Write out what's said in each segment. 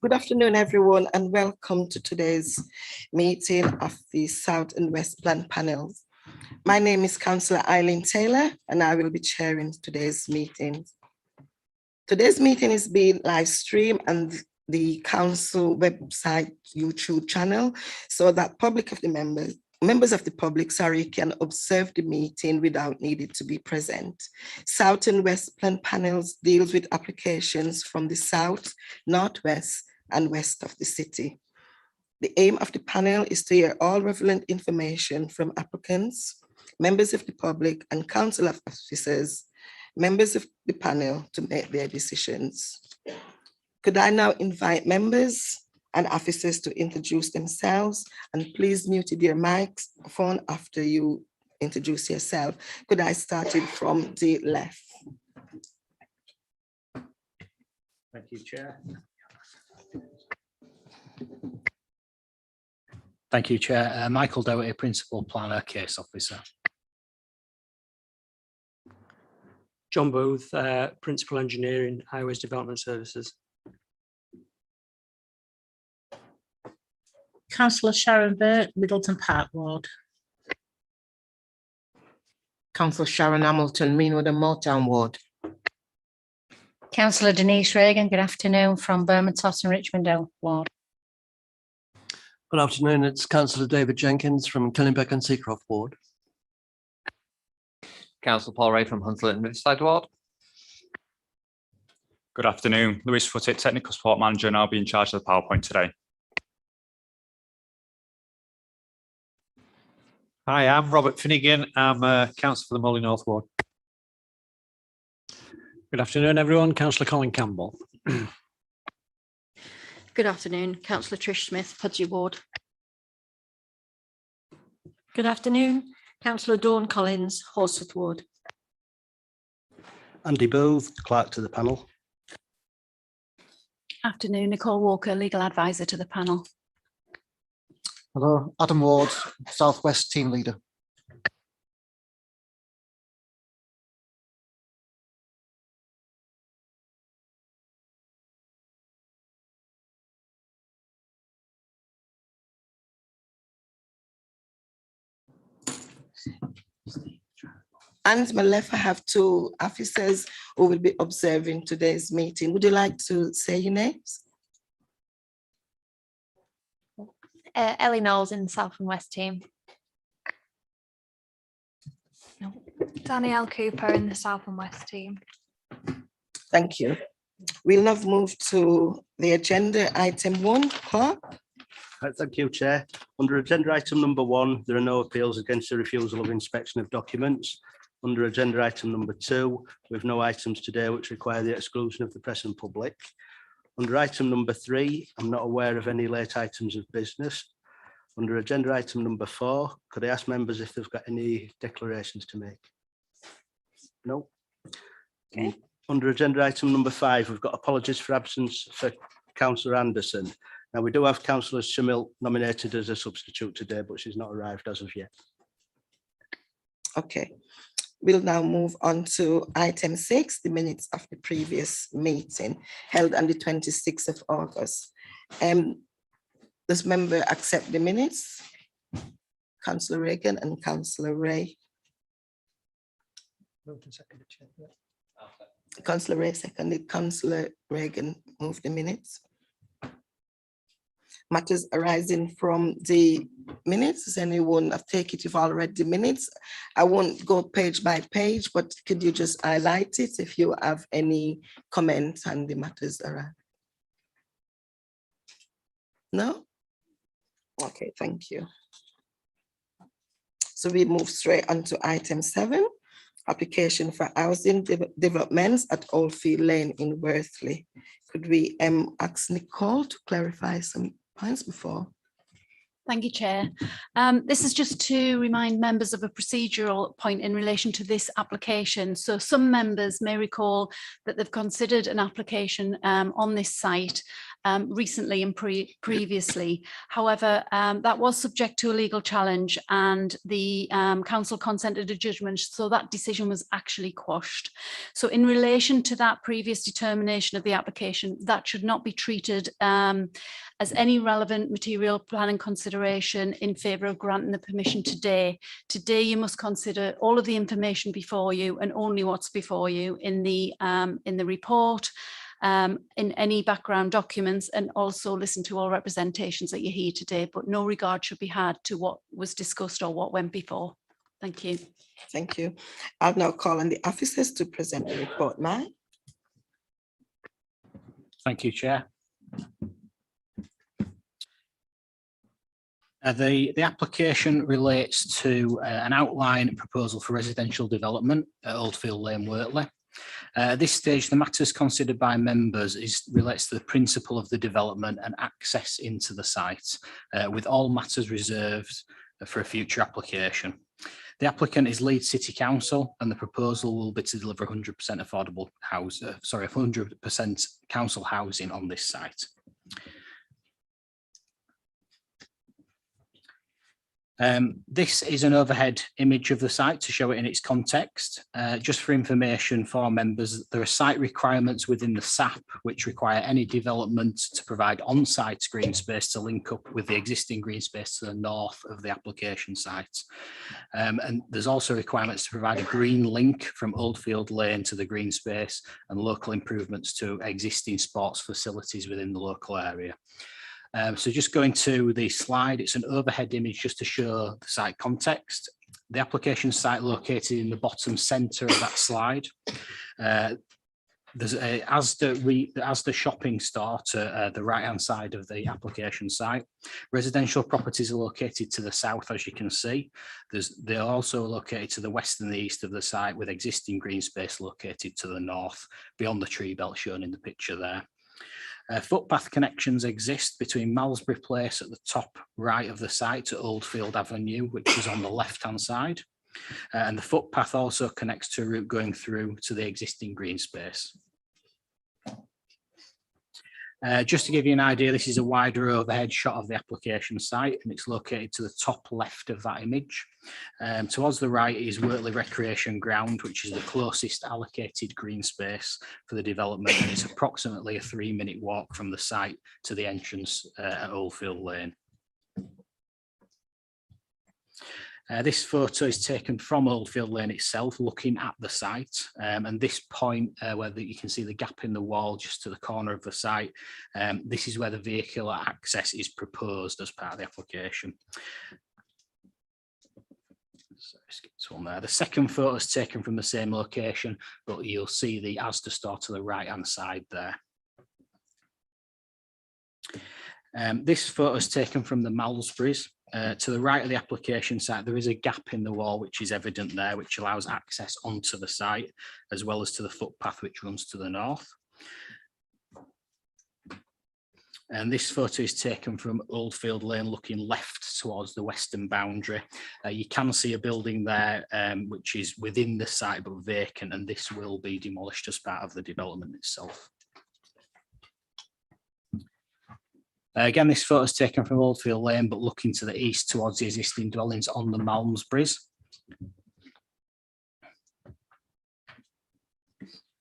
Good afternoon, everyone, and welcome to today's meeting of the South and West Plan panels. My name is Councillor Eileen Taylor, and I will be chairing today's meeting. Today's meeting is being live streamed on the council website YouTube channel, so that members of the public can observe the meeting without needing to be present. South and West Plan panels deals with applications from the south, northwest, and west of the city. The aim of the panel is to hear all relevant information from applicants, members of the public, and council officers, members of the panel to make their decisions. Could I now invite members and officers to introduce themselves, and please mute your microphone after you introduce yourself. Could I start it from the left? Thank you, Chair. Thank you, Chair. Michael Doherty, Principal Planner, Case Officer. John Booth, Principal Engineering, Highways Development Services. Councillor Sharon Burt, Middleton Park Ward. Councillor Sharon Hamilton, Meanwood and Moortown Ward. Councillor Denise Reagan, good afternoon, from Bermondsey and Richmond Hill Ward. Good afternoon, it's Councillor David Jenkins from Killingbeck and Seacroft Ward. Councillor Paul Ray from Hunslet and Riverside Ward. Good afternoon, Lewis Footick, Technical Support Manager, and I'll be in charge of the PowerPoint today. Hi, I'm Robert Finnegan. I'm Councillor for the Molly North Ward. Good afternoon, everyone. Councillor Colin Campbell. Good afternoon, Councillor Trish Smith, Pudgey Ward. Good afternoon, Councillor Dawn Collins, Horsforth Ward. Andy Booth, Clerk to the panel. Afternoon, Nicole Walker, Legal Advisor to the panel. Hello, Adam Ward, Southwest Team Leader. And to my left, I have two officers who will be observing today's meeting. Would you like to say your names? Ellie Knowles in the South and West team. No. Danielle Cooper in the South and West team. Thank you. We'll now move to the agenda item 1. Clark. Thank you, Chair. Under agenda item number 1, there are no appeals against the refusal of inspection of documents. Under agenda item number 2, we have no items today which require the exclusion of the press and public. Under item number 3, I'm not aware of any late items of business. Under agenda item number 4, could I ask members if they've got any declarations to make? No. Okay. Under agenda item number 5, we've got apologies for absence for Councillor Anderson. Now, we do have Councillor Shamil nominated as a substitute today, but she's not arrived as of yet. Okay. We'll now move on to item 6, the minutes of the previous meeting held on the 26th of August. Does member accept the minutes? Councillor Reagan and Councillor Ray. Councillor Ray seconded. Councillor Reagan moved the minutes. Matters arising from the minutes. Does anyone take it? You've all read the minutes. I won't go page by page, but could you just highlight it if you have any comments on the matters around? No? Okay, thank you. So we move straight on to item 7, application for housing developments at Oldfield Lane in Worthley. Could we ask Nicole to clarify some points before? Thank you, Chair. This is just to remind members of a procedural point in relation to this application. So some members may recall that they've considered an application on this site recently and previously. However, that was subject to a legal challenge, and the council consented a judgment, so that decision was actually quashed. So in relation to that previous determination of the application, that should not be treated as any relevant material planning consideration in favour of granting the permission today. Today, you must consider all of the information before you and only what's before you in the report, in any background documents, and also listen to all representations that you hear today, but no regard should be had to what was discussed or what went before. Thank you. Thank you. I'll now call on the officers to present the report, Mike. Thank you, Chair. The application relates to an outline proposal for residential development at Oldfield Lane, Wortley. At this stage, the matters considered by members relates to the principle of the development and access into the site, with all matters reserved for a future application. The applicant is Leeds City Council, and the proposal will be to deliver 100% affordable house, 100% council housing on this site. This is an overhead image of the site to show it in its context. Just for information for members, there are site requirements within the SAP which require any development to provide on-site green space to link up with the existing green space to the north of the application site. And there's also requirements to provide a green link from Oldfield Lane to the green space and local improvements to existing sports facilities within the local area. So just going to the slide, it's an overhead image just to show the site context. The application site located in the bottom centre of that slide. There's a Asda shopping store to the right-hand side of the application site. Residential properties are located to the south, as you can see. They're also located to the west and the east of the site, with existing green space located to the north, beyond the tree belt shown in the picture there. Footpath connections exist between Malmesbury Place at the top right of the site to Oldfield Avenue, which is on the left-hand side. And the footpath also connects to a route going through to the existing green space. Just to give you an idea, this is a wider overhead shot of the application site, and it's located to the top left of that image. Towards the right is Wortley Recreation Ground, which is the closest allocated green space for the development, and it's approximately a 3-minute walk from the site to the entrance at Oldfield Lane. This photo is taken from Oldfield Lane itself, looking at the site, and this point where you can see the gap in the wall just to the corner of the site, this is where the vehicular access is proposed as part of the application. So skip this one there. The second photo is taken from the same location, but you'll see the Asda store to the right-hand side there. This photo is taken from the Malmesbury's. To the right of the application site, there is a gap in the wall which is evident there, which allows access onto the site, as well as to the footpath which runs to the north. And this photo is taken from Oldfield Lane, looking left towards the western boundary. You can see a building there which is within the site but vacant, and this will be demolished as part of the development itself. Again, this photo is taken from Oldfield Lane, but looking to the east towards the existing dwellings on the Malmesbury's.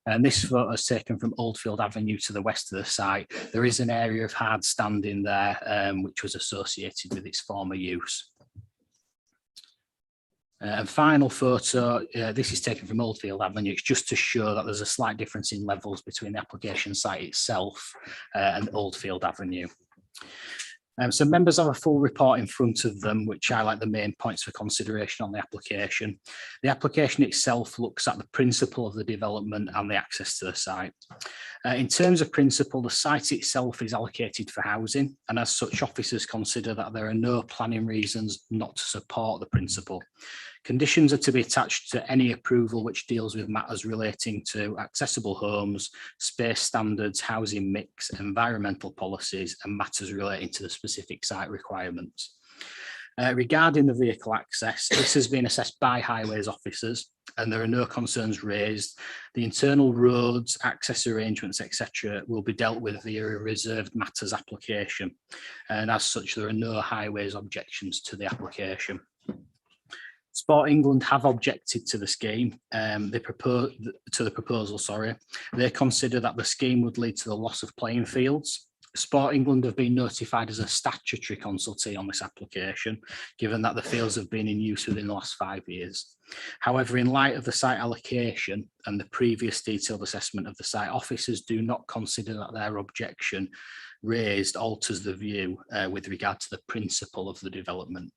And this photo is taken from Oldfield Avenue to the west of the site. There is an area of hard standing there, which was associated with its former use. And final photo, this is taken from Oldfield Avenue. It's just to show that there's a slight difference in levels between the application site itself and Oldfield Avenue. So members have a full report in front of them, which highlight the main points for consideration on the application. The application itself looks at the principle of the development and the access to the site. In terms of principle, the site itself is allocated for housing, and as such, officers consider that there are no planning reasons not to support the principle. Conditions are to be attached to any approval which deals with matters relating to accessible homes, space standards, housing mix, environmental policies, and matters relating to the specific site requirements. Regarding the vehicle access, this has been assessed by highways officers and there are no concerns raised. The internal roads, access arrangements, etc. will be dealt with via a reserved matters application. And as such, there are no highways objections to the application. Sport England have objected to the scheme. They proposal. They consider that the scheme would lead to the loss of playing fields. Sport England have been notified as a statutory consultee on this application, given that the fields have been in use within the last 5 years. However, in light of the site allocation and the previous detailed assessment of the site, officers do not consider that their objection raised alters the view with regard to the principle of the development.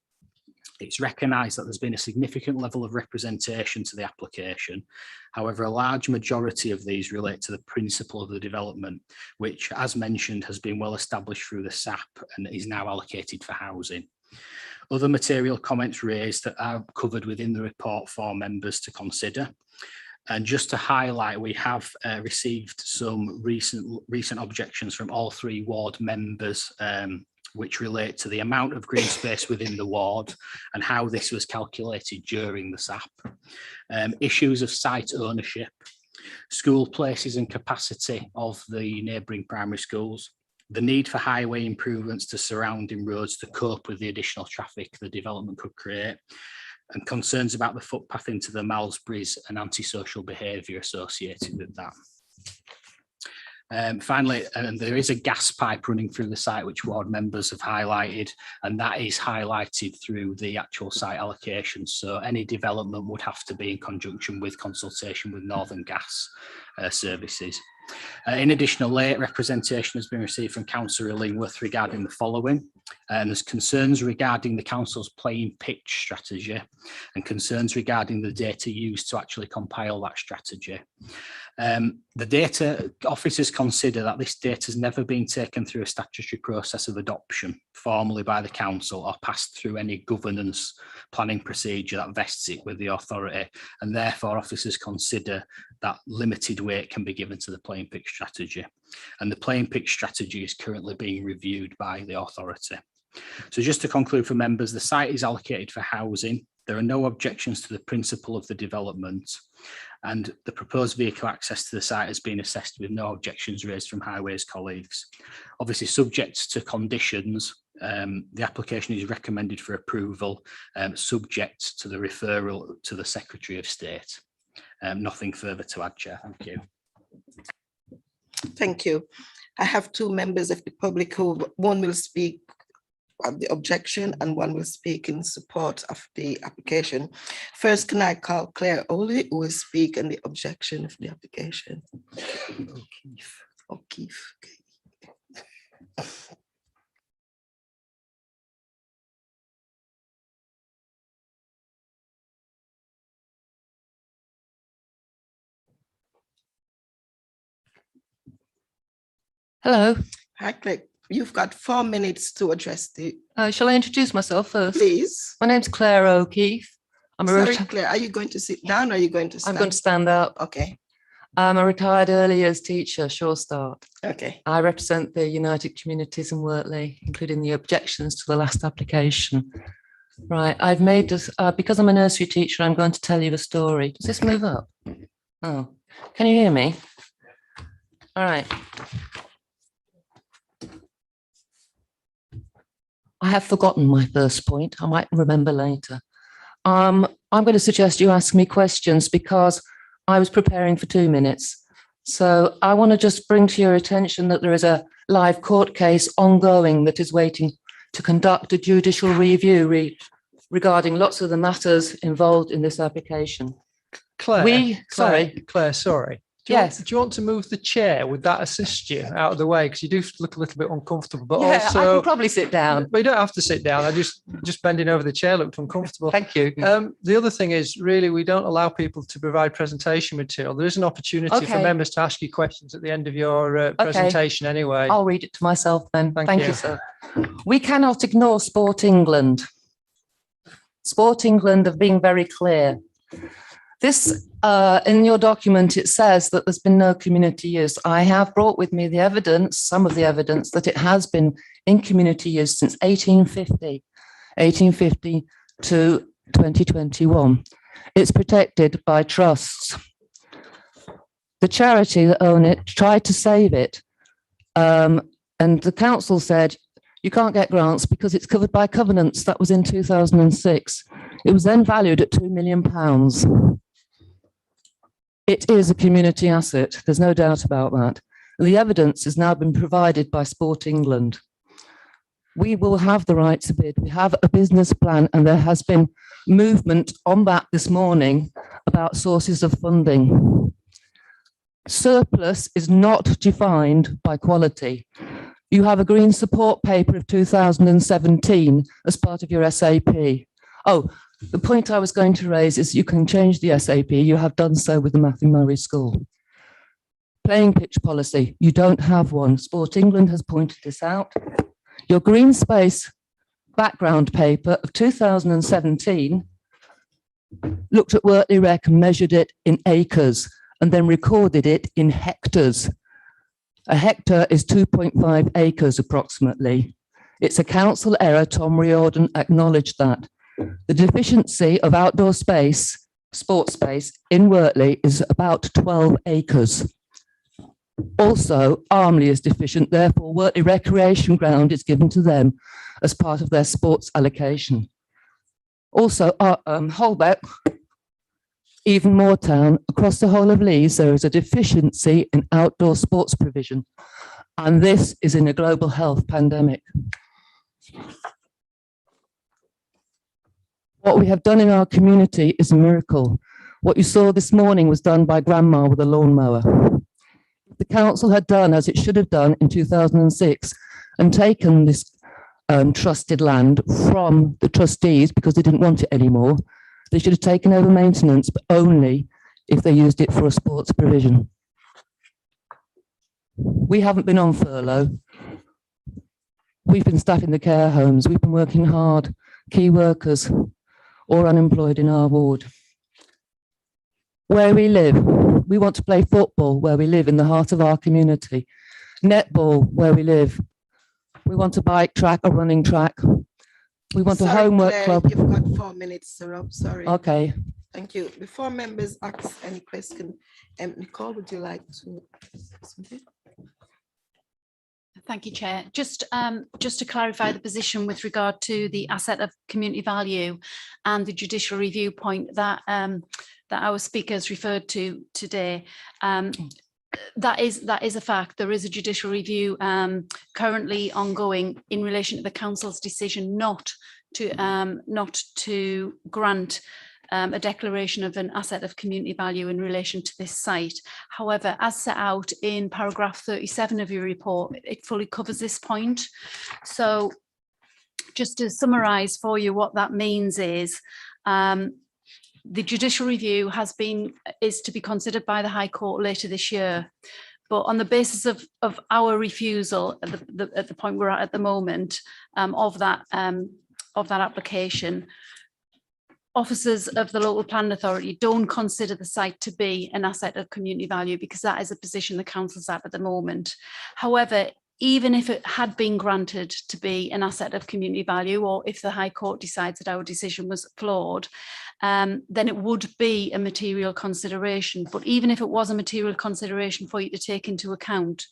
It's recognised that there's been a significant level of representation to the application. However, a large majority of these relate to the principle of the development, which, as mentioned, has been well established through the SAP and is now allocated for housing. Other material comments raised that are covered within the report for members to consider. And just to highlight, we have received some recent objections from all 3 ward members, which relate to the amount of green space within the ward and how this was calculated during the SAP. Issues of site ownership, school places and capacity of the neighbouring primary schools, the need for highway improvements to surrounding roads to cope with the additional traffic the development could create, and concerns about the footpath into the Malmesburys and antisocial behaviour associated with that. Finally, there is a gas pipe running through the site, which ward members have highlighted, and that is highlighted through the actual site allocation. So any development would have to be in conjunction with consultation with Northern Gas Services. In addition, a late representation has been received from Councillor Illingworth regarding the following. And there's concerns regarding the council's playing pitch strategy and concerns regarding the data used to actually compile that strategy. The data officers consider that this data has never been taken through a statutory process of adoption formally by the council or passed through any governance planning procedure that vests it with the authority, and therefore officers consider that limited weight can be given to the playing pitch strategy. And the playing pitch strategy is currently being reviewed by the authority. So just to conclude for members, the site is allocated for housing. There are no objections to the principle of the development, and the proposed vehicle access to the site has been assessed with no objections raised from highways colleagues. Obviously, subject to conditions, the application is recommended for approval, subject to the referral to the Secretary of State. Nothing further to add, Chair. Thank you. Thank you. I have 2 members of the public who, one will speak on the objection and one will speak in support of the application. First, can I call Claire Oley, who will speak on the objection of the application? O'Keefe. Okay. Hello. Hi, Claire. You've got 4 minutes to address the... Shall I introduce myself first? Please. My name's Claire O'Keefe. Sorry, Claire, are you going to sit down or are you going to stand? I'm going to stand up. Okay. I'm a retired early years teacher, Sure Start. Okay. I represent the United Communities in Wortley, including the objections to the last application. Right, I've made this, because I'm a nursery teacher, I'm going to tell you a story. Does this move up? Oh, can you hear me? All right. I have forgotten my first point. I might remember later. I'm going to suggest you ask me questions because I was preparing for 2 minutes. So I want to just bring to your attention that there is a live court case ongoing that is waiting to conduct a judicial review regarding lots of the matters involved in this application. Claire, sorry. Do you want to move the chair? Would that assist you out of the way? Because you do look a little bit uncomfortable, but yeah, also... I can probably sit down. But you don't have to sit down. I just bending over the chair looked uncomfortable. Thank you. The other thing is, really, we don't allow people to provide presentation material. There is an opportunity for members to ask you questions at the end of your presentation anyway. I'll read it to myself then. Thank you, sir. We cannot ignore Sport England. Sport England have been very clear. This, in your document, it says that there's been no community use. I have brought with me the evidence, some of the evidence, that it has been in community use since 1850. 1850 to 2021. It's protected by trusts. The charity that own it tried to save it, and the council said, you can't get grants because it's covered by covenants. That was in 2006. It was then valued at £2 million. It is a community asset. There's no doubt about that. The evidence has now been provided by Sport England. We will have the right to bid. We have a business plan, and there has been movement on that this morning about sources of funding. Surplus is not defined by quality. You have a green support paper of 2017 as part of your SAP. Oh, the point I was going to raise is you can change the SAP. You have done so with the Matthew Murray School. Playing pitch policy, you don't have one. Sport England has pointed this out. Your green space background paper of 2017 looked at Wortley Rec and measured it in acres and then recorded it in hectares. A hectare is 2.5 acres approximately. It's a council error. Tom Riordan acknowledged that. The deficiency of outdoor space, sports space in Wortley is about 12 acres. Also, Armley is deficient, therefore Wortley Recreation Ground is given to them as part of their sports allocation. Also, Holbeck, even Moortown, across the whole of Leeds, there is a deficiency in outdoor sports provision, and this is in a global health pandemic. What we have done in our community is a miracle. What you saw this morning was done by Grandma with a lawnmower. If the council had done as it should have done in 2006 and taken this trusted land from the trustees because they didn't want it anymore, they should have taken over maintenance, but only if they used it for a sports provision. We haven't been on furlough. We've been staffing the care homes. We've been working hard. Key workers or unemployed in our ward. Where we live, we want to play football where we live in the heart of our community. Netball where we live. We want a bike track, a running track. We want a homework Claire, club. You've got 4 minutes, sir. Sorry. Okay. Thank you. Before members ask any question, Nicole, would you like to say something? Thank you, Chair. Just to clarify the position with regard to the asset of community value and the judicial review point that that our speakers referred to today. That is a fact. There is a judicial review currently ongoing in relation to the council's decision not to grant a declaration of an asset of community value in relation to this site. However, as set out in paragraph 37 of your report, it fully covers this point. So just to summarise for you what that means is the judicial review is to be considered by the High Court later this year. But on the basis of our refusal at the point we're at the moment of that application, officers of the local planning authority don't consider the site to be an asset of community value because that is a position the council's at the moment. However, even if it had been granted to be an asset of community value, or if the High Court decides that our decision was flawed, then it would be a material consideration. But even if it was a material consideration for you to take into account,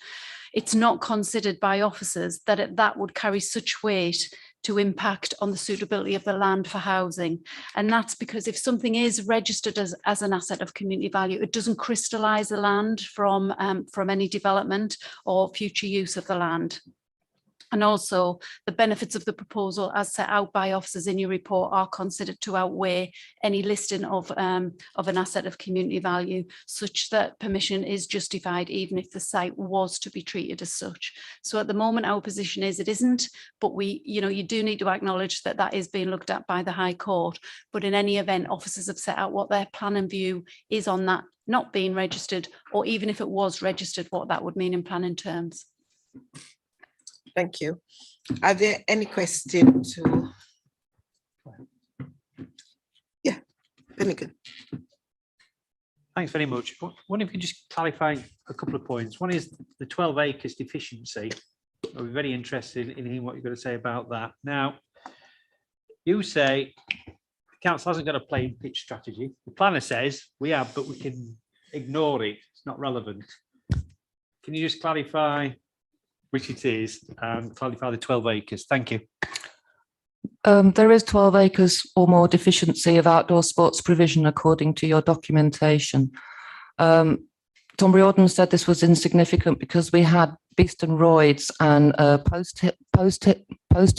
it's not considered by officers that that would carry such weight to impact on the suitability of the land for housing. And that's because if something is registered as an asset of community value, it doesn't crystallise the land from any development or future use of the land. And also the benefits of the proposal as set out by officers in your report are considered to outweigh any listing of an asset of community value, such that permission is justified even if the site was to be treated as such. So at the moment our position is it isn't, but you do need to acknowledge that that is being looked at by the High Court. But in any event, officers have set out what their plan and view is on that not being registered, or even if it was registered, what that would mean in planning terms. Thank you. Are there any questions to? Yeah, Finnegan. Thanks very much. I wonder if you just clarify a couple of points. One is the 12 acres deficiency. I'll be very interested in hearing what you're going to say about that. Now, You say the council hasn't got a playing pitch strategy. The planner says we have, but we can ignore it. It's not relevant. Can you just clarify which it is and clarify the 12 acres? Thank you. There is 12 acres or more deficiency of outdoor sports provision according to your documentation. Tom Riordan said this was insignificant because we had Beeston Royds and Post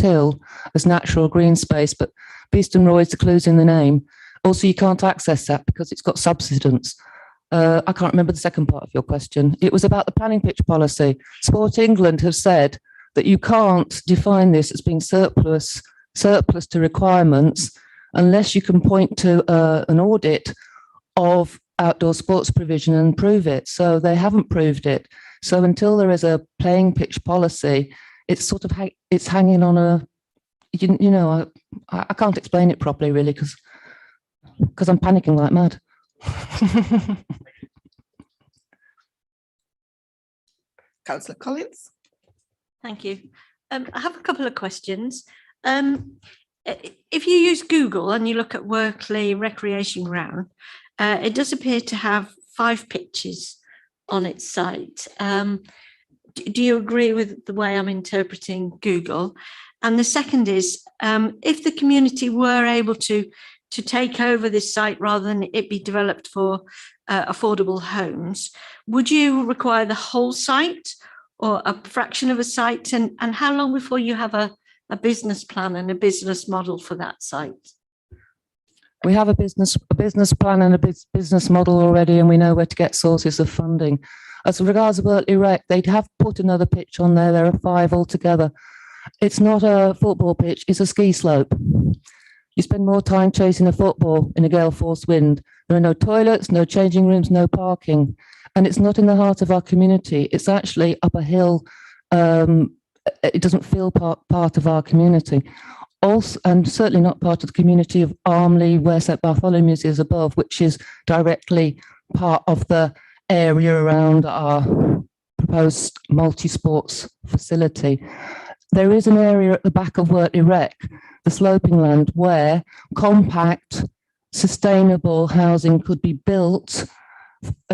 Hill as natural green space, but Beeston Royds, the clue's in the name. Also, you can't access that because it's got subsidence. I can't remember the second part of your question. It was about the planning pitch policy. Sport England have said that you can't define this as being surplus to requirements unless you can point to an audit of outdoor sports provision and prove it. So they haven't proved it. So until there is a playing pitch policy, it's sort of it's hanging on a, I can't explain it properly really because I'm panicking like mad. Councillor Collins. Thank you. I have a couple of questions. If you use Google and you look at Workley Recreation Ground, it does appear to have 5 pitches on its site. Do you agree with the way I'm interpreting Google? And the second is, if the community were able to take over this site rather than it be developed for affordable homes, would you require the whole site or a fraction of a site? And how long before you have a business plan and a business model for that site? We have a business plan and a business model already, and we know where to get sources of funding. As regards Wortley Rec, they'd have put another pitch on there. There are 5 altogether. It's not a football pitch, it's a ski slope. You spend more time chasing a football in a gale force wind. There are no toilets, no changing rooms, no parking. And it's not in the heart of our community. It's actually up a hill. It doesn't feel part of our community. Also, and certainly not part of the community of Armley, where St Bartholomew's is above, which is directly part of the area around our proposed multi-sports facility. There is an area at the back of Wortley Rec, the sloping land, where compact, sustainable housing could be built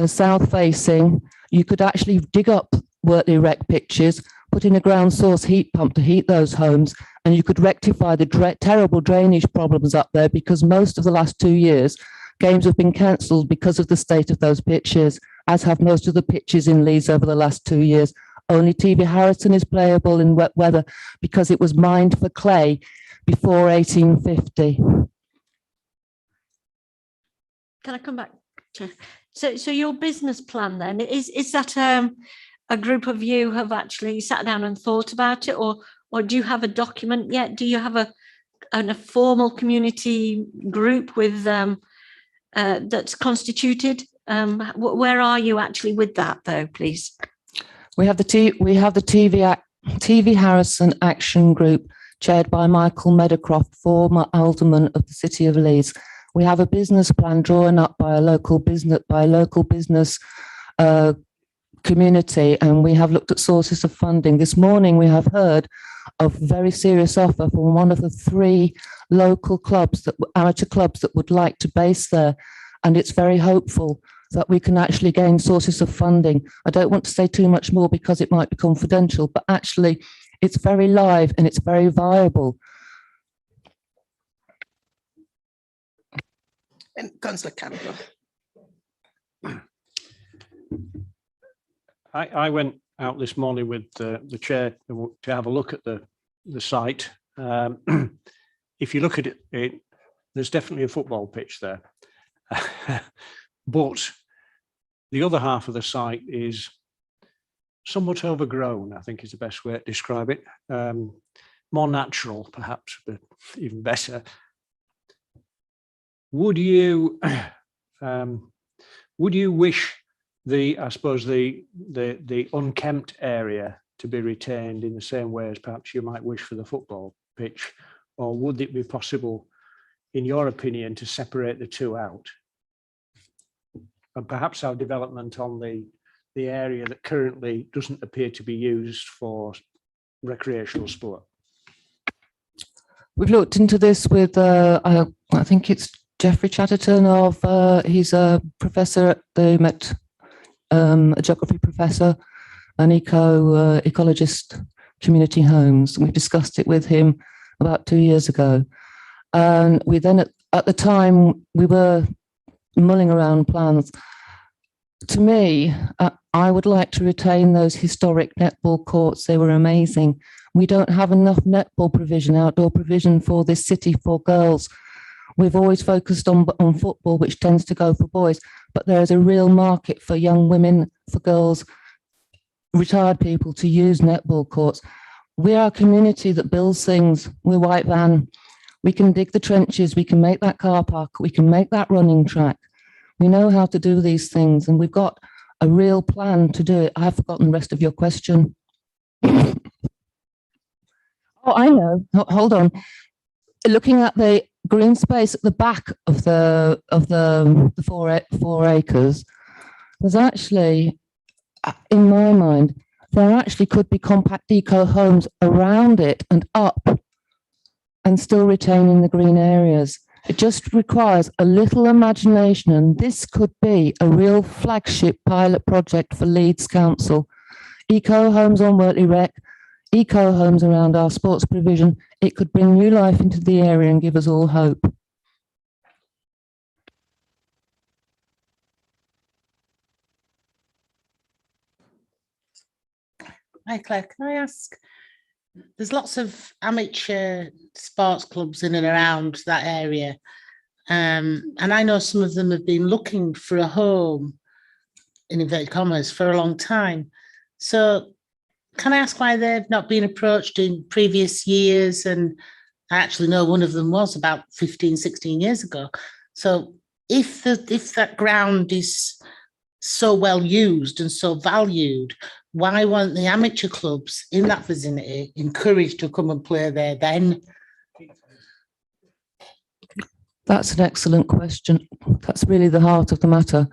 south-facing. You could actually dig up Wortley Rec pitches, put in a ground source heat pump to heat those homes, and you could rectify the terrible drainage problems up there, because most of the last 2 years, games have been cancelled because of the state of those pitches, as have most of the pitches in Leeds over the last 2 years. Only TV Harrison is playable in wet weather because it was mined for clay before 1850. Can I come back to, so your business plan then, is that a group of you have actually sat down and thought about it, or do you have a document yet? Do you have a formal community group with that's constituted? Where are you actually with that though, please? We have the TV Harrison Action Group, chaired by Michael Meadowcroft, former alderman of the City of Leeds. We have a business plan drawn up by a local business community, and we have looked at sources of funding. This morning we have heard of a very serious offer from one of the 3 local clubs, amateur clubs, that would like to base there, and it's very hopeful that we can actually gain sources of funding. I don't want to say too much more because it might be confidential, but actually it's very live and it's very viable. And Councillor Campbell. I went out this morning with the chair to have a look at the site. If you look at it, there's definitely a football pitch there. But the other half of the site is somewhat overgrown, I think is the best way to describe it. More natural, perhaps, but even better. Would you wish the unkempt area to be retained in the same way as perhaps you might wish for the football pitch, or would it be possible, in your opinion, to separate the 2 out? And perhaps our development on the area that currently doesn't appear to be used for recreational sport. We've looked into this with, I think it's Jeffrey Chatterton he's a professor at the Met, a geography professor, an ecologist, community homes. We discussed it with him about 2 years ago. And we then, at the time, we were mulling around plans. To me, I would like to retain those historic netball courts. They were amazing. We don't have enough netball provision, outdoor provision for this city for girls. We've always focused on football, which tends to go for boys, but there is a real market for young women, for girls, retired people to use netball courts. We are a community that builds things. We're White Van. We can dig the trenches. We can make that car park. We can make that running track. We know how to do these things, and we've got a real plan to do it. I've forgotten the rest of your question. Oh, I know. Hold on. Looking at the green space at the back of the 4 acres, there's actually, in my mind, there actually could be compact eco homes around it and up, and still retaining the green areas. It just requires a little imagination, and this could be a real flagship pilot project for Leeds Council. Eco homes on Wortley Rec, eco homes around our sports provision. It could bring new life into the area and give us all hope. Hi Claire, can I ask, there's lots of amateur sports clubs in and around that area, and I know some of them have been looking for a home, in inverted commas, for a long time. So can I ask why they've not been approached in previous years? And I actually know one of them was about 15, 16 years ago. So if that ground is so well used and so valued, why weren't the amateur clubs in that vicinity encouraged to come and play there then? That's an excellent question. That's really the heart of the matter.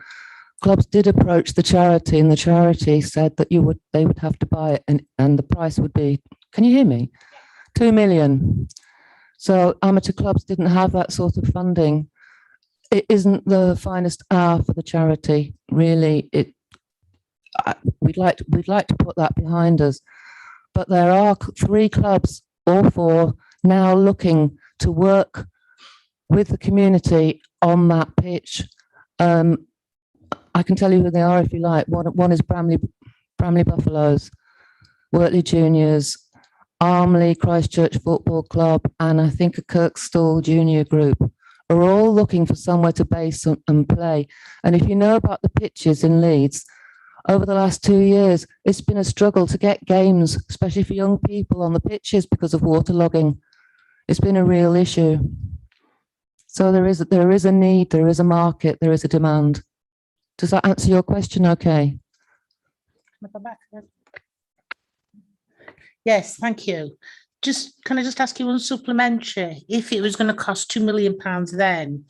Clubs did approach the charity, and the charity said that they would have to buy it, and the price would be, can you hear me? 2 million. So amateur clubs didn't have that sort of funding. It isn't the finest hour for the charity, really. We'd like to put that behind us, but there are 3 clubs, or 4, now looking to work with the community on that pitch. I can tell you who they are if you like. One is Bramley Buffaloes, Wortley Juniors, Armley Christchurch Football Club, and I think a Kirkstall Junior group are all looking for somewhere to base and play. And if you know about the pitches in Leeds, over the last 2 years, it's been a struggle to get games, especially for young people, on the pitches because of waterlogging. It's been a real issue. So there is a need, there is a market, there is a demand. Does that answer your question okay? Yes, thank you. Can I just ask you one supplementary? If it was going to cost £2 million then,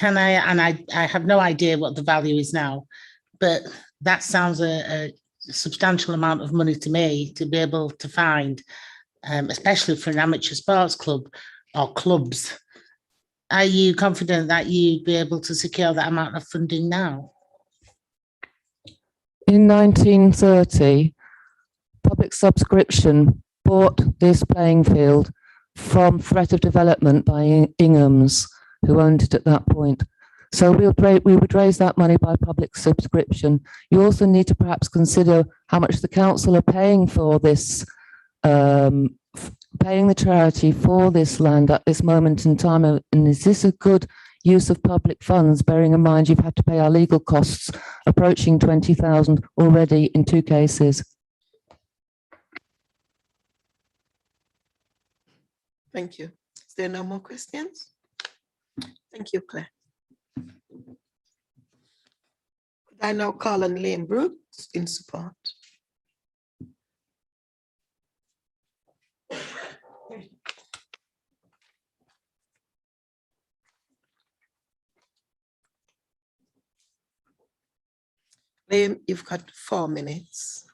I have no idea what the value is now, but that sounds a substantial amount of money to me to be able to find, especially for an amateur sports club or clubs. Are you confident that you'd be able to secure that amount of funding now? In 1930, public subscription bought this playing field from Threat of Development by Inghams, who owned it at that point. So we would raise that money by public subscription. You also need to perhaps consider how much the council are paying for this, paying the charity for this land at this moment in time. And is this a good use of public funds, bearing in mind you've had to pay our legal costs approaching 20,000 already in 2 cases? Thank you. Is there no more questions? Thank you, Claire. Could I now call on Lane Brooks in support? Lane, you've got 4 minutes.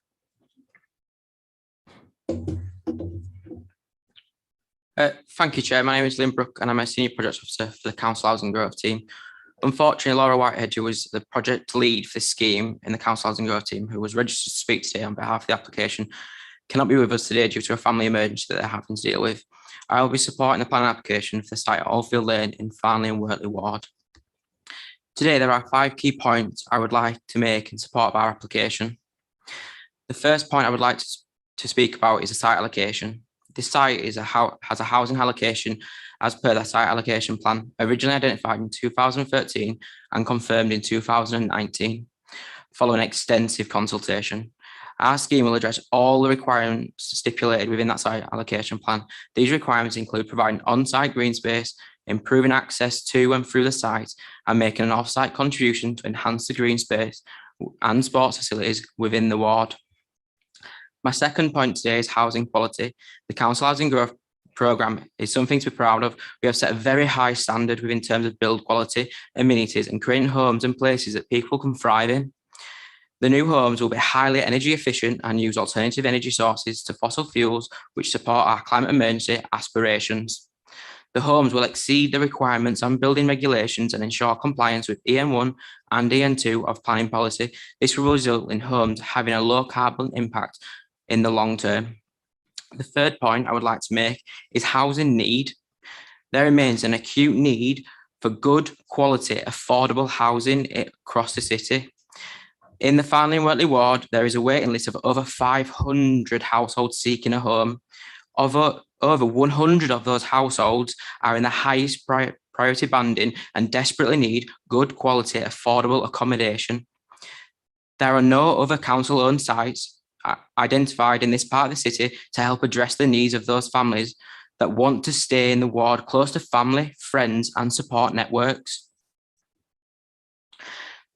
Thank you, Chair. My name is Lynn Brooke and I'm a Senior Project Officer for the Council Housing Growth team. Unfortunately, Laura Whitehead, who was the project lead for this scheme in the Council Housing Growth team, who was registered to speak today on behalf of the application, cannot be with us today due to a family emergency that they're having to deal with. I will be supporting the planning application for the site at Oldfield Lane in Farnley and Wortley Ward. Today, there are 5 key points I would like to make in support of our application. The first point I would like to speak about is a site allocation. This site has a housing allocation as per the site allocation plan, originally identified in 2013 and confirmed in 2019, following extensive consultation. Our scheme will address all the requirements stipulated within that site allocation plan. These requirements include providing on-site green space, improving access to and through the site, and making an off-site contribution to enhance the green space and sports facilities within the ward. My second point today is housing quality. The Council Housing Growth Programme is something to be proud of. We have set a very high standard within terms of build quality, amenities, and creating homes and places that people can thrive in. The new homes will be highly energy efficient and use alternative energy sources to fossil fuels, which support our climate emergency aspirations. The homes will exceed the requirements on building regulations and ensure compliance with EN1 and EN2 of planning policy. This will result in homes having a low carbon impact in the long term. The third point I would like to make is housing need. There remains an acute need for good quality, affordable housing across the city. In the Farnley and Wortley ward, there is a waiting list of over 500 households seeking a home. Over 100 of those households are in the highest priority banding and desperately need good quality, affordable accommodation. There are no other council-owned sites identified in this part of the city to help address the needs of those families that want to stay in the ward close to family, friends, and support networks.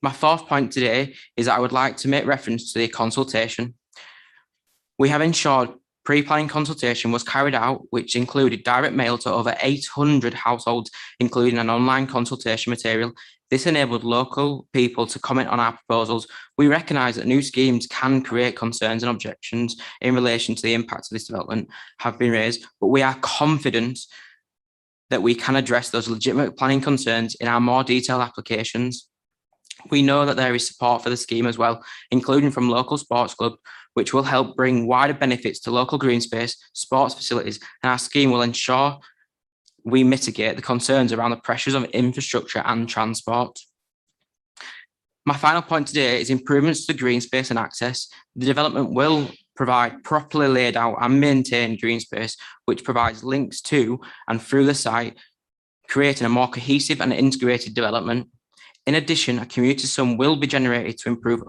My fourth point today is that I would like to make reference to the consultation. We have ensured pre-planning consultation was carried out, which included direct mail to over 800 households, including an online consultation material. This enabled local people to comment on our proposals. We recognise that new schemes can create concerns and objections in relation to the impacts of this development have been raised, but we are confident that we can address those legitimate planning concerns in our more detailed applications. We know that there is support for the scheme as well, including from local sports clubs, which will help bring wider benefits to local green space, sports facilities, and our scheme will ensure we mitigate the concerns around the pressures of infrastructure and transport. My final point today is improvements to green space and access. The development will provide properly laid out and maintained green space, which provides links to and through the site, creating a more cohesive and integrated development. In addition, a community zone will be generated to improve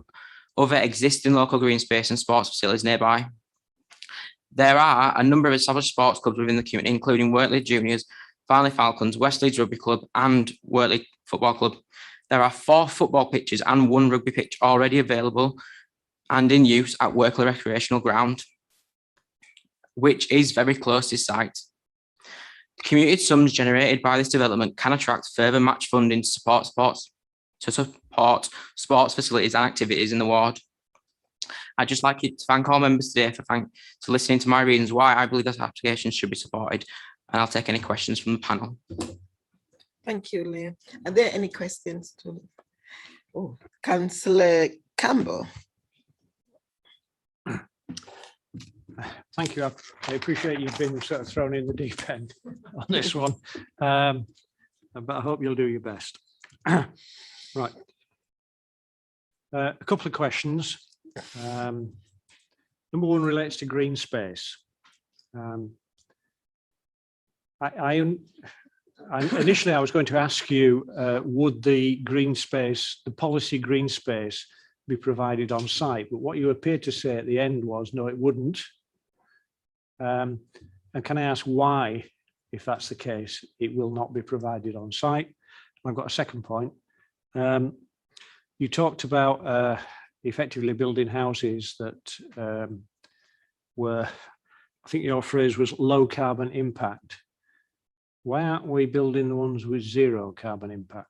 other existing local green space and sports facilities nearby. There are a number of established sports clubs within the community, including Wortley Juniors, Farnley Falcons, West Leeds Rugby Club, and Wortley Football Club. There are 4 football pitches and 1 rugby pitch already available and in use at Wortley Recreational Ground, which is very close to site. The community sums generated by this development can attract further match funding to support sports facilities and activities in the ward. I'd just like to thank all members today for listening to my reasons why I believe this application should be supported, and I'll take any questions from the panel. Thank you, Leah. Are there any questions? Councillor Campbell. Thank you. I appreciate you've been sort of thrown in the deep end on this one, but I hope you'll do your best. Right. A couple of questions. Number one relates to green space. Initially, I was going to ask you, would the green space, the policy green space, be provided on site? But what you appeared to say at the end was, no, it wouldn't. And can I ask why, if that's the case, it will not be provided on site? I've got a second point. You talked about effectively building houses that were, I think your phrase was low carbon impact. Why aren't we building the ones with zero carbon impact?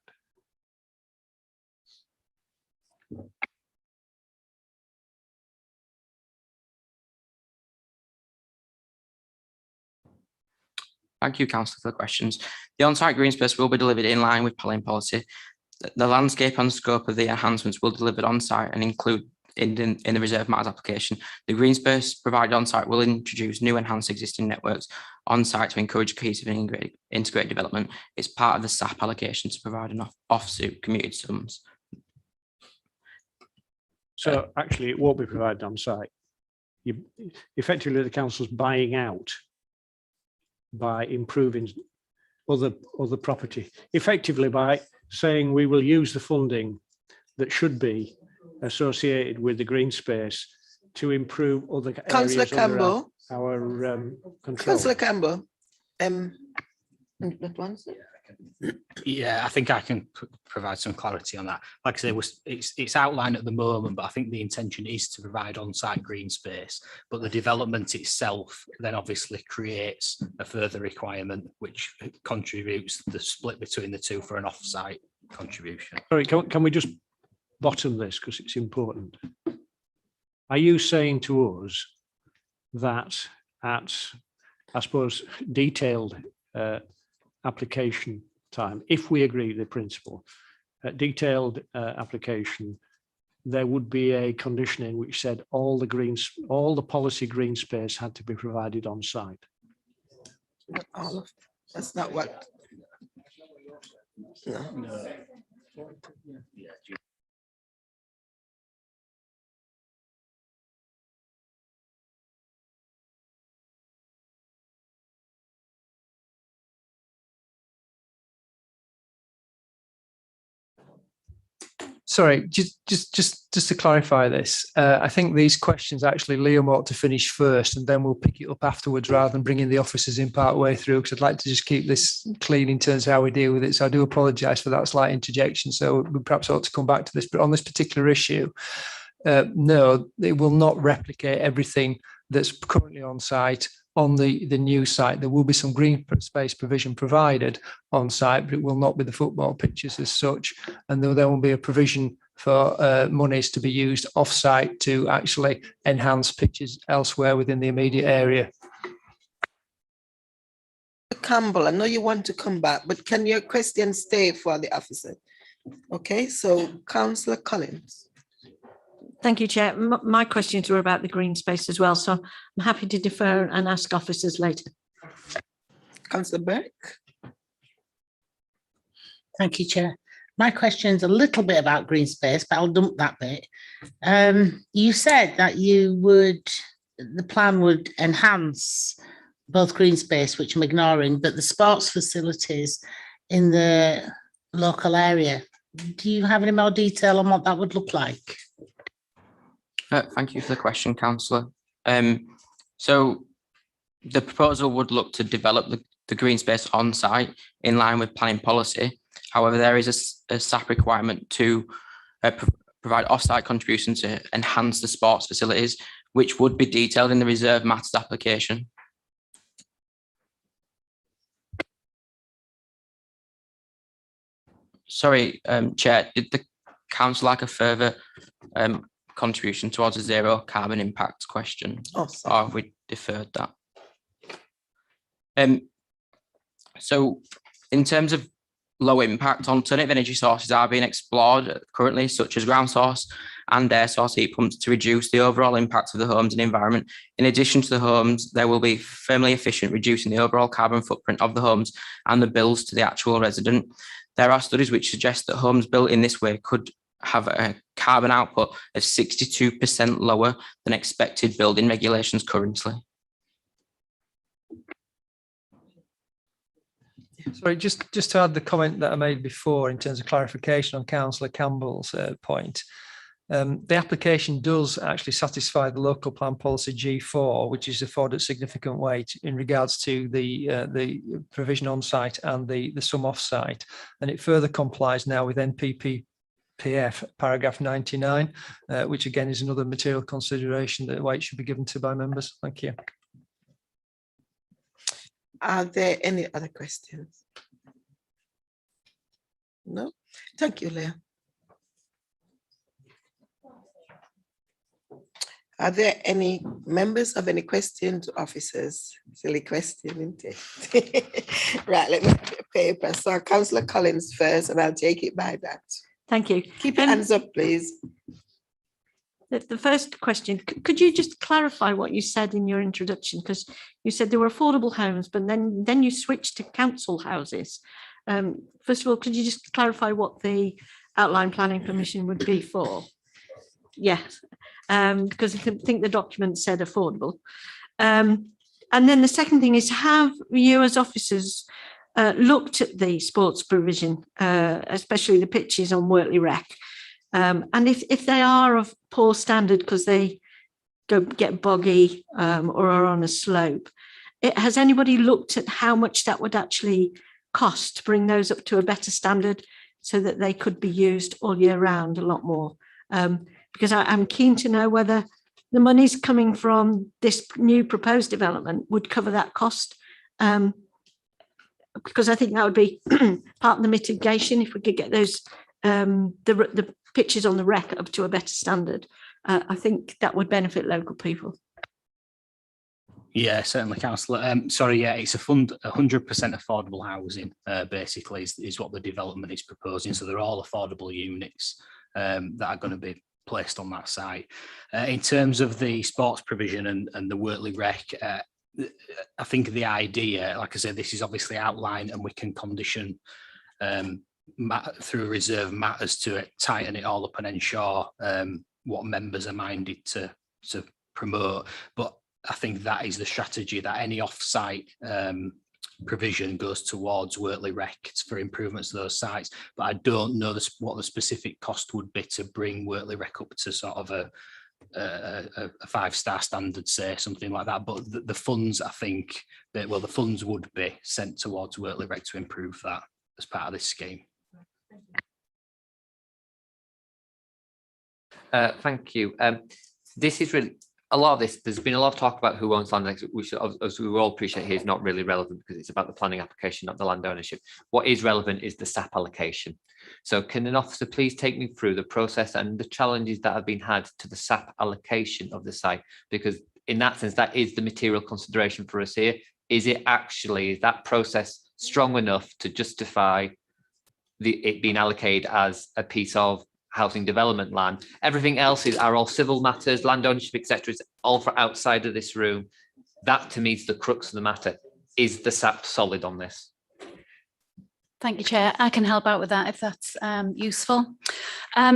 Thank you, Councillor, for the questions. The on-site green space will be delivered in line with planning policy. The landscape and scope of the enhancements will be delivered on-site and include in the reserve matters application. The green space provided on-site will introduce new enhanced existing networks on-site to encourage cohesive and integrated development. It's part of the SAP allocation to provide an offsuit commuted sums. So actually, it won't be provided on site. You effectively, the council's buying out by improving other property, effectively by saying we will use the funding that should be associated with the green space to improve other Councillor areas under Campbell. our control. Councillor Campbell. That one. Yeah, I think I can provide some clarity on that. Like I say, it's outlined at the moment, but I think the intention is to provide on-site green space. But the development itself then obviously creates a further requirement, which contributes the split between the two for an off-site contribution. Sorry, can we just bottom this because it's important? Are you saying to us that at, I suppose, detailed application time, if we agree with the principle, detailed application, there would be a conditioning which said all the policy green space had to be provided on site? Not all of, that's not what. No. Sorry, just to clarify this, I think these questions actually Liam ought to finish first and then we'll pick it up afterwards rather than bringing the officers in part way through, because I'd like to just keep this clean in terms of how we deal with it. So I do apologise for that slight interjection. So we perhaps ought to come back to this, but on this particular issue, no, it will not replicate everything that's currently on site on the new site. There will be some green space provision provided on site, but it will not be the football pitches as such. And there will be a provision for monies to be used off site to actually enhance pitches elsewhere within the immediate area. Campbell, I know you want to come back, but can your question stay for the officer? Okay, so Councillor Collins. Thank you, Chair. My questions were about the green space as well, so I'm happy to defer and ask officers later. Councillor Burke. Thank you, Chair. My question's a little bit about green space, but I'll dump that bit. You said that the plan would enhance both green space, which I'm ignoring, but the sports facilities in the local area. Do you have any more detail on what that would look like? Thank you for the question, Councillor. So the proposal would look to develop the green space on site in line with planning policy. However, there is a SAP requirement to provide off-site contributions to enhance the sports facilities, which would be detailed in the reserve matters application. Sorry, Chair, did the council like a further contribution towards a zero carbon impact question? Oh, or have we deferred that? So in terms of low impact, alternative energy sources are being explored currently, such as ground source and air source heat pumps, to reduce the overall impact of the homes and environment. In addition to the homes, there will be firmly efficient, reducing the overall carbon footprint of the homes and the bills to the actual resident. There are studies which suggest that homes built in this way could have a carbon output of 62% lower than expected building regulations currently. Sorry, just to add the comment that I made before in terms of clarification on Councillor Campbell's point. The application does actually satisfy the local plan policy G4, which is afforded significant weight in regards to the provision on site and the sum off site, and it further complies now with NPPF paragraph 99, which again is another material consideration that weight should be given to by members. Thank you. Are there any other questions? No? Thank you, Leah. Are there any Members have any questions to officers? Silly question, isn't it? Right, let me have a paper. So Councillor Collins first, and I'll take it by that. Thank you. Keep your hands up, please. The first question, could you just clarify what you said in your introduction? Because you said there were affordable homes, but then you switched to council houses. First of all, could you just clarify what the outline planning permission would be for? Yes, because I think the document said affordable. And then the second thing is, have you as officers looked at the sports provision, especially the pitches on Wortley Rec? And if they are of poor standard because they get boggy or are on a slope, has anybody looked at how much that would actually cost to bring those up to a better standard so that they could be used all year round a lot more? Because I'm keen to know whether the monies coming from this new proposed development would cover that cost. Because I think that would be part of the mitigation if we could get those the pitches on the Rec up to a better standard. I think that would benefit local people. Yeah, certainly, Councillor. Sorry, yeah, it's a fund, 100% affordable housing, basically, is what the development is proposing. So they're all affordable units that are going to be placed on that site. In terms of the sports provision and the Wortley Rec, I think the idea, like I said, this is obviously outlined and we can condition through a reserve matters to it, tighten it all up and ensure what members are minded to promote. But I think that is the strategy, that any off-site provision goes towards Wortley Rec for improvements to those sites. But I don't know what the specific cost would be to bring Wortley Rec up to sort of a 5-star standard, say, something like that. But the funds, I think, that the funds would be sent towards Wortley Rec to improve that as part of this scheme. Thank you. This is really a lot of this. There's been a lot of talk about who owns land, which, as we all appreciate here, is not really relevant because it's about the planning application, not the land ownership. What is relevant is the SAP allocation. So can an officer please take me through the process and the challenges that have been had to the SAP allocation of the site? Because in that sense, that is the material consideration for us here. Is that process strong enough to justify it being allocated as a piece of housing development land? Everything else are all civil matters, land ownership, etc. It's all for outside of this room. That to me is the crux of the matter. Is the SAP solid on this? Thank you, Chair. I can help out with that if that's useful.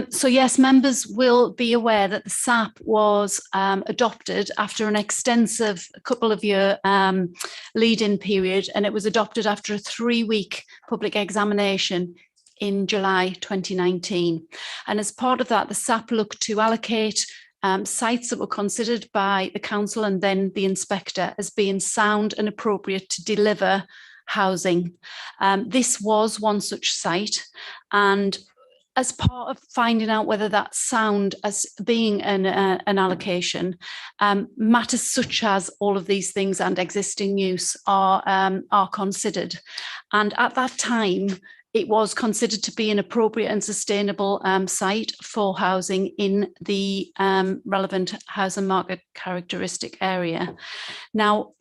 So yes, members will be aware that the SAP was adopted after an extensive couple of year lead-in period, and it was adopted after a 3-week public examination in July 2019. And as part of that, the SAP looked to allocate sites that were considered by the council and then the inspector as being sound and appropriate to deliver housing. This was one such site, and as part of finding out whether that's sound as being an allocation, matters such as all of these things and existing use are considered. And at that time, it was considered to be an appropriate and sustainable site for housing in the relevant housing market characteristic area. Now,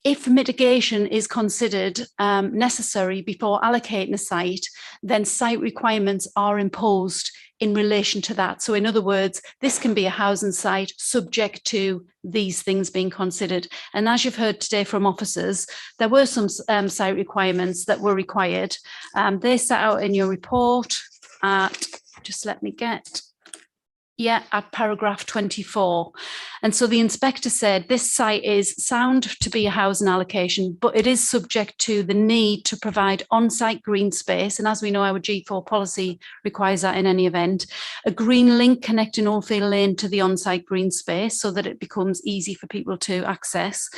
if mitigation is considered necessary before allocating a site, then site requirements are imposed in relation to that. So in other words, this can be a housing site subject to these things being considered. And as you've heard today from officers, there were some site requirements that were required. They're set out in your report at, just let me get, at paragraph 24. And so the inspector said this site is sound to be a housing allocation, but it is subject to the need to provide on-site green space. And as we know, our G4 policy requires that in any event, a green link connecting Oldfield Lane to the on-site green space so that it becomes easy for people to access.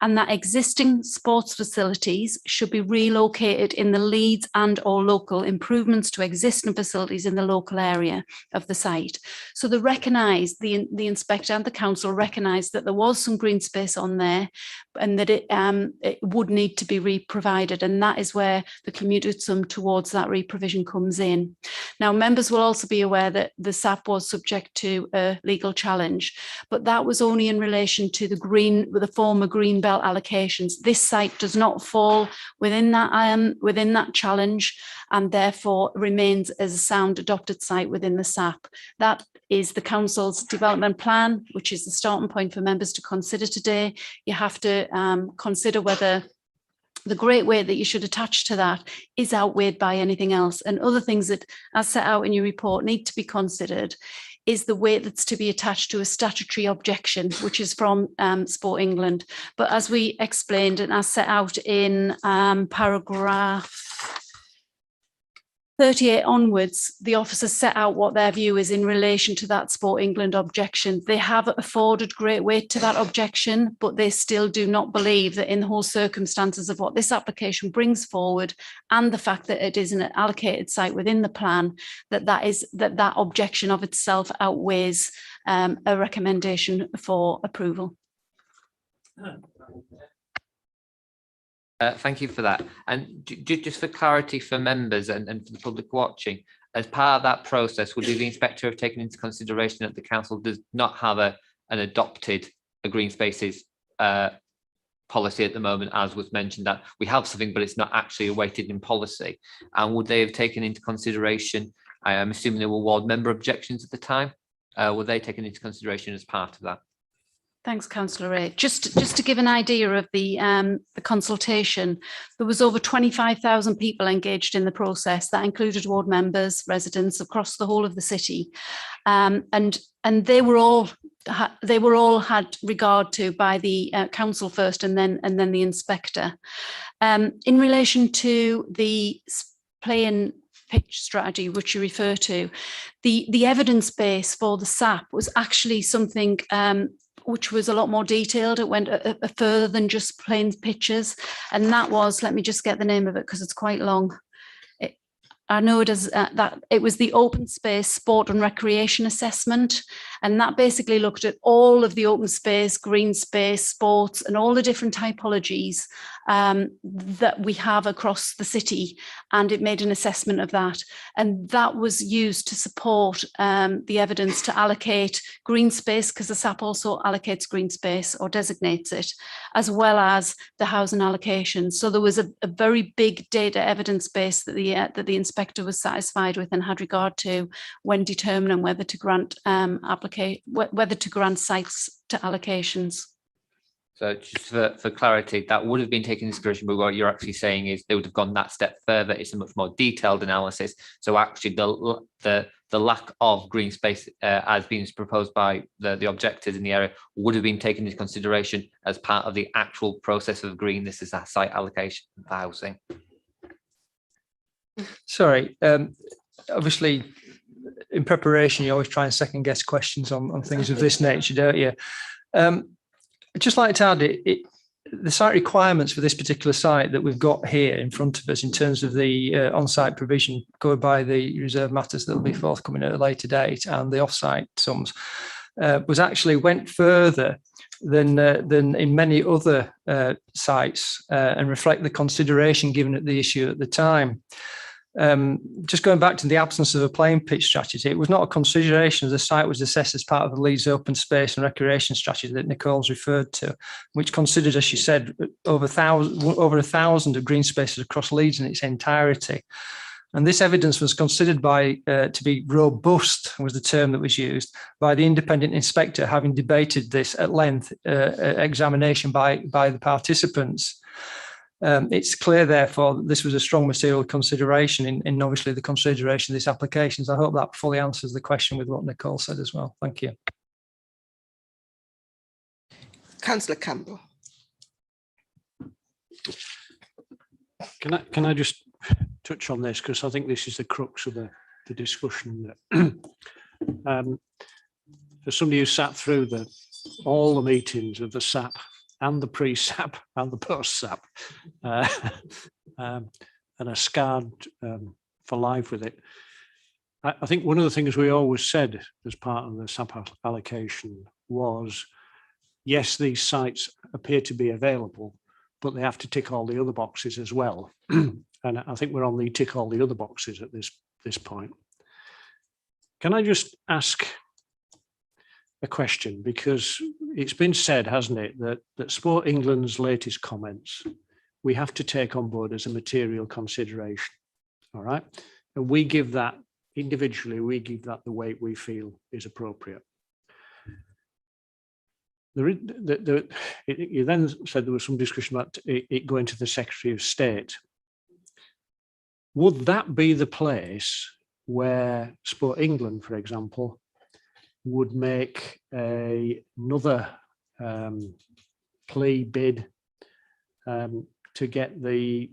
And that existing sports facilities should be relocated in the Leeds and or local improvements to existing facilities in the local area of the site. So they recognised, the inspector and the council recognised that there was some green space on there and that it would need to be re-provided, and that is where the commutism towards that re-provision comes in. Now, members will also be aware that the SAP was subject to a legal challenge, but that was only in relation to the former green belt allocations. This site does not fall within that challenge, and therefore remains as a sound adopted site within the SAP. That is the council's development plan, which is the starting point for members to consider today. You have to consider whether the great weight that you should attach to that is outweighed by anything else. And other things that, as set out in your report, need to be considered is the weight that's to be attached to a statutory objection, which is from Sport England. But as we explained and as set out in paragraph 38 onwards, the officers set out what their view is in relation to that Sport England objection. They have afforded great weight to that objection, but they still do not believe that in the whole circumstances of what this application brings forward and the fact that it is an allocated site within the plan, that objection of itself outweighs a recommendation for approval. Thank you for that. And just for clarity for members and for the public watching, as part of that process, would the inspector have taken into consideration that the council does not have an adopted green spaces policy at the moment, as was mentioned, that we have something, but it's not actually awaited in policy? And would they have taken into consideration, I'm assuming there were ward member objections at the time, were they taken into consideration as part of that? Thanks, Councillor Ray. Just to give an idea of the consultation, there was over 25,000 people engaged in the process. That included ward members, residents across the whole of the city, and they were all had regard to by the council first, and then the inspector. In relation to the playing pitch strategy, which you refer to, the evidence base for the SAP was actually something which was a lot more detailed. It went further than just plain pictures. And that was, let me just get the name of it because it's quite long. I know it is that it was the open space sport and recreation assessment. And that basically looked at all of the open space, green space, sports, and all the different typologies that we have across the city. And it made an assessment of that. And that was used to support the evidence to allocate green space, because the SAP also allocates green space or designates it, as well as the housing allocation. So there was a very big data evidence base that the inspector was satisfied with and had regard to when determining whether to grant whether to grant sites to allocations. So just for clarity, that would have been taken into consideration, but what you're actually saying is they would have gone that step further. It's a much more detailed analysis. So actually the lack of green space as being proposed by the objectors in the area would have been taken into consideration as part of the actual process of agreeing this is a site allocation for housing. Sorry, obviously in preparation, you always try and second guess questions on things of this nature, don't you? I'd just like to add the site requirements for this particular site that we've got here in front of us in terms of the on-site provision covered by the reserve matters that will be forthcoming at a later date and the off-site sums went further than in many other sites and reflect the consideration given at the issue at the time. Just going back to the absence of a playing pitch strategy, it was not a consideration as the site was assessed as part of the Leeds open space and recreation strategy that Nicole's referred to, which considered, as she said, over 1,000 of green spaces across Leeds in its entirety. And this evidence was considered to be robust, was the term that was used, by the independent inspector, having debated this at length, examination by the participants. It's clear, therefore, that this was a strong material consideration in obviously the consideration of this application. So I hope that fully answers the question with what Nicole said as well. Thank you. Councillor Campbell. Can I just touch on this, because I think this is the crux of the discussion. For somebody who sat through all the meetings of the SAP and the pre-SAP and the post-SAP, and are scarred for life with it. I think one of the things we always said as part of the SAP allocation was, yes, these sites appear to be available, but they have to tick all the other boxes as well. And I think we're on the tick all the other boxes at this point. Can I just ask a question? Because it's been said, hasn't it, that Sport England's latest comments, we have to take on board as a material consideration. All right. And we give that individually, we give that the weight we feel is appropriate. You then said there was some discussion about it going to the Secretary of State. Would that be the place where Sport England, for example, would make another plea bid to get the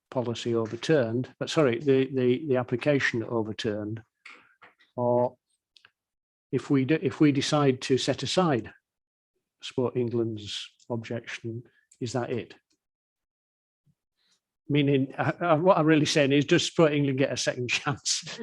policy overturned, but sorry, the application overturned, or if we decide to set aside Sport England's objection, is that it? Meaning, what I'm really saying is, does Sport England get a second chance?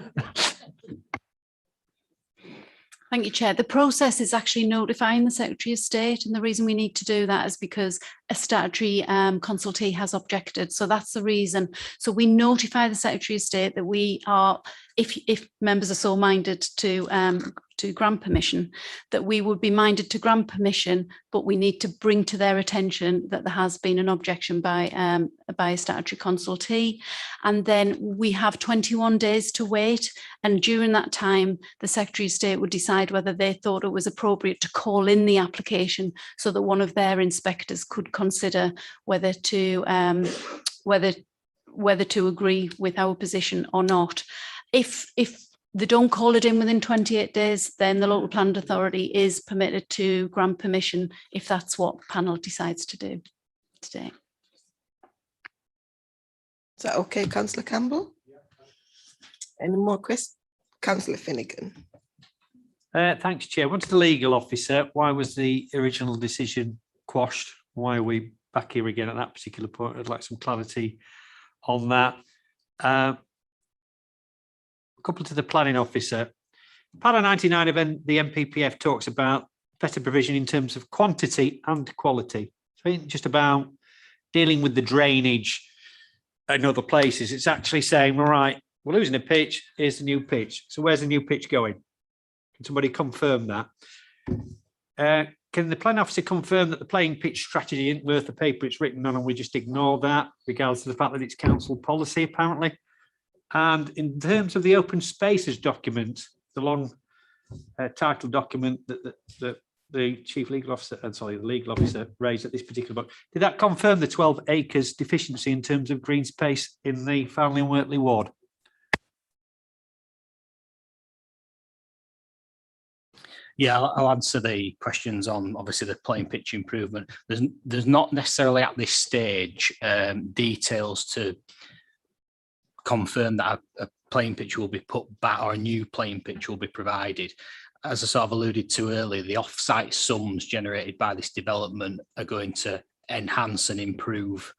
Thank you, Chair. The process is actually notifying the Secretary of State, and the reason we need to do that is because a statutory consultee has objected. So that's the reason. So we notify the Secretary of State that we are, if members are so minded to grant permission, that we would be minded to grant permission, but we need to bring to their attention that there has been an objection by a statutory consultee. And then we have 21 days to wait. And during that time, the Secretary of State would decide whether they thought it was appropriate to call in the application so that one of their inspectors could consider whether to agree with our position or not. If they don't call it in within 28 days, then the local planned authority is permitted to grant permission if that's what the panel decides to do today. Is that okay, Councillor Campbell? Any more questions? Councillor Finnegan. Thanks, Chair. What's the legal officer? Why was the original decision quashed? Why are we back here again at that particular point? I'd like some clarity on that. A couple to the planning officer. Para 99 of the MPPF talks about better provision in terms of quantity and quality. So it ain't just about dealing with the drainage in other places. It's actually saying, all right, we're losing a pitch, here's the new pitch. So where's the new pitch going? Can somebody confirm that? Can the planning officer confirm that the playing pitch strategy isn't worth the paper it's written on and we just ignore that, regardless of the fact that it's council policy, apparently? And in terms of the open spaces document, the long title document that the chief legal officer, the legal officer raised at this particular book, did that confirm the 12 acres deficiency in terms of green space in the Farnley and Wortley ward? Yeah, I'll answer the questions on obviously the playing pitch improvement. There's not necessarily at this stage details to confirm that a playing pitch will be put back or a new playing pitch will be provided. As I sort of alluded to earlier, the off-site sums generated by this development are going to enhance and improve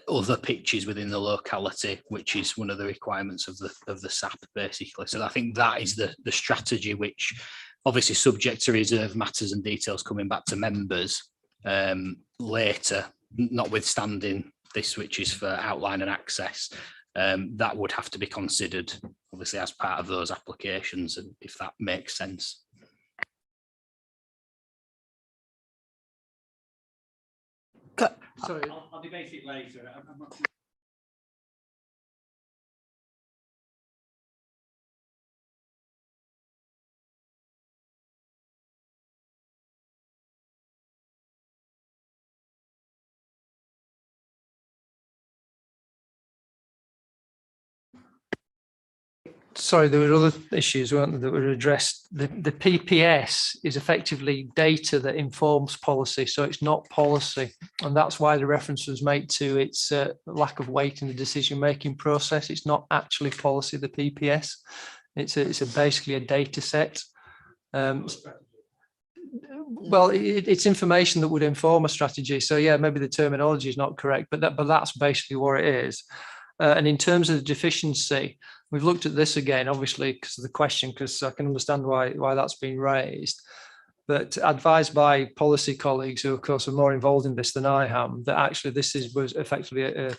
other pitches within the locality, which is one of the requirements of the SAP, basically. So I think that is the strategy, which obviously subject to reserve matters and details coming back to members later, notwithstanding this, which is for outline and access. That would have to be considered, obviously, as part of those applications, and if that makes sense. Sorry, I'll debate it later. I'm not... Sorry, there were other issues, weren't there, that were addressed. The PPS is effectively data that informs policy, so it's not policy. And that's why the reference was made to its lack of weight in the decision-making process. It's not actually policy, the PPS. It's basically a data set. Well, it's information that would inform a strategy. So yeah, maybe the terminology is not correct, but that's basically what it is. And in terms of the deficiency, We've looked at this again, obviously, because of the question, because I can understand why that's been raised. But advised by policy colleagues who, of course, are more involved in this than I am, that actually this was effectively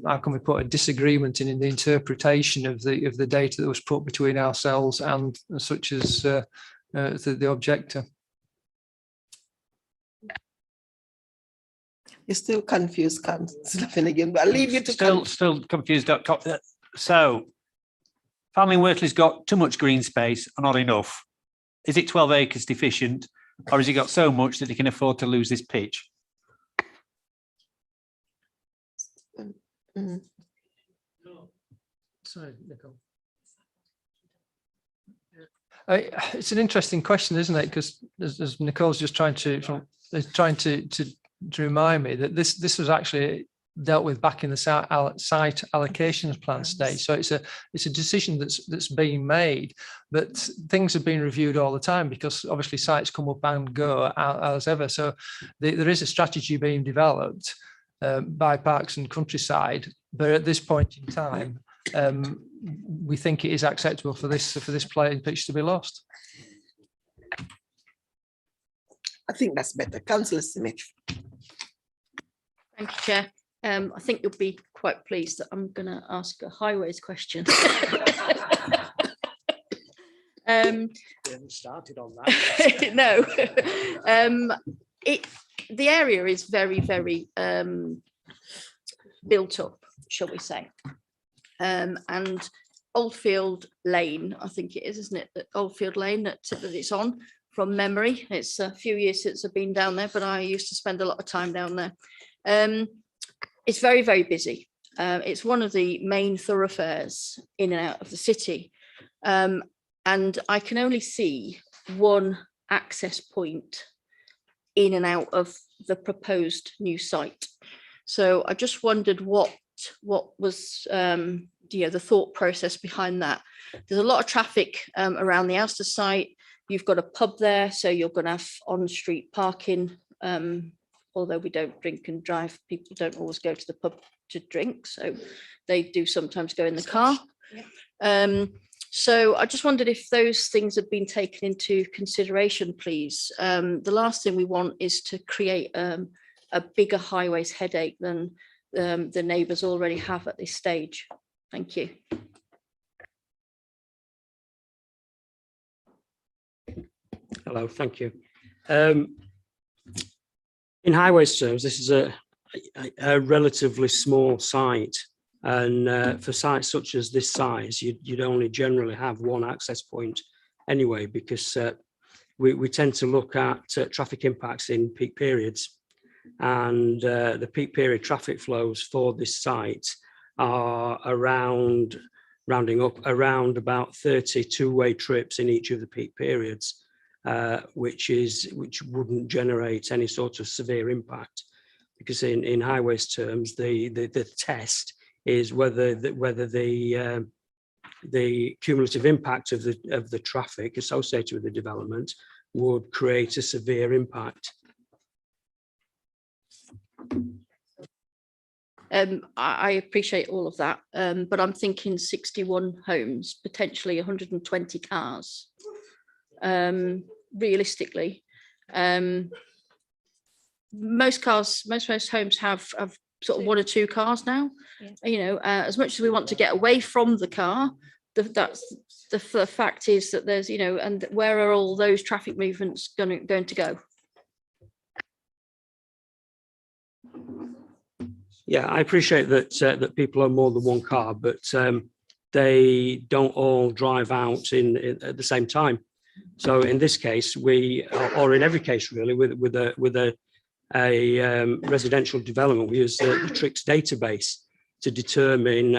how can we put a disagreement in the interpretation of the data that was put between ourselves and such as the objector. You're still confused, Councillor Finnegan, but I'll leave you to still confused. So Family Wortley's got too much green space or not enough. Is it 12 acres deficient, or has he got so much that he can afford to lose this pitch? Sorry, Nicole. It's an interesting question, isn't it? Because as Nicole's just trying to remind me that this was actually dealt with back in the site allocations plan stage. So it's a decision that's being made, but things have been reviewed all the time because obviously sites come up and go as ever. So there is a strategy being developed by Parks and Countryside, but at this point in time, we think it is acceptable for this playing pitch to be lost. I think that's better. Councillor Smith. Thank you, Chair. I think you'll be quite pleased that I'm going to ask a highways question. We haven't started on that. No. The area is very, very built up, shall we say. And Oldfield Lane, I think it is, isn't it? That Oldfield Lane that it's on from memory. It's a few years since I've been down there, but I used to spend a lot of time down there. It's very, very busy. It's one of the main thoroughfares in and out of the city. And I can only see one access point in and out of the proposed new site. So I just wondered what was the thought process behind that. There's a lot of traffic around the Ouster site. You've got a pub there, so you're going to have on-street parking. Although we don't drink and drive, people don't always go to the pub to drink, so they do sometimes go in the car. So I just wondered if those things have been taken into consideration, please. The last thing we want is to create a bigger highways headache than the neighbours already have at this stage. Thank you. Hello, thank you. In highways terms, this is a relatively small site, and for sites such as this size, you'd only generally have one access point anyway, because we tend to look at traffic impacts in peak periods, and the peak period traffic flows for this site are rounding up around about 30 two-way trips in each of the peak periods. Which wouldn't generate any sort of severe impact, because in highways terms, the test is whether the cumulative impact of the traffic associated with the development would create a severe impact. I appreciate all of that, but I'm thinking 61 homes, potentially 120 cars. Realistically, most homes have sort of one or two cars now. As much as we want to get away from the car, the fact is that there's, and where are all those traffic movements going to go? Yeah, I appreciate that people own more than one car, but they don't all drive out at the same time. So in this case, or in every case really, with a residential development, we use the TRIX database to determine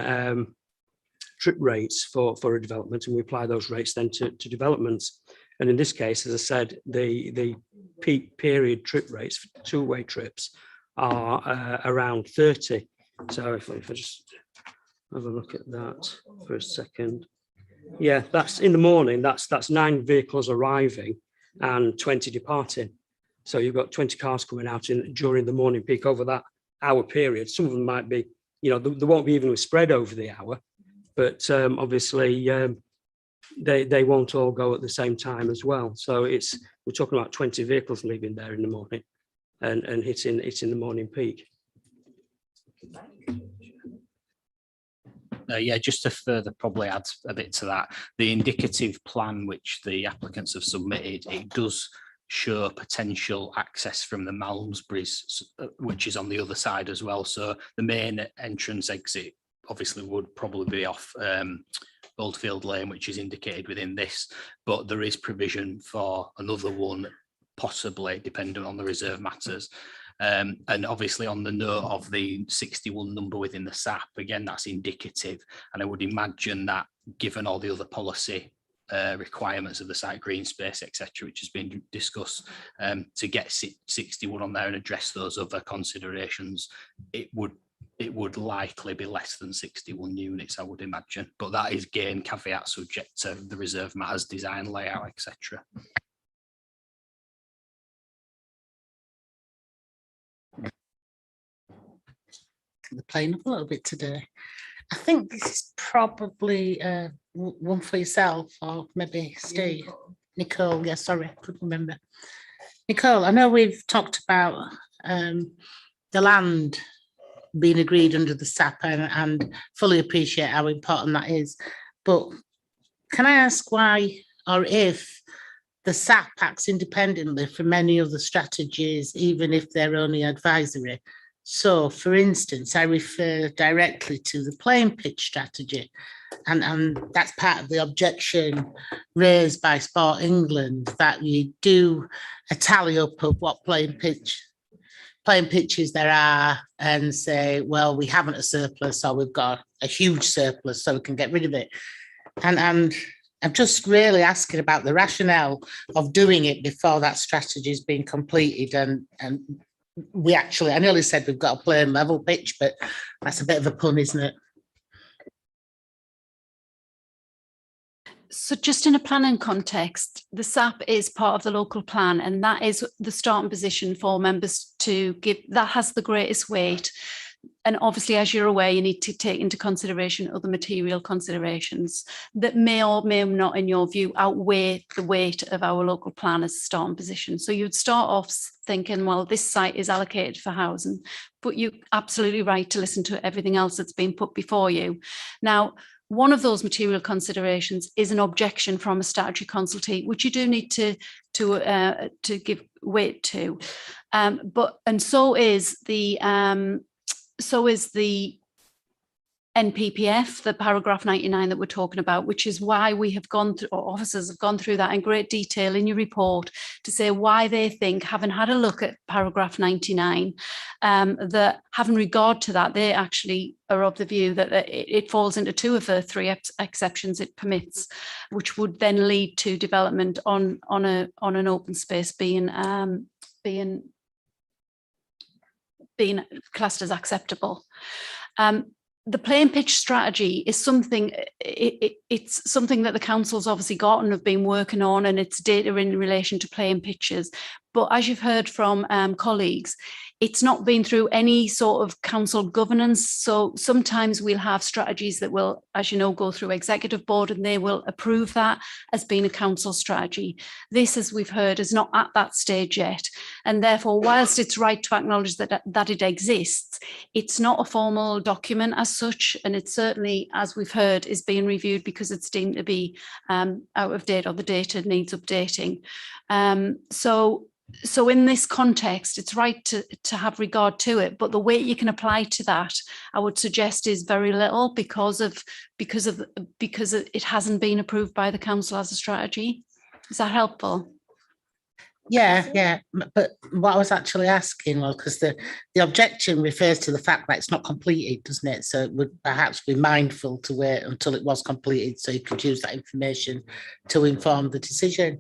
trip rates for a development, and we apply those rates then to developments. And in this case, as I said, the peak period trip rates for two-way trips are around 30. So if I just have a look at that for a second. Yeah, that's in the morning, that's 9 vehicles arriving and 20 departing. So you've got 20 cars coming out during the morning peak over that hour period. Some of them might be, they won't be evenly spread over the hour, but obviously they won't all go at the same time as well. So we're talking about 20 vehicles leaving there in the morning and hitting the morning peak. Yeah, just to further probably add a bit to that, the indicative plan which the applicants have submitted, it does show potential access from the Malmesbury's, which is on the other side as well. So the main entrance exit obviously would probably be off Oldfield Lane, which is indicated within this, but there is provision for another one, possibly dependent on the reserve matters. And obviously on the note of the 61 number within the SAP, again, that's indicative. And I would imagine that given all the other policy requirements of the site green space, etc., which has been discussed, to get 61 on there and address those other considerations, it would likely be less than 61 units, I would imagine. But that is again caveat subject to the reserve matters, design, layout, etc. They're playing up a little bit today. I think this is probably one for yourself or maybe Steve. Nicole, yeah, sorry, I couldn't remember. Nicole, I know we've talked about the land being agreed under the SAP and fully appreciate how important that is. But can I ask why or if the SAP acts independently from any other strategies, even if they're only advisory? So, for instance, I refer directly to the playing pitch strategy, and that's part of the objection raised by Sport England, that you do a tally up of what playing pitches there are and say, well, we haven't a surplus or we've got a huge surplus, so we can get rid of it. And I'm just really asking about the rationale of doing it before that strategy has been completed. And we actually, I nearly said we've got a plain level pitch, but that's a bit of a pun, isn't it? So just in a planning context, the SAP is part of the local plan, and that is the starting position for members to give, that has the greatest weight. And obviously, as you're aware, you need to take into consideration other material considerations that may or may not, in your view, outweigh the weight of our local plan as a starting position. So you'd start off thinking, well, this site is allocated for housing, but you're absolutely right to listen to everything else that's been put before you. Now, one of those material considerations is an objection from a statutory consultee, which you do need to give weight to. And so is the NPPF, the paragraph 99 that we're talking about, which is why we have gone through, or officers have gone through that in great detail in your report to say why they think, having had a look at paragraph 99, that having regard to that, they actually are of the view that it falls into two of the three exceptions it permits, which would then lead to development on an open space being classed as acceptable. The playing pitch strategy is something, it's something that the council's obviously got and have been working on, and it's data in relation to playing pitches. But as you've heard from colleagues, it's not been through any sort of council governance. So sometimes we'll have strategies that will, as you know, go through executive board and they will approve that as being a council strategy. This, as we've heard, is not at that stage yet. And therefore, whilst it's right to acknowledge that it exists, it's not a formal document as such. And it certainly, as we've heard, is being reviewed because it's deemed to be out of date or the data needs updating. So in this context, it's right to have regard to it, but the weight you can apply to that, I would suggest, is very little because it hasn't been approved by the council as a strategy. Is that helpful? Yeah. But what I was actually asking was because the objection refers to the fact that it's not completed, doesn't it? So it would perhaps be mindful to wait until it was completed so you could use that information to inform the decision.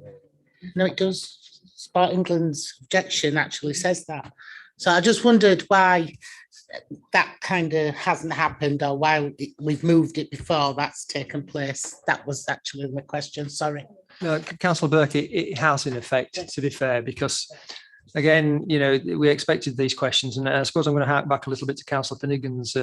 No, it does. Sport England's objection actually says that. So I just wondered why that kind of hasn't happened, or why we've moved it before that's taken place. That was actually my question, sorry. No, Councillor Burke, it has in effect, to be fair, because again, we expected these questions, and I suppose I'm going to hark back a little bit to Councillor Finnegan's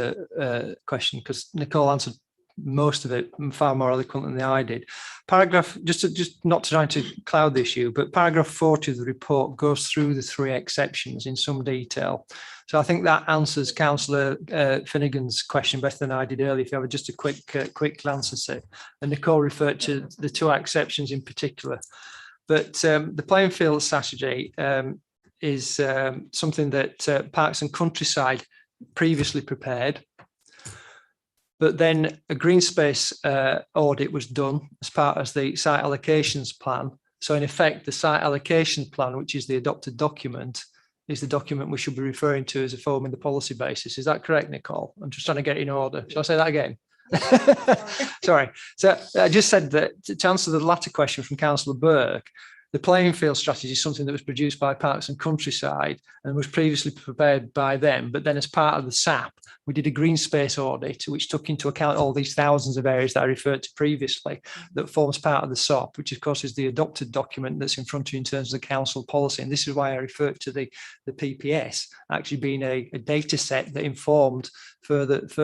question, because Nicole answered most of it far more eloquently than I did. Paragraph, just not trying to cloud the issue, but paragraph 40 of the report goes through the 3 exceptions in some detail. So I think that answers Councillor Finnegan's question better than I did earlier. If you have just a quick glance at it, and Nicole referred to the 2 exceptions in particular. But the playing field strategy is something that Parks and Countryside previously prepared. But then a green space audit was done as part of the site allocations plan. So in effect, the site allocation plan, which is the adopted document, is the document we should be referring to as a forming the policy basis. Is that correct, Nicole? I'm just trying to get in order. Shall I say that again? Sorry. So I just said that to answer the latter question from Councillor Burke, the playing field strategy is something that was produced by Parks and Countryside and was previously prepared by them. But then as part of the SAP, we did a green space audit, which took into account all these thousands of areas that I referred to previously that forms part of the SOP, which of course is the adopted document that's in front of you in terms of the council policy. And this is why I referred to the PPS actually being a data set that informed further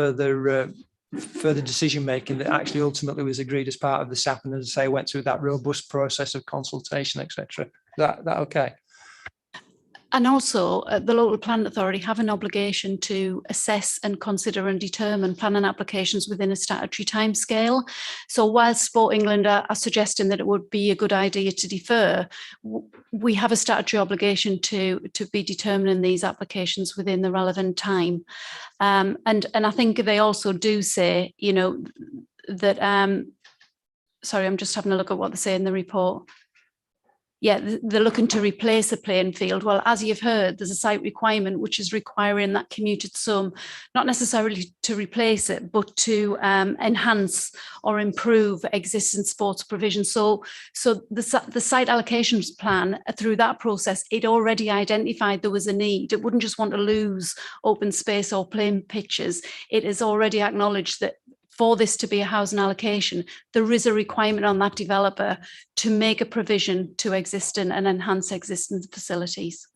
decision making that actually ultimately was agreed as part of the SAP, and as I say, went through that robust process of consultation, etc. That okay? And also, the local planning authority have an obligation to assess and consider and determine planning applications within a statutory timescale. So whilst Sport England are suggesting that it would be a good idea to defer, we have a statutory obligation to be determining these applications within the relevant time. And I think they also do say, you know, that, sorry, I'm just having a look at what they say in the report. Yeah, they're looking to replace a playing field. Well, as you've heard, there's a site requirement which is requiring that commuted sum, not necessarily to replace it, but to enhance or improve existing sports provision. So the site allocations plan, through that process, it already identified there was a need. It wouldn't just want to lose open space or playing pitches. It has already acknowledged that for this to be a housing allocation, there is a requirement on that developer to make a provision to existing and enhance existing facilities.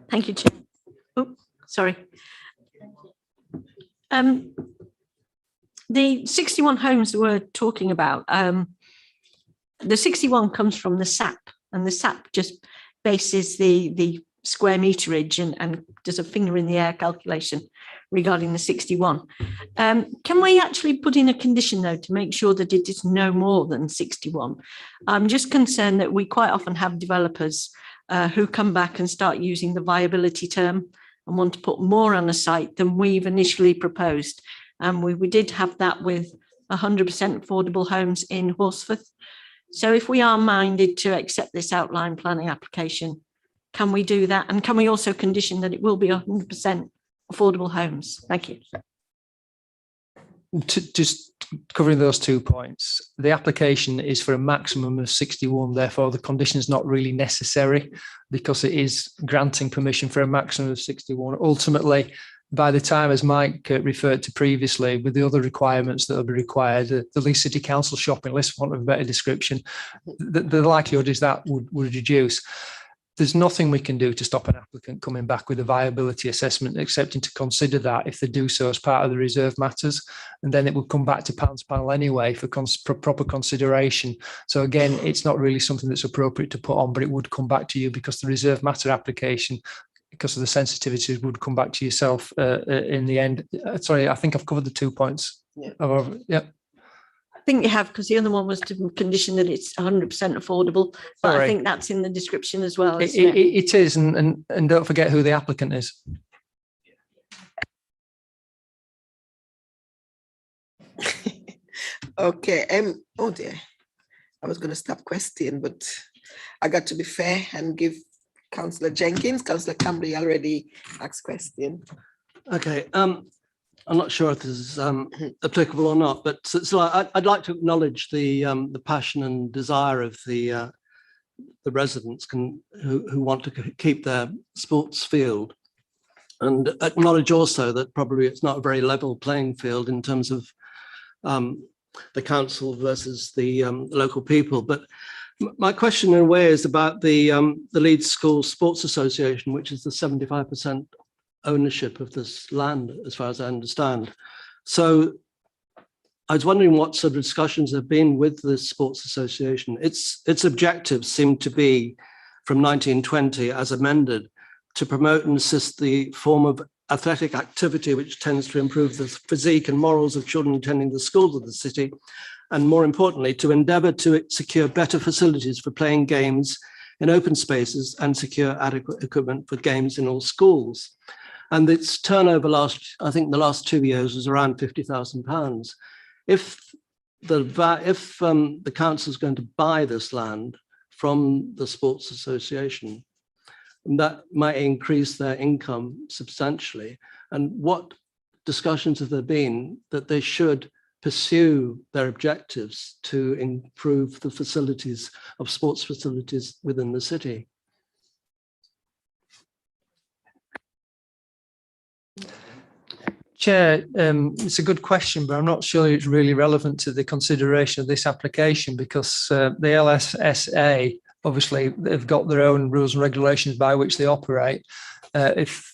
Thank you, Chair. Oh, sorry. The 61 homes that we're talking about, the 61 comes from the SAP, and the SAP just bases the square meterage and does a finger in the air calculation regarding the 61. Can we actually put in a condition though to make sure that it is no more than 61? I'm just concerned that we quite often have developers who come back and start using the viability term and want to put more on a site than we've initially proposed. And we did have that with 100% affordable homes in Horsforth. So if we are minded to accept this outline planning application, can we do that? And can we also condition that it will be 100% affordable homes? Thank you. Just covering those 2 points, the application is for a maximum of 61, therefore the condition is not really necessary because it is granting permission for a maximum of 61. Ultimately, by the time, as Mike referred to previously, with the other requirements that will be required, the Leeds City Council shopping list, for want of a better description, the likelihood is that would reduce. There's nothing we can do to stop an applicant coming back with a viability assessment, excepting to consider that if they do so as part of the reserve matters, and then it will come back to Pounds panel anyway for proper consideration. So again, it's not really something that's appropriate to put on, but it would come back to you because the reserve matter application, because of the sensitivities, would come back to yourself in the end. Sorry, I think I've covered the 2 points. Yeah. I think you have, because the other one was to condition that it's 100% affordable. But I think that's in the description as well. It is, and don't forget who the applicant is. Okay. Oh dear, I was going to stop question, but I got to be fair and give Councillor Jenkins. Councillor Campbell already asked question. Okay. I'm not sure if this is applicable or not, but so I'd like to acknowledge the passion and desire of the residents who want to keep their sports field, and acknowledge also that probably it's not a very level playing field in terms of the council versus the local people. But my question in a way is about the Leeds School Sports Association, which is the 75% ownership of this land, as far as I understand. So I was wondering what sort of discussions have been with the Sports Association. Its objectives seem to be, from 1920 as amended, to promote and assist the form of athletic activity which tends to improve the physique and morals of children attending the schools of the city, and more importantly, to endeavour to secure better facilities for playing games in open spaces and secure adequate equipment for games in all schools. And its turnover I think the last 2 years was around £50,000. If the council is going to buy this land from the Sports Association, that might increase their income substantially. And what discussions have there been that they should pursue their objectives to improve the facilities of sports facilities within the city? Chair, it's a good question, but I'm not sure it's really relevant to the consideration of this application, because the LSSA, obviously, they've got their own rules and regulations by which they operate. If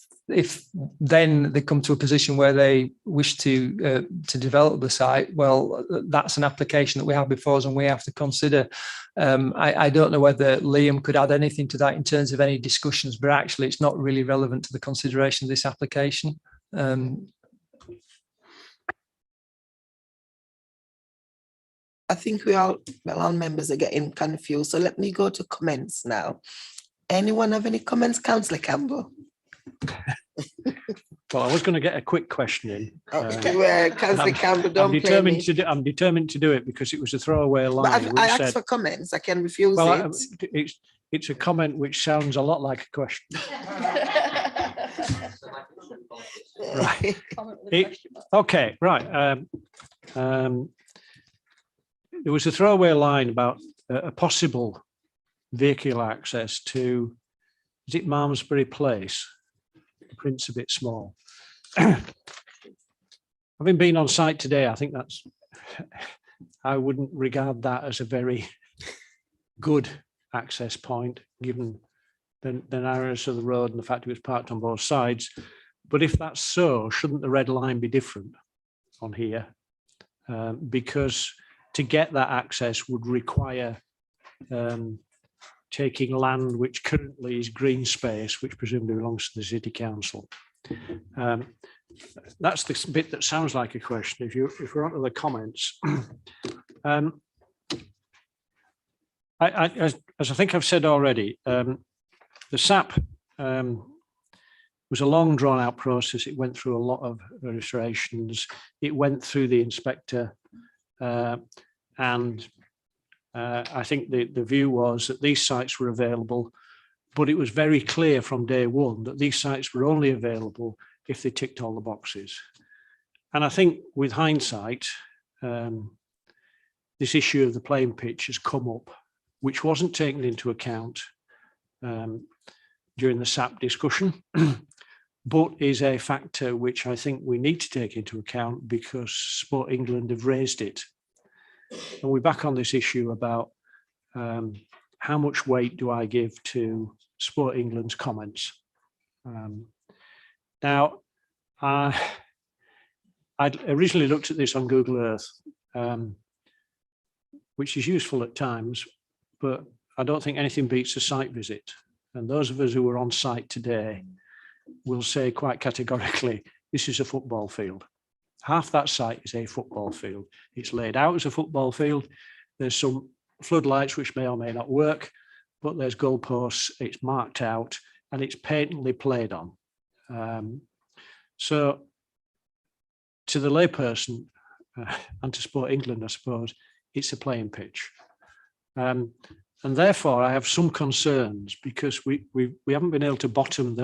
then they come to a position where they wish to develop the site, well, that's an application that we have before us and we have to consider. I don't know whether Liam could add anything to that in terms of any discussions, but actually it's not really relevant to the consideration of this application. I think all members are getting confused. So let me go to comments now. Anyone have any comments, Councillor Campbell? Well, I was going to get a quick question in. Councillor Campbell, don't I'm determined to do it because it was a throwaway line. But I asked for comments. I can refuse it. It's a comment which sounds a lot like a question. Right. Okay. Right. There was a throwaway line about a possible vehicular access to, is it Malmesbury Place? The print's a bit small. Having been on site today, I think I wouldn't regard that as a very good access point, given the narrowness of the road and the fact it was parked on both sides. But if that's so, shouldn't the red line be different on here? Because to get that access would require taking land which currently is green space, which presumably belongs to the City Council. That's the bit that sounds like a question. If we're on to the comments, as I think I've said already, the SAP was a long drawn out process. It went through a lot of registrations. It went through the inspector, and I think the view was that these sites were available, but it was very clear from day one that these sites were only available if they ticked all the boxes. And I think with hindsight, this issue of the playing pitch has come up, which wasn't taken into account during the SAP discussion, but is a factor which I think we need to take into account because Sport England have raised it. And we're back on this issue about how much weight do I give to Sport England's comments. Now, I'd originally looked at this on Google Earth, which is useful at times, but I don't think anything beats a site visit. And those of us who were on site today will say quite categorically, this is a football field. Half that site is a football field. It's laid out as a football field. There's some floodlights which may or may not work, but there's goalposts, it's marked out, and it's patently played on. So to the layperson and to Sport England, I suppose, it's a playing pitch. And therefore, I have some concerns because we haven't been able to bottom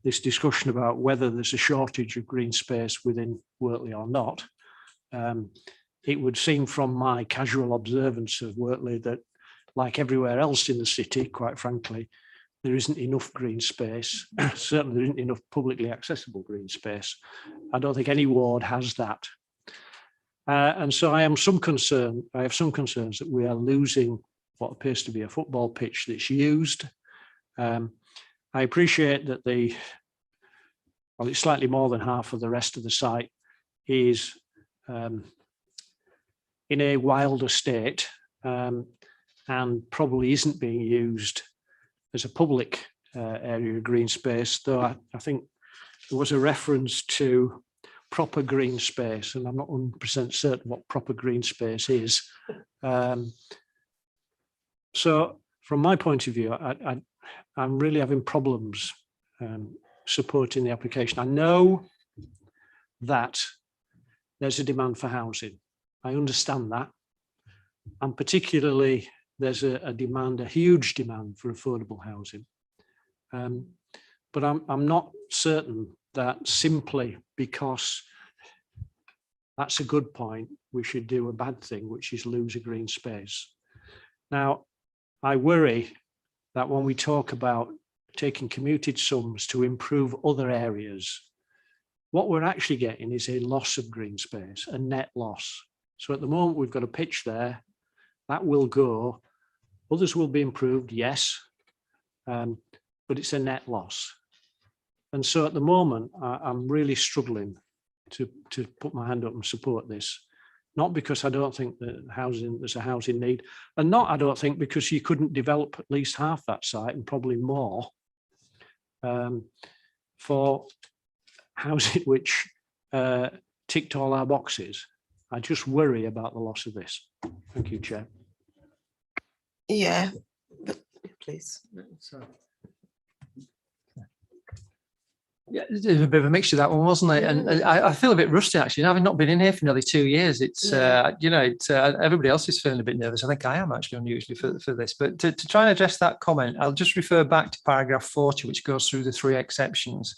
this discussion about whether there's a shortage of green space within Wortley or not. It would seem from my casual observance of Wortley that, like everywhere else in the city, quite frankly, there isn't enough green space. Certainly there isn't enough publicly accessible green space. I don't think any ward has that. And so I have some concerns that we are losing what appears to be a football pitch that's used. I appreciate that the well, it's slightly more than half of the rest of the site is in a wilder state and probably isn't being used as a public area of green space, though I think there was a reference to proper green space, and I'm not 100% certain what proper green space is. So from my point of view, I'm really having problems supporting the application. I know that there's a demand for housing. I understand that. And particularly there's a demand, a huge demand for affordable housing. But I'm not certain that simply because that's a good point, we should do a bad thing, which is lose a green space. Now, I worry that when we talk about taking commuted sums to improve other areas, what we're actually getting is a loss of green space, a net loss. So at the moment, we've got a pitch there that will go. Others will be improved, yes, but it's a net loss. And so at the moment, I'm really struggling to put my hand up and support this. Not because I don't think that there's a housing need, and not, I don't think, because you couldn't develop at least half that site and probably more for housing which ticked all our boxes. I just worry about the loss of this. Thank you, Chair. Yeah, but please. Yeah, it was a bit of a mixture, that one, wasn't it? And I feel a bit rusty, actually. Having not been in here for nearly 2 years, it's, you know, everybody else is feeling a bit nervous. I think I am actually unusually for this. But to try and address that comment, I'll just refer back to paragraph 40, which goes through the 3 exceptions.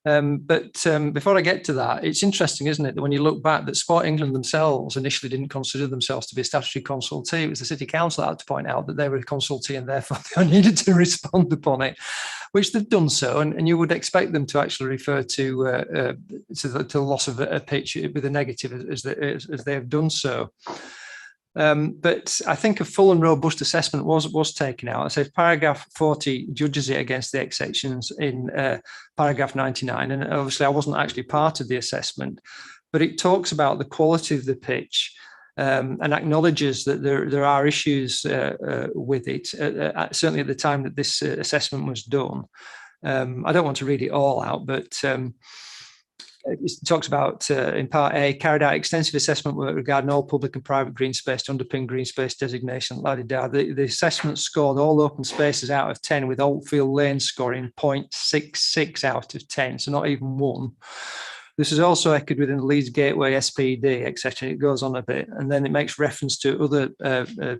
But before I get to that, it's interesting, isn't it, that when you look back, that Sport England themselves initially didn't consider themselves to be a statutory consultee. It was the City Council that had to point out that they were a consultee and therefore they needed to respond upon it, which they've done so. And you would expect them to actually refer to the loss of a pitch with a negative as they have done so. But I think a full and robust assessment was taken out. I said paragraph 40 judges it against the exceptions in paragraph 99. And obviously I wasn't actually part of the assessment, but it talks about the quality of the pitch and acknowledges that there are issues with it, certainly at the time that this assessment was done. I don't want to read it all out, but it talks about, in part A, carried out extensive assessment work regarding all public and private green space to underpin green space designation. The assessment scored all open spaces out of 10, with Oldfield Lane scoring 0.66 out of 10, so not even 1. This is also echoed within the Leeds Gateway SPD, etc. It goes on a bit, and then it makes reference to other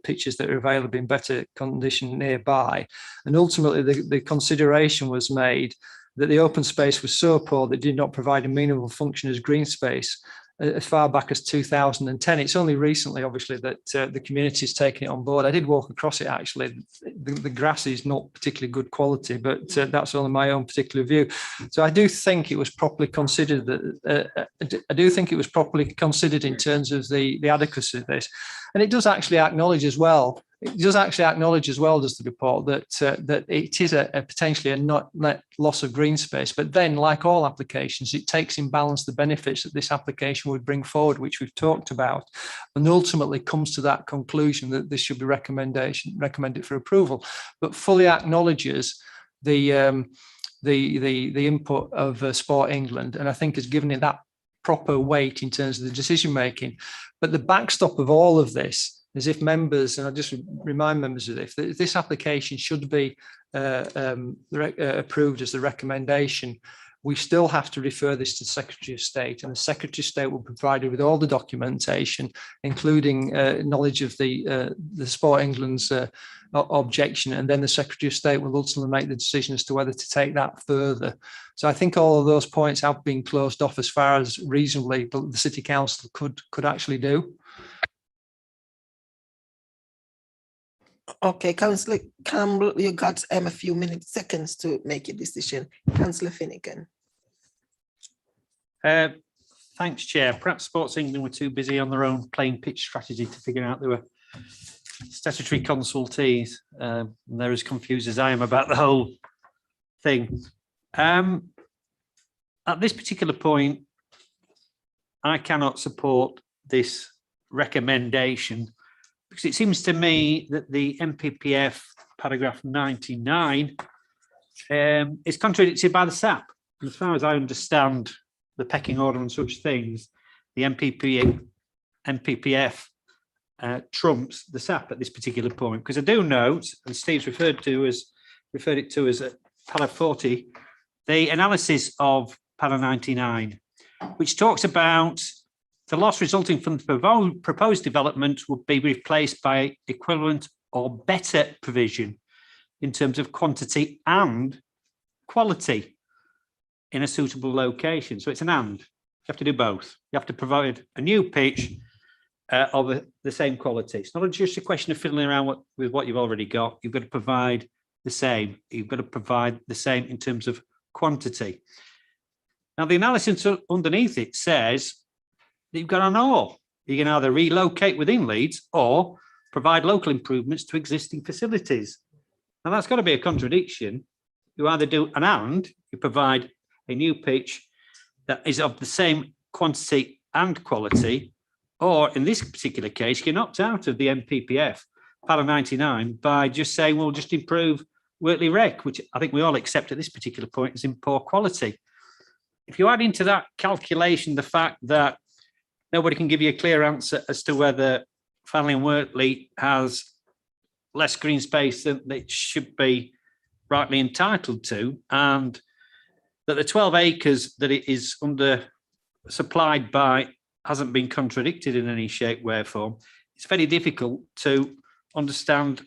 pitches that are available in better condition nearby. And ultimately, the consideration was made that the open space was so poor that it did not provide a meaningful function as green space as far back as 2010. It's only recently, obviously, that the community is taking it on board. I did walk across it, actually. The grass is not particularly good quality, but that's only my own particular view. So I do think it was properly considered in terms of the adequacy of this. And it does actually acknowledge as well, does the report, that it is a potentially a net loss of green space. But then, like all applications, it takes in balance the benefits that this application would bring forward, which we've talked about, and ultimately comes to that conclusion that this should be recommended for approval, but fully acknowledges the input of Sport England, and I think has given it that proper weight in terms of the decision making. But the backstop of all of this is if members, and I just remind members of this application should be approved as the recommendation, we still have to refer this to the Secretary of State, and the Secretary of State will be provided with all the documentation, including knowledge of the Sport England's objection, and then the Secretary of State will ultimately make the decision as to whether to take that further. So I think all of those points have been closed off as far as reasonably the City Council could actually do. Okay, Councillor Campbell, you got a few seconds to make your decision. Councillor Finnegan. Thanks, Chair. Perhaps Sports England were too busy on their own playing pitch strategy to figure out they were statutory consultees. They're as confused as I am about the whole thing. at this particular point, I cannot support this recommendation because it seems to me that the MPPF paragraph 99 is contradicted by the SAP. And as far as I understand the pecking order and such things, the MPPF trumps the SAP at this particular point. Because I do note, and Steve's referred it to as para 40, the analysis of para 99, which talks about the loss resulting from the proposed development would be replaced by equivalent or better provision in terms of quantity and quality in a suitable location. So it's an and. You have to do both. You have to provide a new pitch of the same quality. It's not just a question of fiddling around with what you've already got. You've got to provide the same. You've got to provide the same in terms of quantity. Now, the analysis underneath it says that you've got an or. You can either relocate within Leeds or provide local improvements to existing facilities. Now, that's got to be a contradiction. You either do an and, you provide a new pitch that is of the same quantity and quality, or in this particular case, you're knocked out of the MPPF, para 99, by just saying, we'll just improve Wortley Rec, which I think we all accept at this particular point is in poor quality. If you add into that calculation the fact that nobody can give you a clear answer as to whether Fanley and Wortley has less green space than it should be rightly entitled to, and that the 12 acres that it is under supplied by hasn't been contradicted in any shape, way, or form, it's very difficult to understand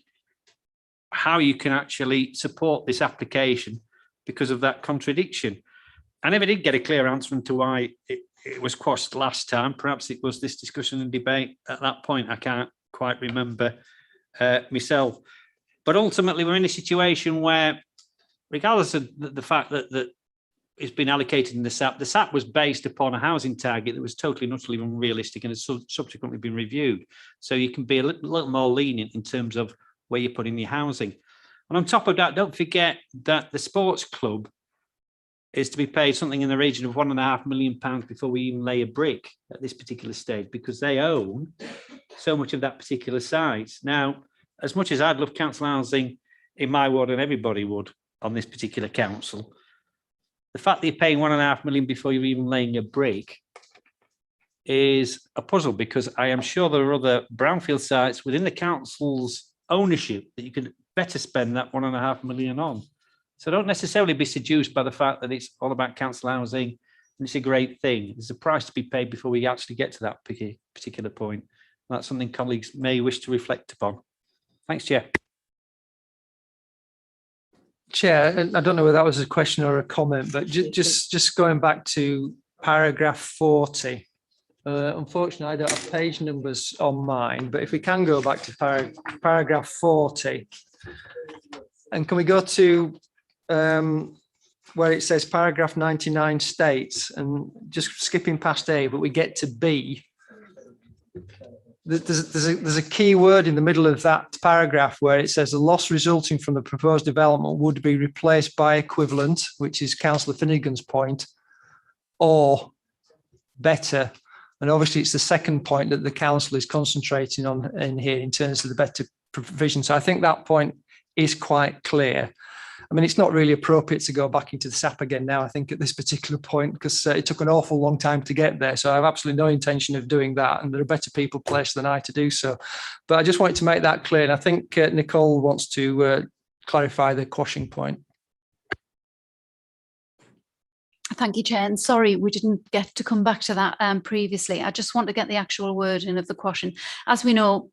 how you can actually support this application because of that contradiction. I never did get a clear answer into why it was quashed last time. Perhaps it was this discussion and debate at that point. I can't quite remember myself. But ultimately, we're in a situation where, regardless of the fact that it's been allocated in the SAP was based upon a housing target that was totally and utterly unrealistic and has subsequently been reviewed. So you can be a little more lenient in terms of where you put in your housing. And on top of that, don't forget that the sports club is to be paid something in the region of £1.5 million before we even lay a brick at this particular stage, because they own so much of that particular site. Now, as much as I'd love council housing in my ward, and everybody would on this particular council, the fact that you're paying £1.5 million before you're even laying a brick is a puzzle, because I am sure there are other brownfield sites within the council's ownership that you could better spend that £1.5 million on. So don't necessarily be seduced by the fact that it's all about council housing and it's a great thing. There's a price to be paid before we actually get to that particular point. That's something colleagues may wish to reflect upon. Thanks, Chair. Chair, I don't know whether that was a question or a comment, but just going back to paragraph 40. Unfortunately, I don't have page numbers on mine, but if we can go back to paragraph 40, and can we go to where it says paragraph 99 states, and just skipping past A, but we get to B. There's a key word in the middle of that paragraph where it says the loss resulting from the proposed development would be replaced by equivalent, which is Councillor Finnegan's point, or better. And obviously it's the second point that the council is concentrating on in here in terms of the better provision. So I think that point is quite clear. I mean, it's not really appropriate to go back into the SAP again now, I think, at this particular point, because it took an awful long time to get there. So I have absolutely no intention of doing that. And there are better people placed than I to do so. But I just wanted to make that clear. And I think Nicole wants to clarify the quashing point. Thank you, Chair. And sorry, we didn't get to come back to that previously. I just want to get the actual wording of the quashing. As we know,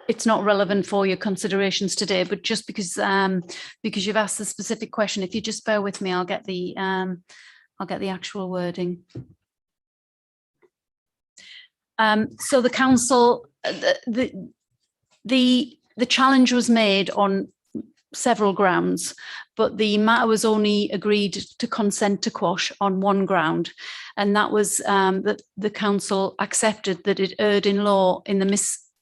it's not relevant for your considerations today, but just because you've asked the specific question, if you just bear with me, I'll get the actual wording. So the council, the challenge was made on several grounds, but the matter was only agreed to consent to quash on one ground, and that was that the council accepted that it erred in law in the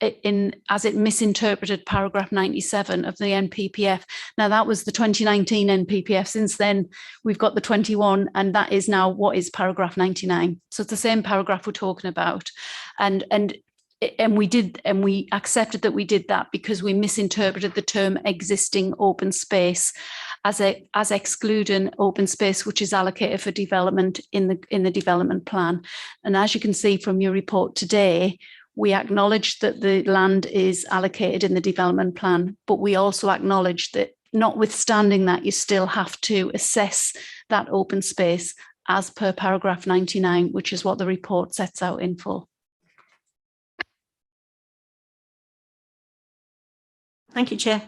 as it misinterpreted paragraph 97 of the NPPF. Now that was the 2019 NPPF. Since then, we've got the 21, and that is now what is paragraph 99. So it's the same paragraph we're talking about, and we accepted that we did that because we misinterpreted the term existing open space as excluding open space which is allocated for development in the development plan. And as you can see from your report today, we acknowledge that the land is allocated in the development plan, but we also acknowledge that notwithstanding that, you still have to assess that open space as per paragraph 99, which is what the report sets out in full. Thank you, Chair.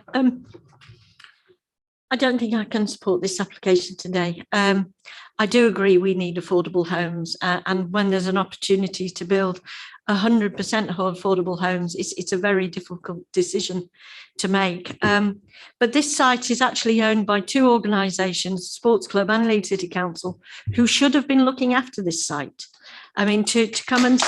I don't think I can support this application today. I do agree we need affordable homes, and when there's an opportunity to build 100% affordable homes, it's a very difficult decision to make. But this site is actually owned by two organisations, Sports Club and Leeds City Council, who should have been looking after this site. I mean, to come and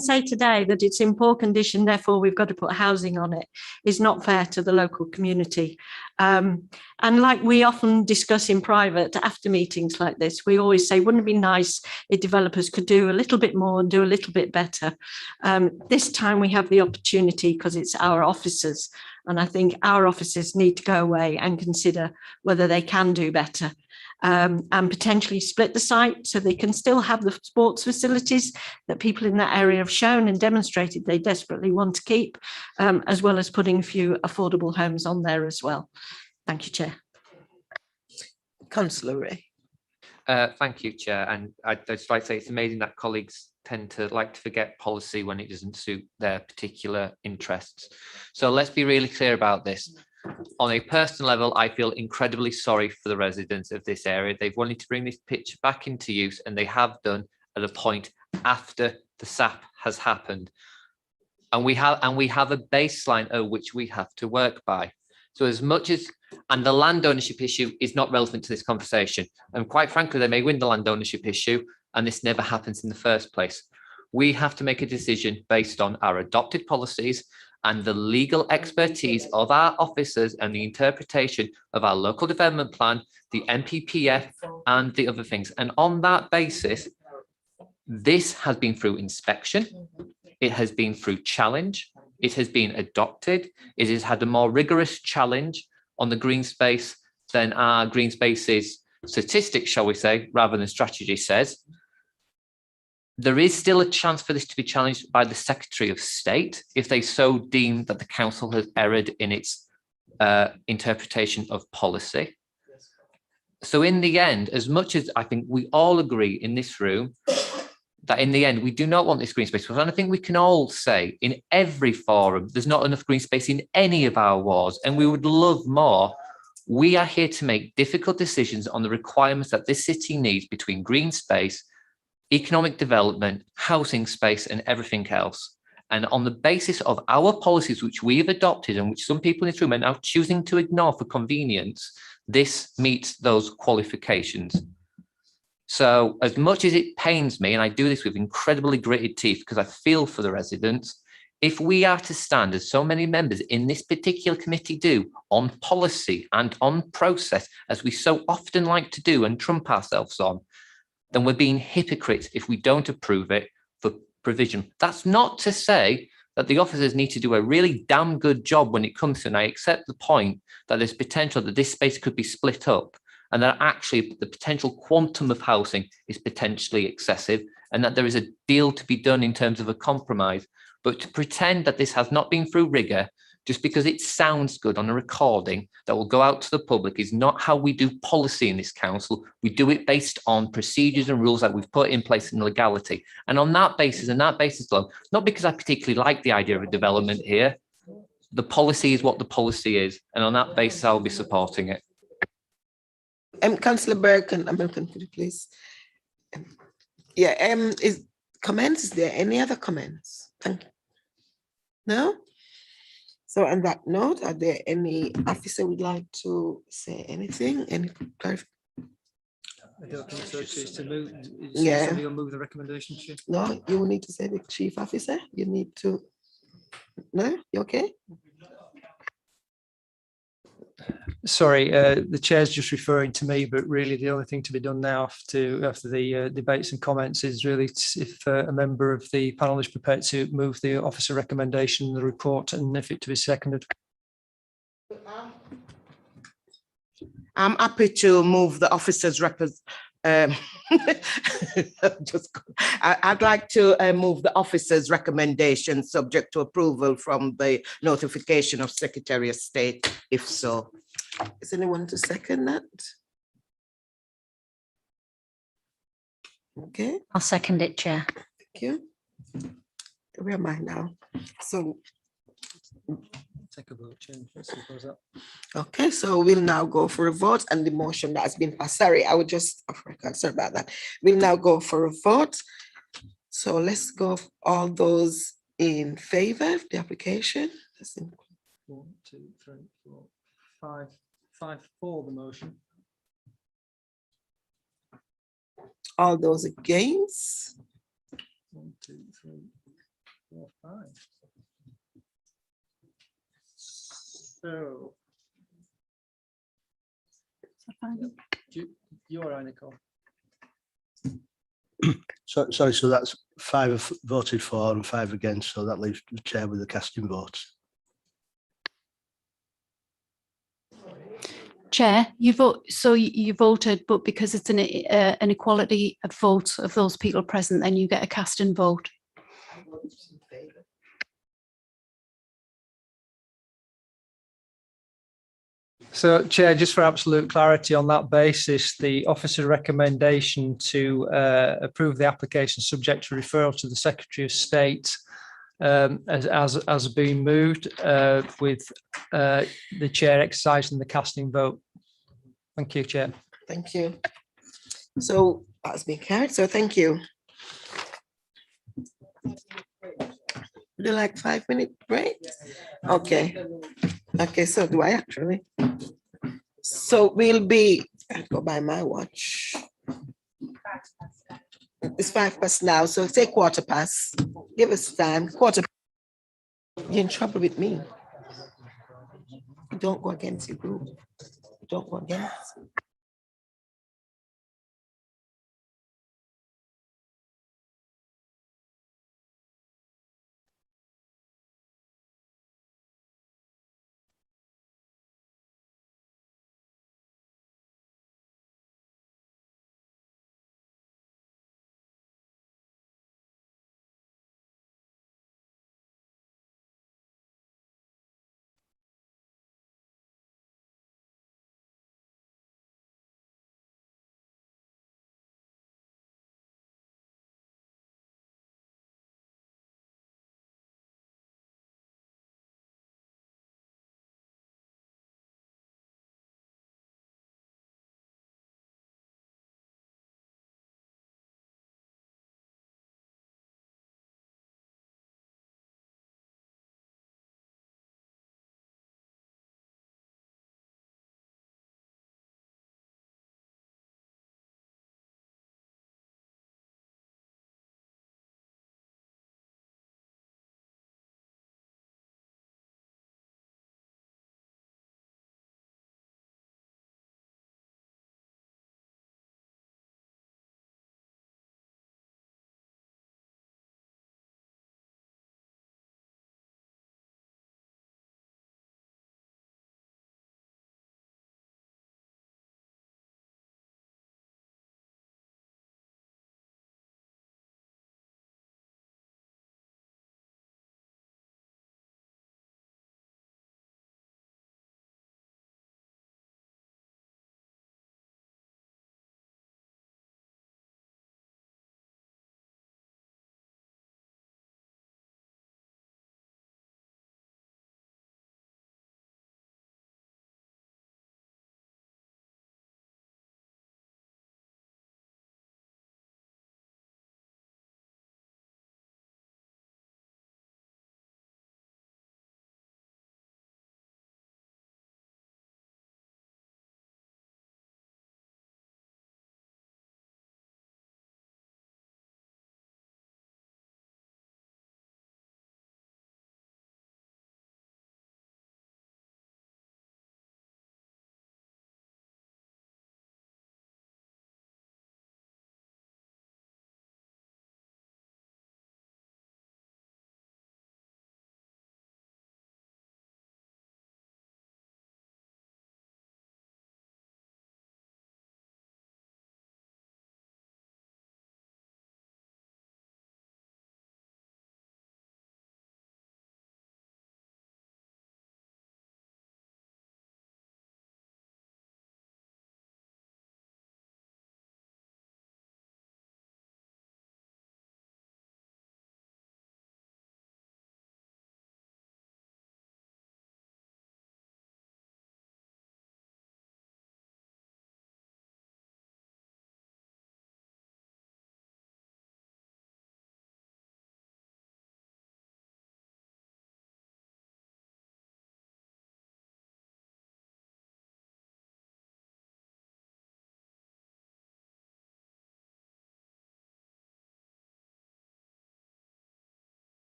say today that it's in poor condition, therefore we've got to put housing on it, is not fair to the local community. And like we often discuss in private after meetings like this, we always say, wouldn't it be nice if developers could do a little bit more and do a little bit better? This time we have the opportunity because it's our officers, and I think our officers need to go away and consider whether they can do better. And potentially split the site so they can still have the sports facilities that people in that area have shown and demonstrated they desperately want to keep, as well as putting a few affordable homes on there as well. Thank you, Chair. Councillor Ray. Thank you, Chair. And I'd just like to say it's amazing that colleagues tend to like to forget policy when it doesn't suit their particular interests. So let's be really clear about this. On a personal level, I feel incredibly sorry for the residents of this area. They've wanted to bring this pitch back into use, and they have done at a point after the SAP has happened. And we have a baseline of which we have to work by. So as much as, and the land ownership issue is not relevant to this conversation. And quite frankly, they may win the land ownership issue, and this never happens in the first place. We have to make a decision based on our adopted policies and the legal expertise of our officers and the interpretation of our local development plan, the NPPF, and the other things. And on that basis, this has been through inspection, it has been through challenge, it has been adopted, it has had a more rigorous challenge on the green space than our green spaces statistics, shall we say, rather than strategy says. There is still a chance for this to be challenged by the Secretary of State if they so deem that the council has erred in its interpretation of policy. So in the end, as much as I think we all agree in this room that in the end, we do not want this green space, and I think we can all say in every forum, there's not enough green space in any of our wards, and we would love more. We are here to make difficult decisions on the requirements that this city needs between green space, economic development, housing space, and everything else. And on the basis of our policies, which we have adopted and which some people in this room are now choosing to ignore for convenience, this meets those qualifications. So as much as it pains me, and I do this with incredibly gritted teeth because I feel for the residents, if we are to stand, as so many members in this particular committee do, on policy and on process, as we so often like to do and trump ourselves on, then we're being hypocrites if we don't approve it for provision. That's not to say that the officers need to do a really damn good job when it comes to, and I accept the point that there's potential that this space could be split up and that actually the potential quantum of housing is potentially excessive and that there is a deal to be done in terms of a compromise. But to pretend that this has not been through rigor just because it sounds good on a recording that will go out to the public is not how we do policy in this council. We do it based on procedures and rules that we've put in place in legality. And on that basis, and that basis alone, not because I particularly like the idea of a development here, the policy is what the policy is. And on that basis, I'll be supporting it. Councillor Burke and American, could you please? Is there any other comments? Thank you. No? So on that note, are there any officer would like to say anything? Any clarification? I don't think so. It's to move. Yeah. Somebody will move the recommendation, Chair. No, you will need to say the chief officer. You need to. No, you okay? Sorry, the chair's just referring to me, but really the only thing to be done now after the debates and comments is really if a member of the panel is prepared to move the officer recommendation, the report, and if it to be seconded. I'm happy to move the officers I'd like to move the officer's recommendation subject to approval from the notification of Secretary of State, if so. Is anyone to second that? Okay. I'll second it, Chair. Thank you. Where am I now? So, Take a vote, Chair. Let's see what's up. okay, so we'll now go for a vote and the motion that has been passed. Sorry, I would just, sorry about that. We'll now go for a vote. So let's go for all those in favor of the application. 1, 2, 3, 4, 5. 5 for the motion. All those against? 1, 2, 3, 4, 5. So. You're right, Nicole. So, sorry, so that's 5 have voted for and 5 against, so that leaves the chair with the casting votes. Chair, you vote, so you voted, but because it's an equality of votes of those people present, then you get a cast and vote. So, Chair, just for absolute clarity on that basis, the officer's recommendation to approve the application subject to referral to the Secretary of State has been moved with the chair exercising the casting vote. Thank you, Chair. Thank you. So that's been carried. So thank you. Would you like 5-minute break? Okay. Okay, so do I actually? So we'll be, I'll go by my watch. It's 5 past now, so say 1/4 past. Give us time, 1/4. You're in trouble with me. Don't go against your group. Don't go against.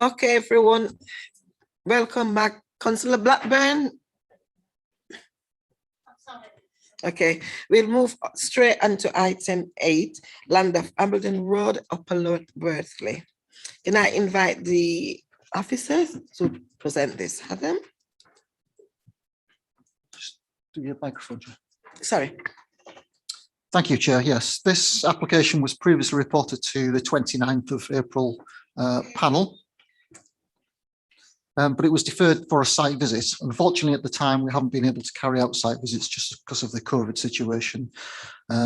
Okay, everyone, welcome back. Councillor Blackburn. Okay, we'll move straight on to item 8, Land of Ambledon Road, Upper Lord Worthley. Can I invite the officers to present this? Adam? Do your microphone, Chair. Sorry. Thank you, Chair. Yes, this application was previously reported to the 29th of April panel, but it was deferred for a site visit. Unfortunately, at the time, we haven't been able to carry out site visits just because of the COVID situation.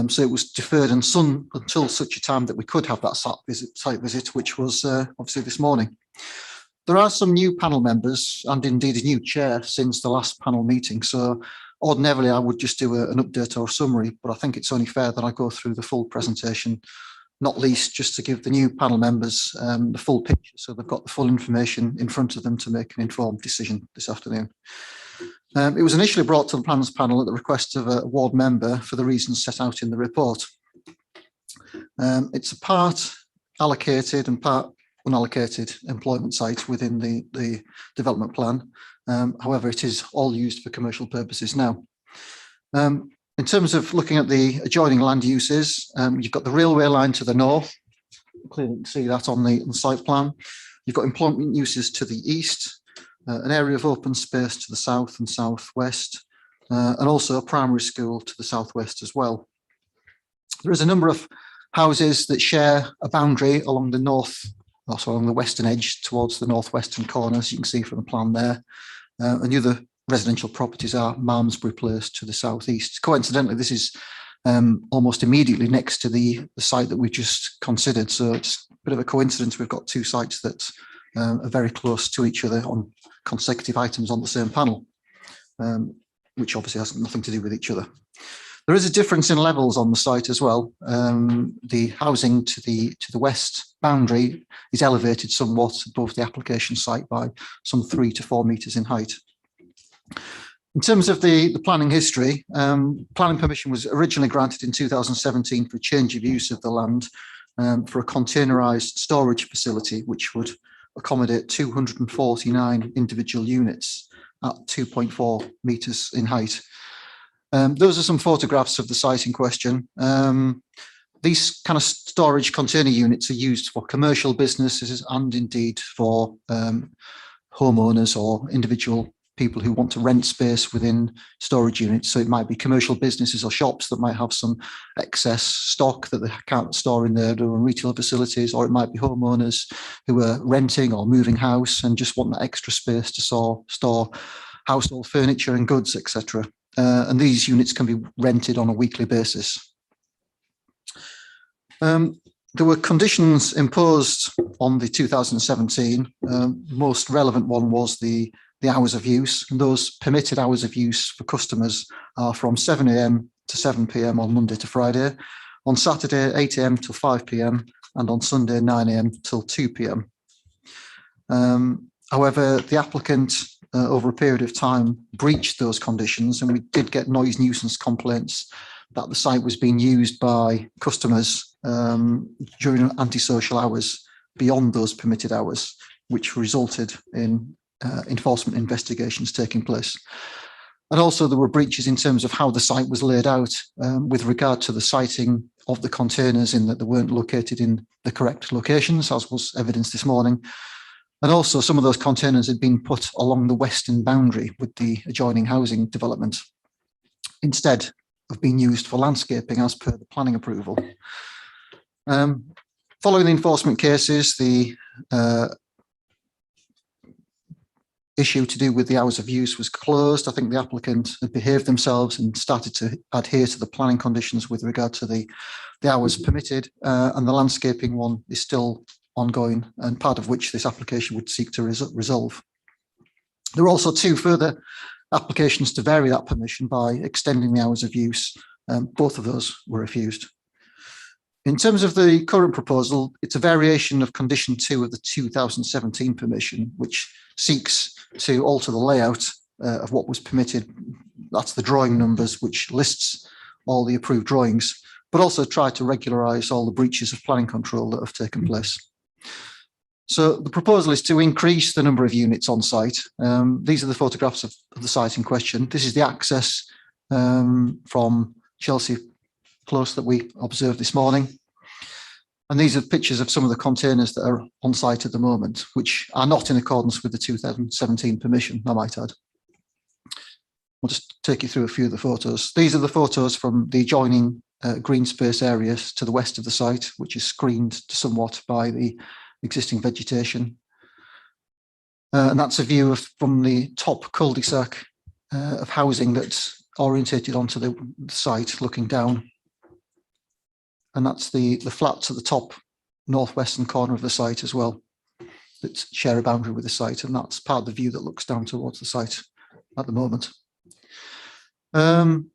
So it was deferred until such a time that we could have that site visit, which was obviously this morning. There are some new panel members and indeed a new chair since the last panel meeting. So ordinarily, I would just do an update or a summary, but I think it's only fair that I go through the full presentation, not least just to give the new panel members the full picture, so they've got the full information in front of them to make an informed decision this afternoon. It was initially brought to the planners panel at the request of a ward member for the reasons set out in the report. It's a part allocated and part unallocated employment site within the development plan. However, it is all used for commercial purposes now. In terms of looking at the adjoining land uses, you've got the railway line to the north. Clearly, you can see that on the site plan. You've got employment uses to the east, an area of open space to the south and southwest, and also a primary school to the southwest as well. There is a number of houses that share a boundary along the along the western edge towards the northwestern corner, as you can see from the plan there. And the other residential properties are Malmesbury Place to the southeast. Coincidentally, this is almost immediately next to the site that we just considered. So it's a bit of a coincidence. We've got two sites that are very close to each other on consecutive items on the same panel, which obviously has nothing to do with each other. There is a difference in levels on the site as well. The housing to the west boundary is elevated somewhat above the application site by some 3 to 4 metres in height. In terms of the planning history, planning permission was originally granted in 2017 for change of use of the land for a containerised storage facility, which would accommodate 249 individual units at 2.4 metres in height. Those are some photographs of the site in question. These kind of storage container units are used for commercial businesses and indeed for homeowners or individual people who want to rent space within storage units. So it might be commercial businesses or shops that might have some excess stock that they can't store in their own retail facilities, or it might be homeowners who are renting or moving house and just want that extra space to store household furniture and goods, etc. And these units can be rented on a weekly basis. There were conditions imposed on the 2017. Most relevant one was the hours of use, and those permitted hours of use for customers are from 7 AM to 7 PM on Monday to Friday, on Saturday 8 AM till 5 PM, and on Sunday 9 AM till 2 PM. However, the applicant over a period of time breached those conditions, and we did get noise nuisance complaints that the site was being used by customers during antisocial hours beyond those permitted hours, which resulted in enforcement investigations taking place. And also there were breaches in terms of how the site was laid out with regard to the siting of the containers, in that they weren't located in the correct locations, as was evidenced this morning. And also some of those containers had been put along the western boundary with the adjoining housing development, instead of being used for landscaping as per the planning approval. Following the enforcement cases, the issue to do with the hours of use was closed. I think the applicant had behaved themselves and started to adhere to the planning conditions with regard to the hours permitted, and the landscaping one is still ongoing, and part of which this application would seek to resolve. There are also 2 further applications to vary that permission by extending the hours of use. Both of those were refused. In terms of the current proposal, it's a variation of condition 2 of the 2017 permission, which seeks to alter the layout of what was permitted. That's the drawing numbers, which lists all the approved drawings, but also try to regularise all the breaches of planning control that have taken place. So the proposal is to increase the number of units on site. These are the photographs of the site in question. This is the access from Chelsea Close that we observed this morning. And these are pictures of some of the containers that are on site at the moment, which are not in accordance with the 2017 permission, I might add. I'll just take you through a few of the photos. These are the photos from the adjoining green space areas to the west of the site, which is screened somewhat by the existing vegetation. And that's a view from the top cul-de-sac of housing that's orientated onto the site looking down. And that's the flats at the top northwestern corner of the site as well, that share a boundary with the site. And that's part of the view that looks down towards the site at the moment. In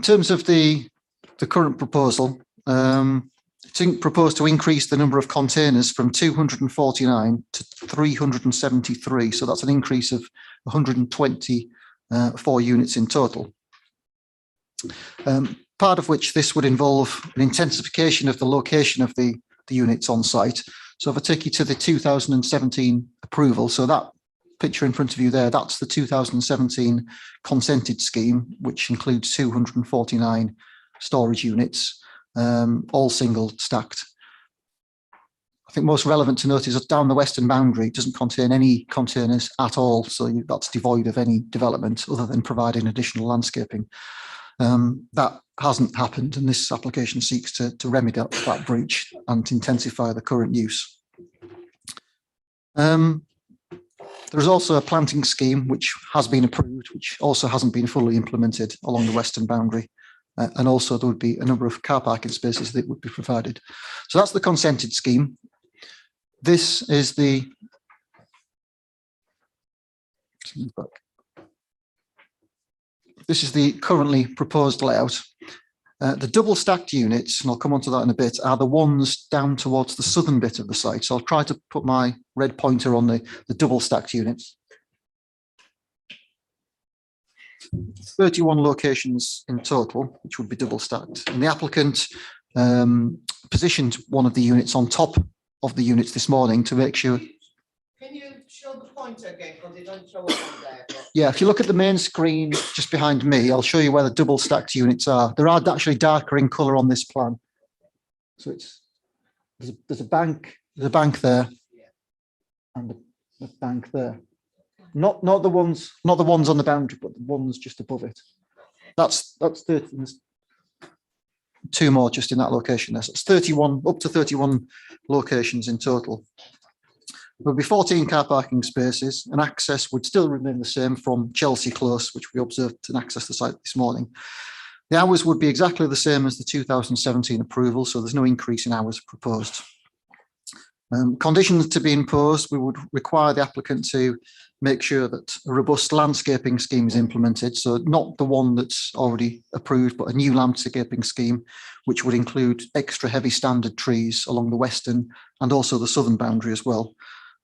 terms of the current proposal, it's proposed to increase the number of containers from 249 to 373. So that's an increase of 124 units in total. Part of which this would involve an intensification of the location of the units on site. So if I take you to the 2017 approval, so that picture in front of you there, that's the 2017 consented scheme, which includes 249 storage units, all single stacked. I think most relevant to note is that down the western boundary, it doesn't contain any containers at all. So that's devoid of any development other than providing additional landscaping. That hasn't happened, and this application seeks to remedy that breach and intensify the current use. There's also a planting scheme which has been approved, which also hasn't been fully implemented along the western boundary. And also there would be a number of car parking spaces that would be provided. So that's the consented scheme. This is the currently proposed layout. The double stacked units, and I'll come on to that in a bit, are the ones down towards the southern bit of the site. So I'll try to put my red pointer on the double stacked units. 31 locations in total, which would be double stacked. And the applicant positioned one of the units on top of the units this morning to make sure. Can you show the pointer again, because it doesn't show up on there. Yeah, if you look at the main screen just behind me, I'll show you where the double stacked units are. There are actually darker in colour on this plan. So there's a bank there, and a bank there. Not the ones on the boundary, but the ones just above it. That's 30, there's two more just in that location there. So it's 31, up to 31 locations in total. There'll be 14 car parking spaces, and access would still remain the same from Chelsea Close, which we observed to access the site this morning. The hours would be exactly the same as the 2017 approval, so there's no increase in hours proposed. Conditions to be imposed, we would require the applicant to make sure that a robust landscaping scheme is implemented, so not the one that's already approved, but a new landscaping scheme, which would include extra heavy standard trees along the western and also the southern boundary as well.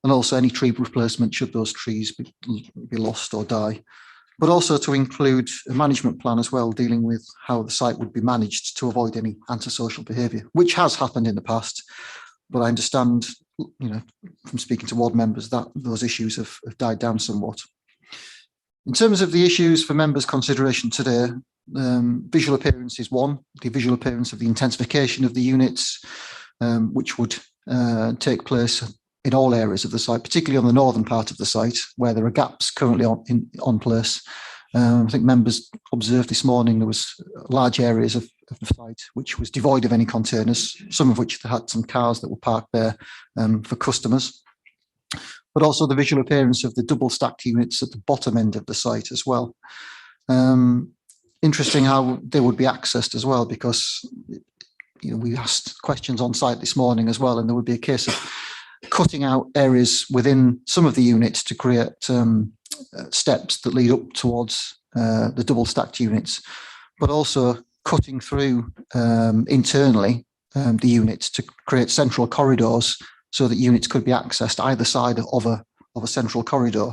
And also any tree replacement should those trees be lost or die. But also to include a management plan as well, dealing with how the site would be managed to avoid any antisocial behaviour, which has happened in the past. But I understand, from speaking to ward members, that those issues have died down somewhat. In terms of the issues for members' consideration today, visual appearance is one, the visual appearance of the intensification of the units, which would take place in all areas of the site, particularly on the northern part of the site, where there are gaps currently on place. I think members observed this morning there was large areas of the site which was devoid of any containers, some of which had some cars that were parked there for customers, but also the visual appearance of the double stacked units at the bottom end of the site as well. Interesting how they would be accessed as well, because we asked questions on site this morning as well, and there would be a case of cutting out areas within some of the units to create steps that lead up towards the double stacked units, but also cutting through internally the units to create central corridors so that units could be accessed either side of a central corridor.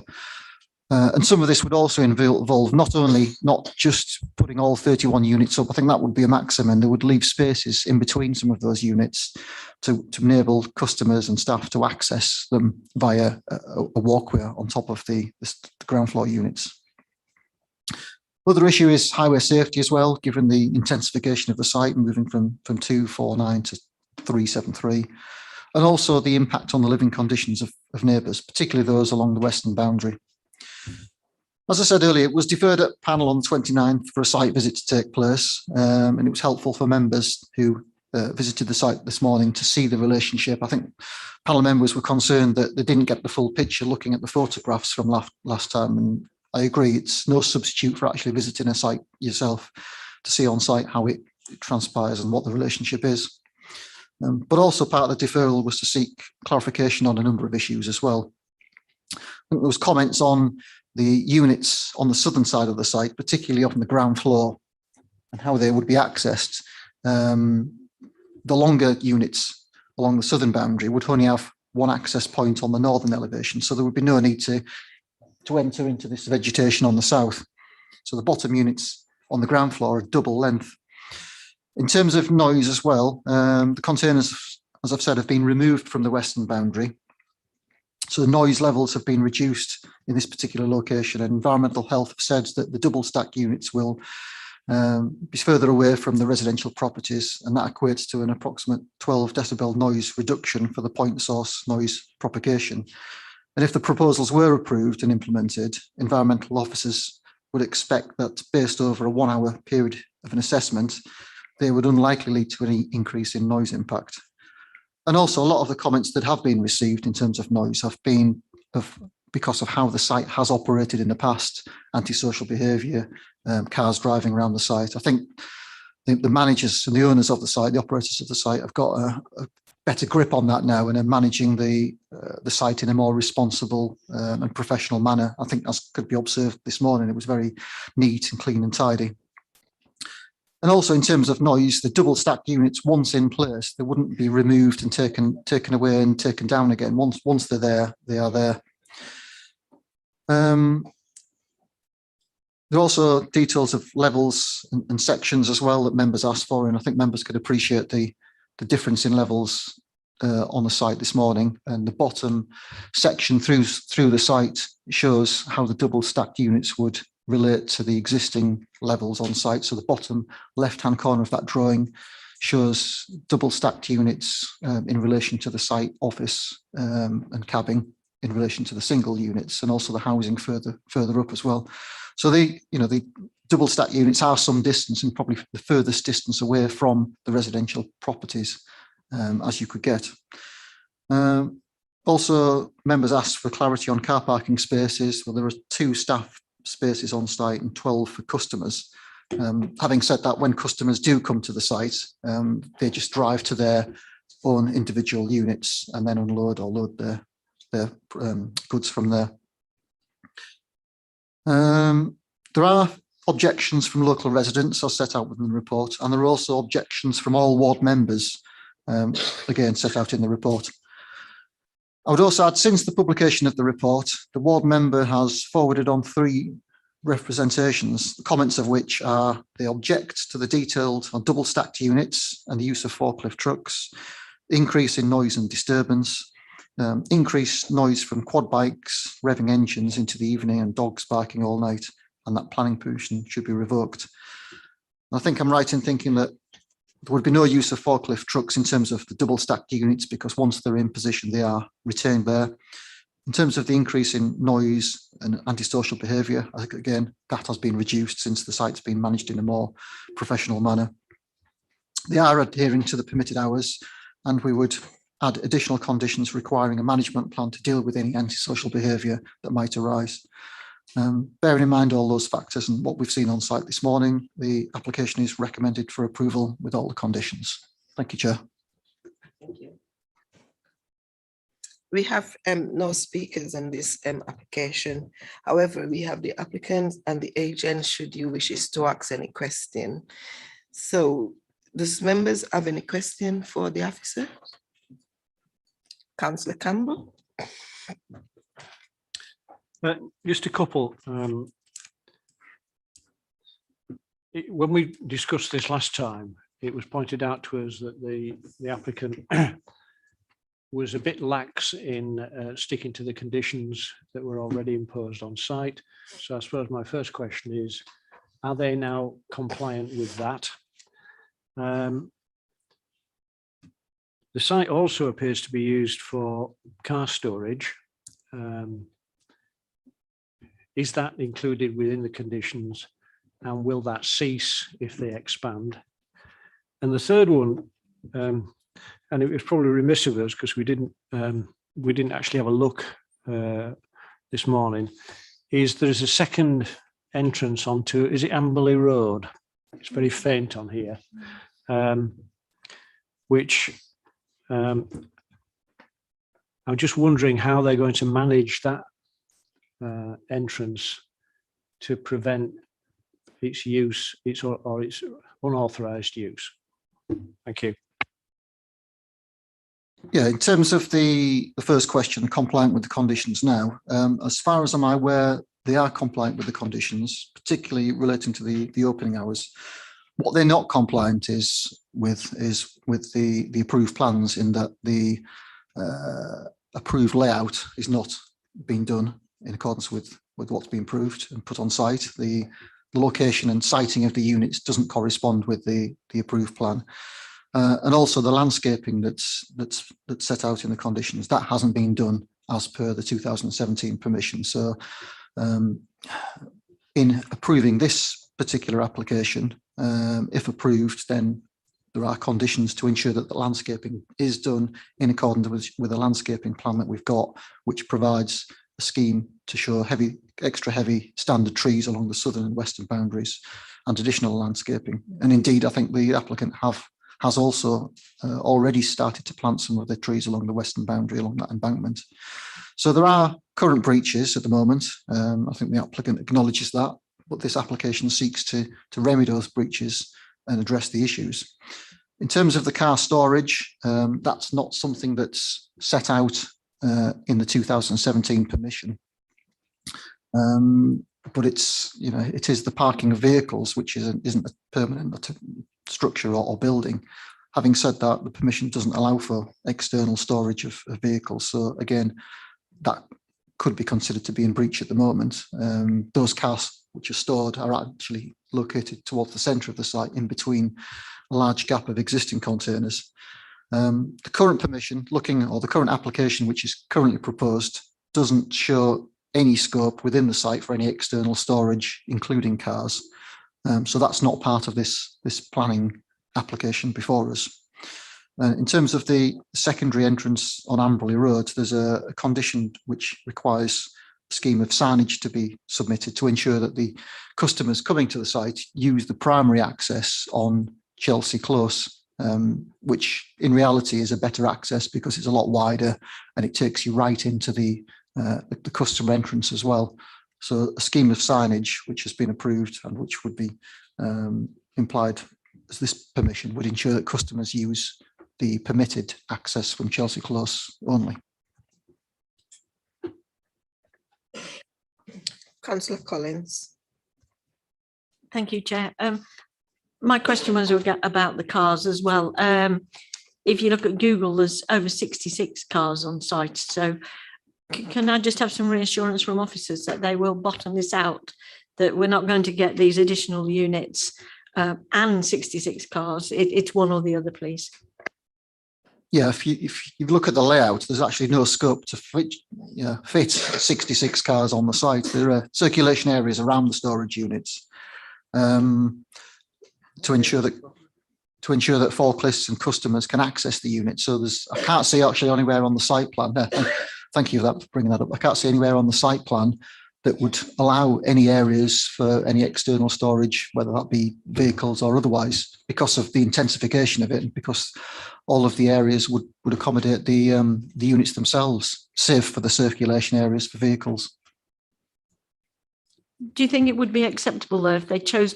And some of this would also involve not just putting all 31 units up. I think that would be a maximum, and they would leave spaces in between some of those units to enable customers and staff to access them via a walkway on top of the ground floor units. Other issue is highway safety as well, given the intensification of the site, moving from 249 to 373, and also the impact on the living conditions of neighbours, particularly those along the western boundary. As I said earlier, it was deferred at panel on the 29th for a site visit to take place, and it was helpful for members who visited the site this morning to see the relationship. I think panel members were concerned that they didn't get the full picture looking at the photographs from last time, and I agree, it's no substitute for actually visiting a site yourself to see on site how it transpires and what the relationship is. But also part of the deferral was to seek clarification on a number of issues as well. I think there was comments on the units on the southern side of the site, particularly up on the ground floor, and how they would be accessed. The longer units along the southern boundary would only have one access point on the northern elevation, so there would be no need to enter into this vegetation on the south. So the bottom units on the ground floor are double length. In terms of noise as well, the containers, as I've said, have been removed from the western boundary. So the noise levels have been reduced in this particular location, and Environmental Health have said that the double stack units will be further away from the residential properties, and that equates to an approximate 12 decibel noise reduction for the point source noise propagation. And if the proposals were approved and implemented, environmental officers would expect that based over a 1 hour period of an assessment, they would unlikely lead to any increase in noise impact. And also a lot of the comments that have been received in terms of noise have been because of how the site has operated in the past, antisocial behaviour, cars driving around the site. I think the managers and the owners of the site, the operators of the site, have got a better grip on that now and are managing the site in a more responsible and professional manner. I think as could be observed this morning, it was very neat and clean and tidy. And also in terms of noise, the double stacked units, once in place, they wouldn't be removed and taken away and taken down again. Once they're there, they are there. There are also details of levels and sections as well that members asked for, and I think members could appreciate the difference in levels on the site this morning. And the bottom section through the site shows how the double stacked units would relate to the existing levels on site. So the bottom left-hand corner of that drawing shows double stacked units in relation to the site office and cabin in relation to the single units, and also the housing further up as well. So the double stacked units are some distance, and probably the furthest distance away from the residential properties as you could get. Also, members asked for clarity on car parking spaces. Well, there are 2 staff spaces on site and 12 for customers. Having said that, when customers do come to the site, they just drive to their own individual units and then unload or load their goods from there. There are objections from local residents as set out within the report, and there are also objections from all ward members, again set out in the report. I would also add, since the publication of the report, the ward member has forwarded on 3 representations, the comments of which are they object to the detailed on double stacked units and the use of forklift trucks, increase in noise and disturbance, increased noise from quad bikes, revving engines into the evening, and dogs barking all night, and that planning permission should be revoked. I think I'm right in thinking that there would be no use of forklift trucks in terms of the double stacked units, because once they're in position, they are retained there. In terms of the increase in noise and antisocial behaviour, I think, again, that has been reduced since the site's been managed in a more professional manner. They are adhering to the permitted hours, and we would add additional conditions requiring a management plan to deal with any antisocial behaviour that might arise. Bearing in mind all those factors and what we've seen on site this morning, the application is recommended for approval with all the conditions. Thank you, Chair. Thank you. We have no speakers on this application. However, we have the applicant and the agent should you wishes to ask any question. So does members have any question for the officer? Councillor Campbell. Just a couple. When we discussed this last time, it was pointed out to us that the applicant was a bit lax in sticking to the conditions that were already imposed on site. So I suppose my first question is, are they now compliant with that? The site also appears to be used for car storage. Is that included within the conditions, and will that cease if they expand? And the third one, and it was probably remiss of us because we didn't actually have a look this morning, is there's a second entrance onto, is it Amberley Road? It's very faint on here, which I'm just wondering how they're going to manage that entrance to prevent its use, or its unauthorised use. Thank you. Yeah, in terms of the first question, compliant with the conditions now, as far as I'm aware, they are compliant with the conditions, particularly relating to the opening hours. What they're not compliant is with the approved plans, in that the approved layout is not being done in accordance with what's been approved and put on site. The location and siting of the units doesn't correspond with the approved plan. And also the landscaping that's set out in the conditions, that hasn't been done as per the 2017 permission. So in approving this particular application, if approved, then there are conditions to ensure that the landscaping is done in accordance with the landscaping plan that we've got, which provides a scheme to show extra heavy standard trees along the southern and western boundaries and additional landscaping. And indeed, I think the applicant has also already started to plant some of the trees along the western boundary along that embankment. So there are current breaches at the moment. I think the applicant acknowledges that, but this application seeks to remedy those breaches and address the issues. In terms of the car storage, that's not something that's set out in the 2017 permission. But it's, it is the parking of vehicles, which isn't a permanent structure or building. Having said that, the permission doesn't allow for external storage of vehicles. So again, that could be considered to be in breach at the moment. Those cars which are stored are actually located towards the centre of the site, in between a large gap of existing containers. The current permission, the current application which is currently proposed, doesn't show any scope within the site for any external storage, including cars. So that's not part of this planning application before us. In terms of the secondary entrance on Amberley Road, there's a condition which requires a scheme of signage to be submitted to ensure that the customers coming to the site use the primary access on Chelsea Close, which in reality is a better access because it's a lot wider and it takes you right into the customer entrance as well. So a scheme of signage which has been approved and which would be implied as this permission would ensure that customers use the permitted access from Chelsea Close only. Councillor Collins. Thank you, Chair. My question was about the cars as well. If you look at Google, there's over 66 cars on site. So can I just have some reassurance from officers that they will bottom this out, that we're not going to get these additional units and 66 cars? It's one or the other, please. Yeah, if you look at the layout, there's actually no scope to fit 66 cars on the site. There are circulation areas around the storage units to ensure that forklifts and customers can access the unit. So I can't see actually anywhere on the site plan. Thank you for bringing that up. I can't see anywhere on the site plan that would allow any areas for any external storage, whether that be vehicles or otherwise, because of the intensification of it, and because all of the areas would accommodate the units themselves, save for the circulation areas for vehicles. Do you think it would be acceptable though if they chose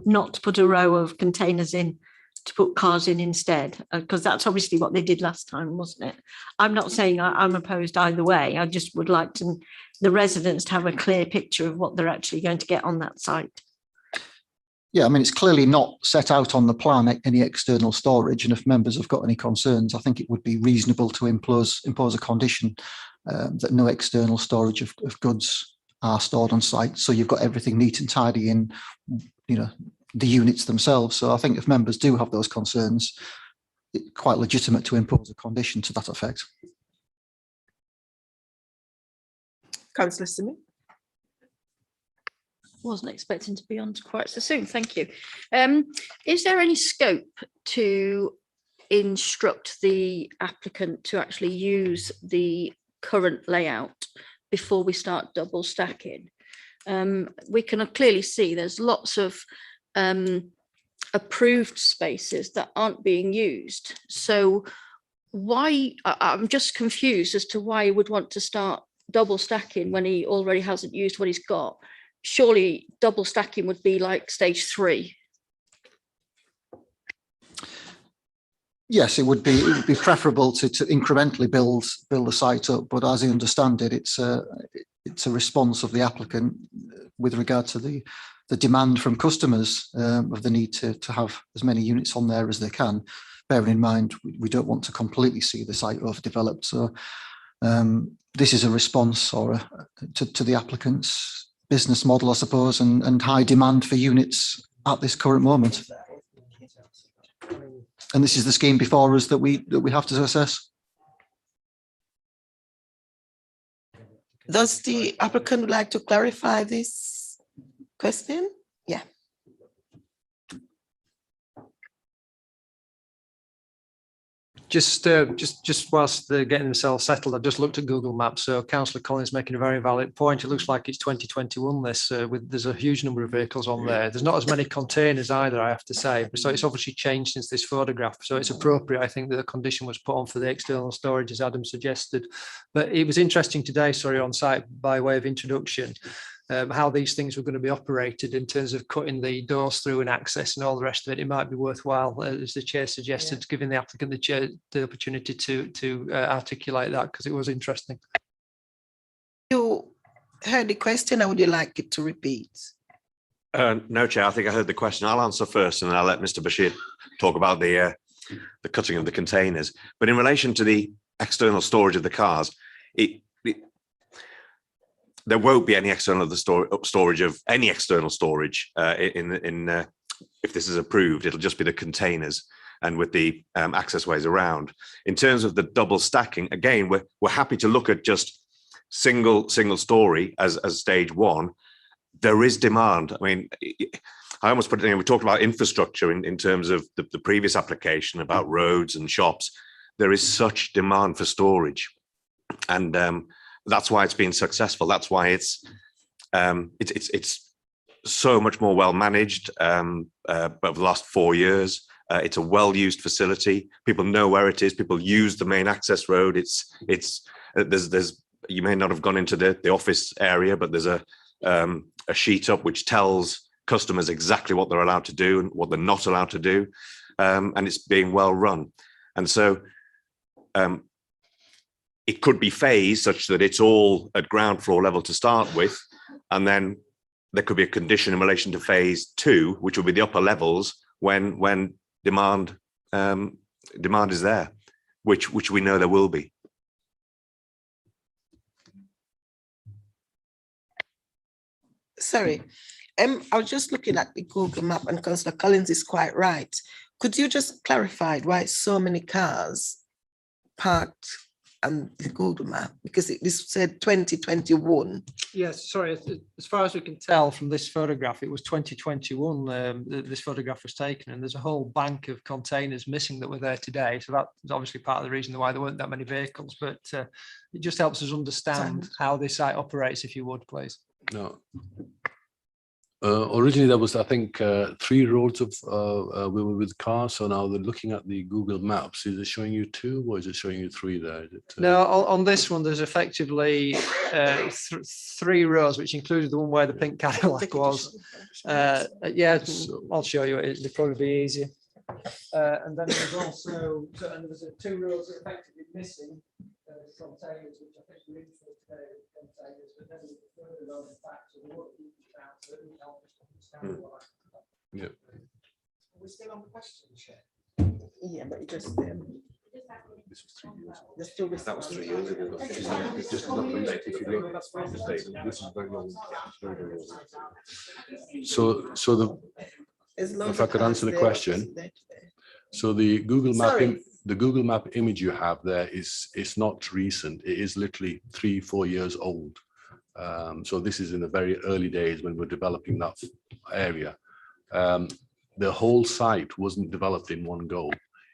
not to put a row of containers in to put cars in instead? Because that's obviously what they did last time, wasn't it? I'm not saying I'm opposed either way. I just would like the residents to have a clear picture of what they're actually going to get on that site. Yeah, I mean, it's clearly not set out on the plan, any external storage. And if members have got any concerns, I think it would be reasonable to impose a condition that no external storage of goods are stored on site. So you've got everything neat and tidy in, the units themselves. So I think if members do have those concerns, it's quite legitimate to impose a condition to that effect. Councillor Simi. Wasn't expecting to be on quite so soon. Thank you. Is there any scope to instruct the applicant to actually use the current layout before we start double stacking? We can clearly see there's lots of approved spaces that aren't being used. So why, I'm just confused as to why he would want to start double stacking when he already hasn't used what he's got. Surely double stacking would be like stage 3. Yes, it would be preferable to incrementally build the site up, but as I understand it, it's a response of the applicant with regard to the demand from customers of the need to have as many units on there as they can. Bearing in mind, we don't want to completely see the site overdeveloped. So this is a response to the applicant's business model, I suppose, and high demand for units at this current moment. And this is the scheme before us that we have to assess. Does the applicant like to clarify this question? Yeah. Just whilst they're getting themselves settled, I've just looked at Google Maps. So Councillor Collins making a very valid point. It looks like it's 2021. There's a huge number of vehicles on there. There's not as many containers either, I have to say. So it's obviously changed since this photograph. So it's appropriate, I think, that the condition was put on for the external storage, as Adam suggested. But it was interesting today, on site by way of introduction, how these things were going to be operated in terms of cutting the doors through and access and all the rest of it. It might be worthwhile, as the chair suggested, giving the applicant the opportunity to articulate that, because it was interesting. You heard the question, or would you like it to repeat? No, Chair, I think I heard the question. I'll answer first and then I'll let Mr. Bashir talk about the cutting of the containers. But in relation to the external storage of the cars, there won't be any external storage of any external storage if this is approved. It'll just be the containers and with the access ways around. In terms of the double stacking, again, we're happy to look at just single story as stage 1. There is demand. I mean, I almost put it in, we talked about infrastructure in terms of the previous application about roads and shops. There is such demand for storage, and that's why it's been successful. That's why it's so much more well managed over the last 4 years. It's a well-used facility. People know where it is. People use the main access road. There's you may not have gone into the office area, but there's a sheet up which tells customers exactly what they're allowed to do and what they're not allowed to do, and it's being well run. And so it could be phased such that it's all at ground floor level to start with, and then there could be a condition in relation to phase 2, which will be the upper levels when demand is there, which we know there will be. Sorry, I was just looking at the Google map, and Councillor Collins is quite right. Could you just clarify why so many cars parked on the Google map? Because this said 2021. Yes, sorry, as far as we can tell from this photograph, it was 2021 this photograph was taken, and there's a whole bank of containers missing that were there today. So that's obviously part of the reason why there weren't that many vehicles, but it just helps us understand how this site operates, if you would, please. No. Originally, there was, I think, 3 roads of we were with cars. So now they're looking at the Google Maps. Is it showing you 2, or is it showing you 3 there? No, on this one, there's effectively 3 rows, which included the one where the pink Cadillac was. Yeah, I'll show you. It'll probably be easier. And then there's also, and there's 2 rows that are effectively missing containers, which I think we're in for today, containers, but then there's a further row in fact, so we won't keep it out, so it will help us understand why. Yeah. We're still on the question, Chair. Yeah, but it just This was 3 years ago. there's still That was 3 years ago. It's just not the date. If you look, this is very long. Very, very long. So if I could answer the question, so the Google Map, the Google Map image you have there is not recent. It is literally 3-4 years old. So this is in the very early days when we're developing that area. The whole site wasn't developed in one go.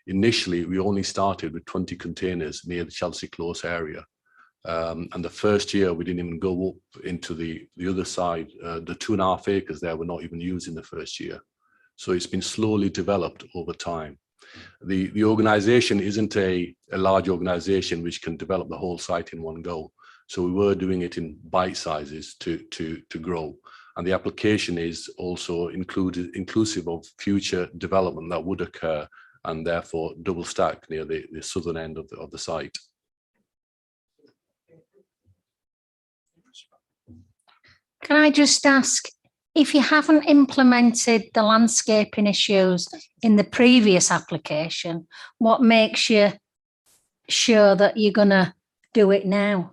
Initially, we only started with 20 containers near the Chelsea Close area. And the first year, we didn't even go up into the other side. The 2.5 acres there were not even used in the first year. So it's been slowly developed over time. The organization isn't a large organization which can develop the whole site in one go. So we were doing it in bite sizes to grow. And the application is also inclusive of future development that would occur, and therefore double stack near the southern end of the site. Can I just ask, if you haven't implemented the landscaping issues in the previous application, what makes you sure that you're going to do it now?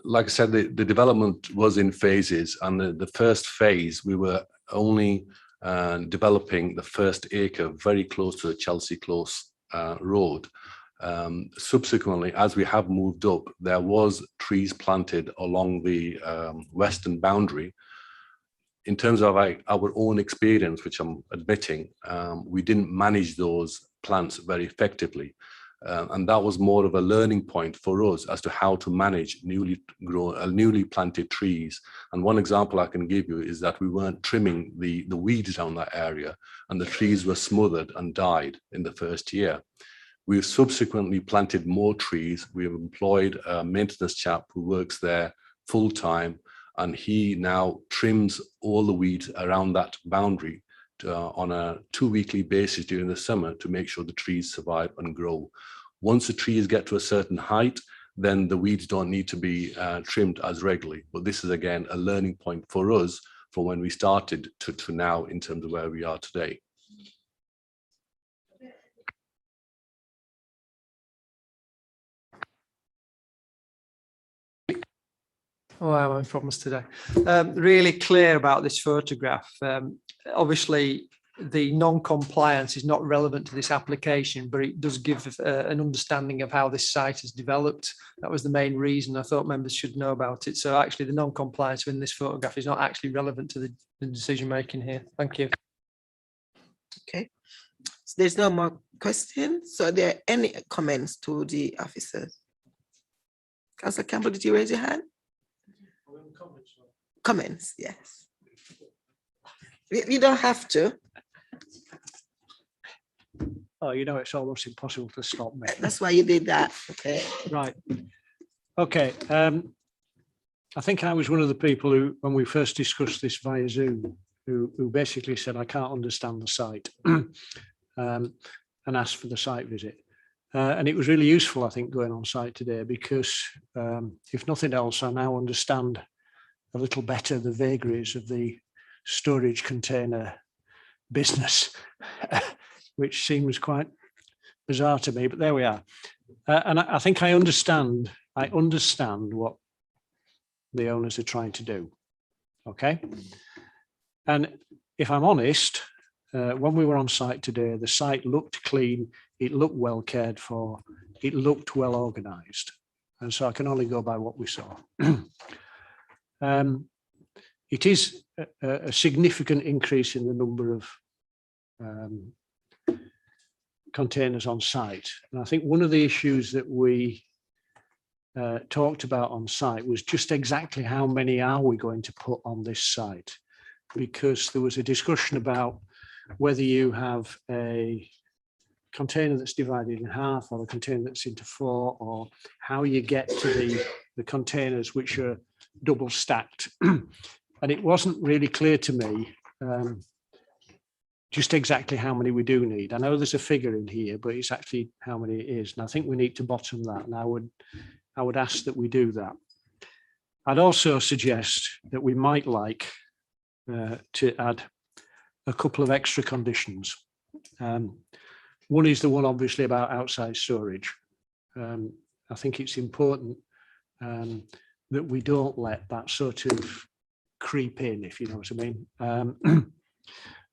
Like I said, the development was in phases, and the first phase, we were only developing the first acre very close to the Chelsea Close road. Subsequently, as we have moved up, there was trees planted along the western boundary. In terms of our own experience, which I'm admitting, we didn't manage those plants very effectively. And that was more of a learning point for us as to how to manage newly planted trees. And one example I can give you is that we weren't trimming the weeds down that area, and the trees were smothered and died in the first year. We've subsequently planted more trees. We have employed a maintenance chap who works there full time, and he now trims all the weeds around that boundary on a 2-weekly basis during the summer to make sure the trees survive and grow. Once the trees get to a certain height, then the weeds don't need to be trimmed as regularly. But this is, again, a learning point for us from when we started to now in terms of where we are today. Oh, I'm having problems today. Really clear about this photograph. Obviously, the non-compliance is not relevant to this application, but it does give an understanding of how this site has developed. That was the main reason I thought members should know about it. So actually, the non-compliance in this photograph is not actually relevant to the decision making here. Thank you. Okay, so there's no more questions. So are there any comments to the officers? Councillor Campbell, did you raise your hand? Comments, yes. You don't have to. Oh, you know, it's almost impossible to stop me. That's why you did that. Okay. Right. Okay. I think I was one of the people who, when we first discussed this via Zoom, who basically said, I can't understand the site and asked for the site visit. And it was really useful, I think, going on site today, because if nothing else, I now understand a little better the vagaries of the storage container business, which seems quite bizarre to me, but there we are. And I think I understand what the owners are trying to do. Okay. And if I'm honest, when we were on site today, the site looked clean, it looked well cared for, it looked well organized. And so I can only go by what we saw. It is a significant increase in the number of containers on site. And I think one of the issues that we talked about on site was just exactly how many are we going to put on this site? Because there was a discussion about whether you have a container that's divided in half or a container that's into 4, or how you get to the containers which are double stacked. And it wasn't really clear to me just exactly how many we do need. I know there's a figure in here, but it's actually how many it is. And I think we need to bottom that. And I would ask that we do that. I'd also suggest that we might like to add a couple of extra conditions. One is the one obviously about outside storage. I think it's important that we don't let that sort of creep in, if you know what I mean.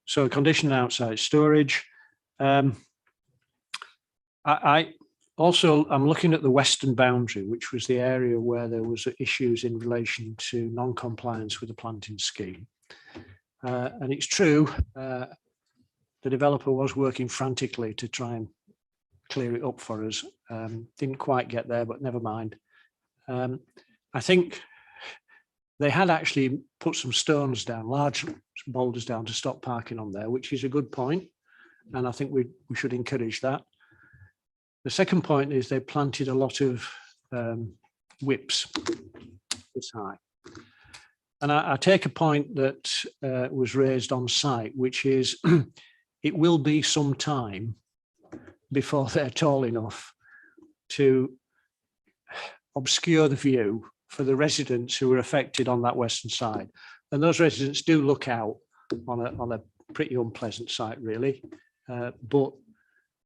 So a condition outside storage. I'm looking at the western boundary, which was the area where there was issues in relation to non-compliance with the planting scheme. And it's true, the developer was working frantically to try and clear it up for us. Didn't quite get there, but never mind. I think they had actually put some stones down, large boulders down to stop parking on there, which is a good point. And I think we should encourage that. The second point is they planted a lot of whips this high. And I take a point that was raised on site, which is it will be some time before they're tall enough to obscure the view for the residents who are affected on that western side. And those residents do look out on a pretty unpleasant site, really. But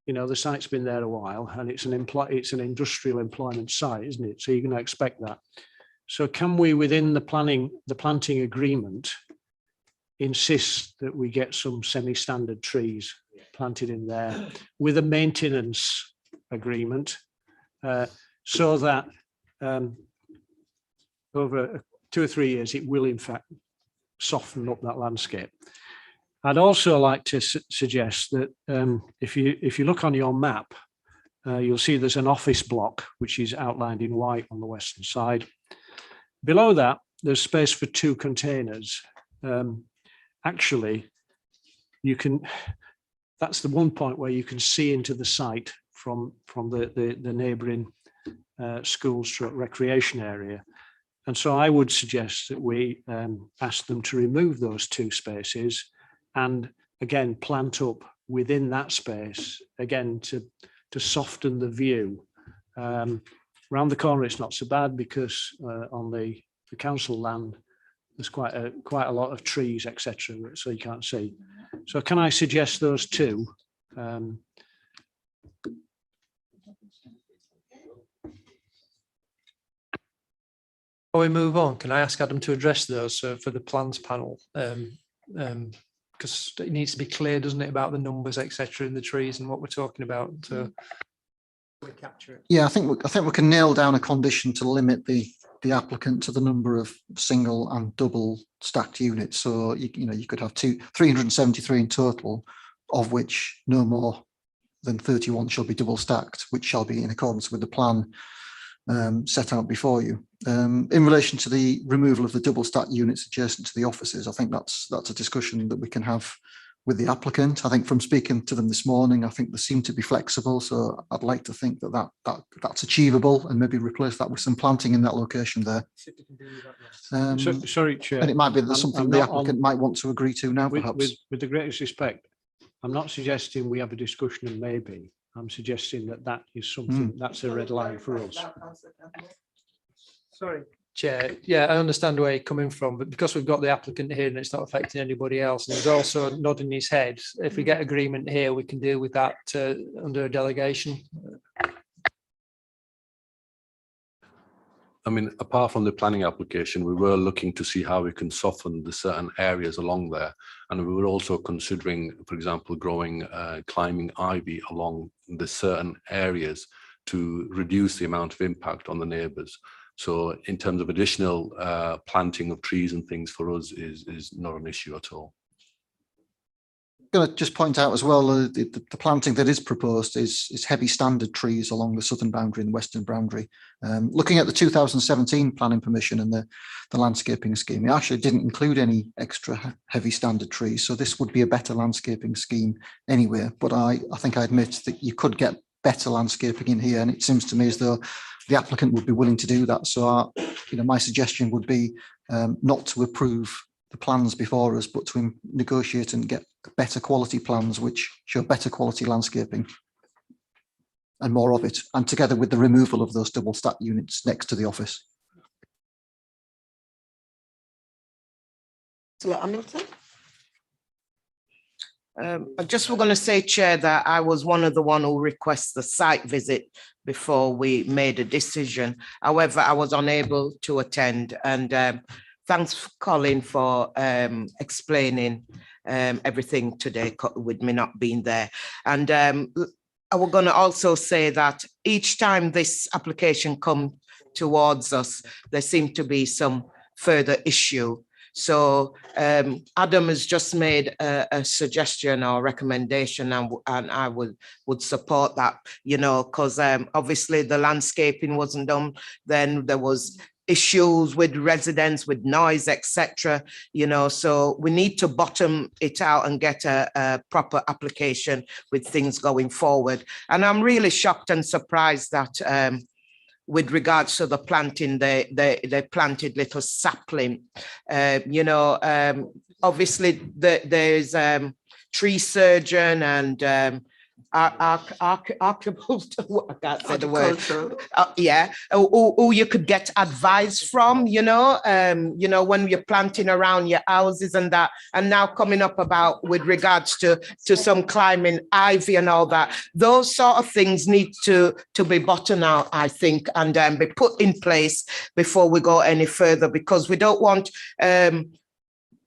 you know, the site's been there a while, and it's an industrial employment site, isn't it? So you're going to expect that. So can we, within the planting agreement, insist that we get some semi-standard trees planted in there with a maintenance agreement, so that over 2 or 3 years, it will in fact soften up that landscape. I'd also like to suggest that if you look on your map, you'll see there's an office block, which is outlined in white on the western side. Below that, there's space for 2 containers. Actually, that's the one point where you can see into the site from the neighbouring school/recreation area. And so I would suggest that we ask them to remove those 2 spaces and again plant up within that space, again to soften the view. Round the corner it's not so bad because on the council land there's quite a lot of trees, etc., so you can't see. So can I suggest those 2? Before we move on, can I ask Adam to address those for the plans panel? Because it needs to be clear, doesn't it, about the numbers, etc., in the trees and what we're talking about. So we capture it. Yeah, I think we can nail down a condition to limit the applicant to the number of single and double stacked units. So you could have 373 in total, of which no more than 31 shall be double stacked, which shall be in accordance with the plan set out before you. In relation to the removal of the double stacked units adjacent to the offices, I think that's a discussion that we can have with the applicant. I think from speaking to them this morning, I think they seem to be flexible. So I'd like to think that's achievable, and maybe replace that with some planting in that location there. Sorry, Chair. And it might be that something the applicant might want to agree to now, perhaps. With the greatest respect, I'm not suggesting we have a discussion and maybe. I'm suggesting that is something that's a red line for us. Sorry, Chair. Yeah, I understand where you're coming from, but because we've got the applicant here and it's not affecting anybody else, and he's also nodding his head, if we get agreement here, we can deal with that under a delegation. I mean, apart from the planning application, we were looking to see how we can soften the certain areas along there. And we were also considering, for example, growing climbing ivy along the certain areas to reduce the amount of impact on the neighbours. So in terms of additional planting of trees and things for us is not an issue at all. I'm going to just point out as well, the planting that is proposed is heavy standard trees along the southern boundary and the western boundary. Looking at the 2017 planning permission and the landscaping scheme, it actually didn't include any extra heavy standard trees. So this would be a better landscaping scheme anyway. But I think I admit that you could get better landscaping in here, and it seems to me as though the applicant would be willing to do that. So my suggestion would be not to approve the plans before us, but to negotiate and get better quality plans which show better quality landscaping and more of it, and together with the removal of those double stack units next to the office. Hamilton? I just was going to say, Chair, that I was one of the one who requested the site visit before we made a decision. However, I was unable to attend, and thanks, Colin, for explaining everything today with me not being there. And I was going to also say that each time this application comes towards us, there seems to be some further issue. So Adam has just made a suggestion or recommendation, and I would support that, you know, because obviously the landscaping wasn't done. Then there was issues with residents, with noise, etc. You know, so we need to bottom it out and get a proper application with things going forward. And I'm really shocked and surprised that with regards to the planting, they planted little sapling. You know, obviously there's tree surgeon and archibald, I can't say the word. Yeah, who you could get advice from, you know, when you're planting around your houses and that, and now coming up about with regards to some climbing ivy and all that. Those sort of things need to be bottomed out, I think, and be put in place before we go any further, because we don't want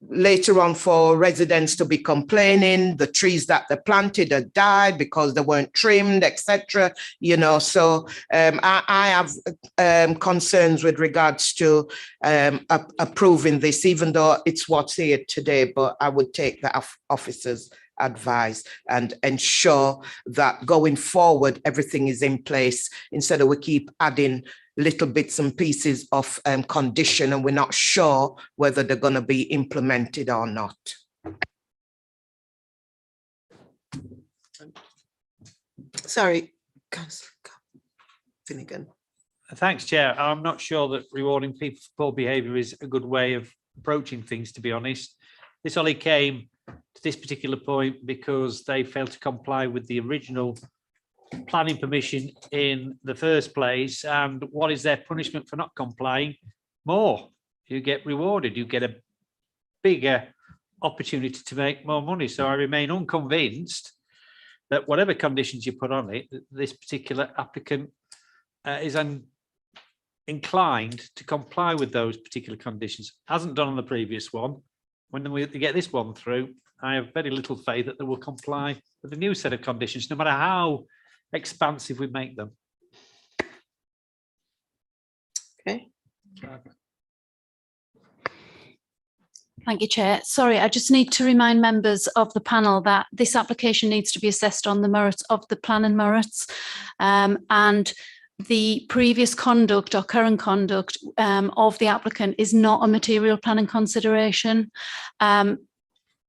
later on for residents to be complaining the trees that they planted had died because they weren't trimmed, etc. You know, so I have concerns with regards to approving this, even though it's what's here today, but I would take the officers' advice and ensure that going forward everything is in place, instead of we keep adding little bits and pieces of condition and we're not sure whether they're going to be implemented or not. Sorry, Councillor Finnegan. Thanks, Chair. I'm not sure that rewarding people for poor behaviour is a good way of approaching things, to be honest. This only came to this particular point because they failed to comply with the original planning permission in the first place. And what is their punishment for not complying? More. You get rewarded. You get a bigger opportunity to make more money. So I remain unconvinced that whatever conditions you put on it, this particular applicant is inclined to comply with those particular conditions. Hasn't done on the previous one. When we get this one through, I have very little faith that they will comply with the new set of conditions, no matter how expansive we make them. Okay. Thank you, Chair. Sorry, I just need to remind members of the panel that this application needs to be assessed on the merits of the plan and merits, and the previous conduct or current conduct of the applicant is not a material planning consideration.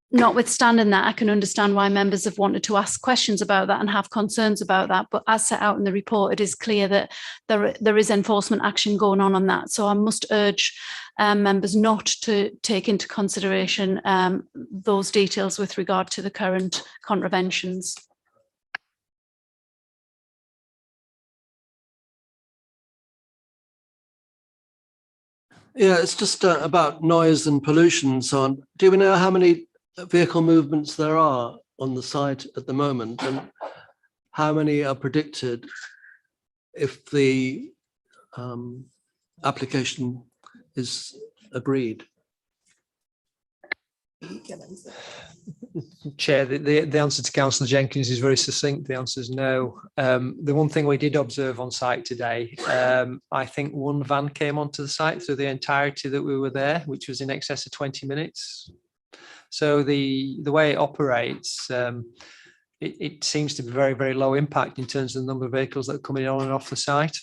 Notwithstanding that, I can understand why members have wanted to ask questions about that and have concerns about that. But as set out in the report, it is clear that there is enforcement action going on that. So I must urge members not to take into consideration those details with regard to the current contraventions. Yeah, it's just about noise and pollution and so on. Do we know how many vehicle movements there are on the site at the moment, and how many are predicted if the application is agreed? Chair, the answer to Councillor Jenkins is very succinct. The answer is no. The one thing we did observe on site today, I think one van came onto the site through the entirety that we were there, which was in excess of 20 minutes. So the way it operates, it seems to be very, very low impact in terms of the number of vehicles that are coming on and off the site.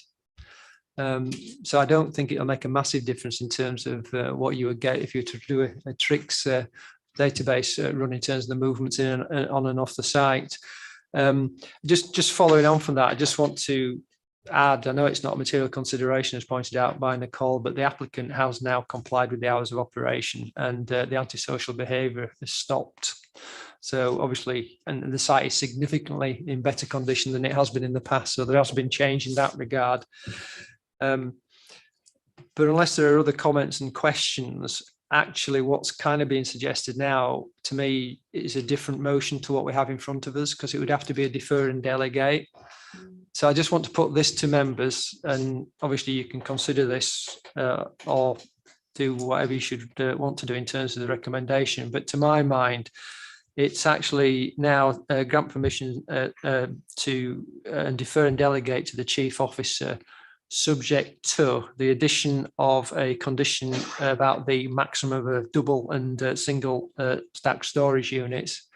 So I don't think it'll make a massive difference in terms of what you would get if you were to do a tricks database run in terms of the movements in and on and off the site. Just following on from that, I just want to add, I know it's not a material consideration as pointed out by Nicole, but the applicant has now complied with the hours of operation and the antisocial behaviour has stopped. So obviously, and the site is significantly in better condition than it has been in the past. So there has been change in that regard. But unless there are other comments and questions, actually what's kind of being suggested now to me is a different motion to what we have in front of us, because it would have to be a defer and delegate. So I just want to put this to members, and obviously you can consider this or do whatever you should want to do in terms of the recommendation. But to my mind, it's actually now grant permission to defer and delegate to the chief officer, subject to the addition of a condition about the maximum of double and single stack storage units,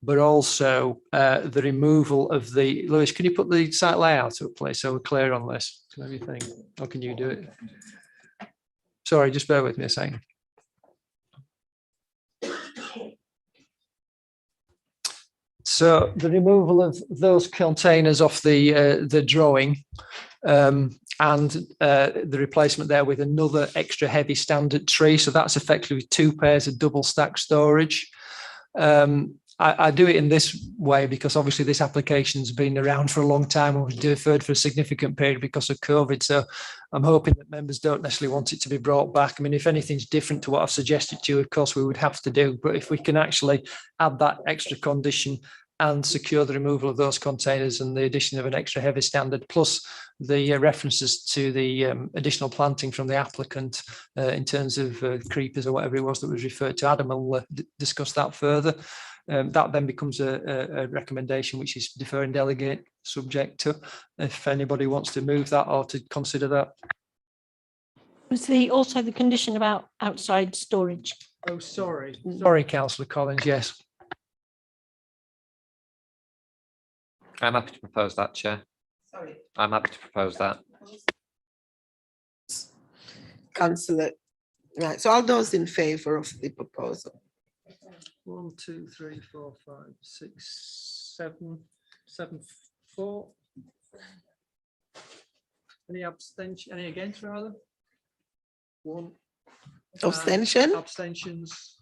but also the removal of the, Lewis, can you put the site layout up, please, so we're clear on this? What do you think? Or can you do it? Sorry, just bear with me a second. So the removal of those containers off the drawing, and the replacement there with another extra heavy standard tree. So that's effectively 2 pairs of double stack storage. I do it in this way because obviously this application's been around for a long time and was deferred for a significant period because of COVID. So I'm hoping that members don't necessarily want it to be brought back. I mean, if anything's different to what I've suggested to you, of course, we would have to do. But if we can actually add that extra condition and secure the removal of those containers and the addition of an extra heavy standard, plus the references to the additional planting from the applicant in terms of creepers or whatever it was that was referred to. Adam will discuss that further. That then becomes a recommendation which is defer and delegate, subject to, if anybody wants to move that or to consider that. Was also the condition about outside storage? Oh, sorry. Sorry, Councillor Collins, yes. I'm happy to propose that, Chair. Sorry. I'm happy to propose that. Councillor, right, so all those in favour of the proposal? 1, 2, 3, 4, 5, 6, 7, 7, 4. Any abstention? Any against, rather? 1. Abstention? Abstentions.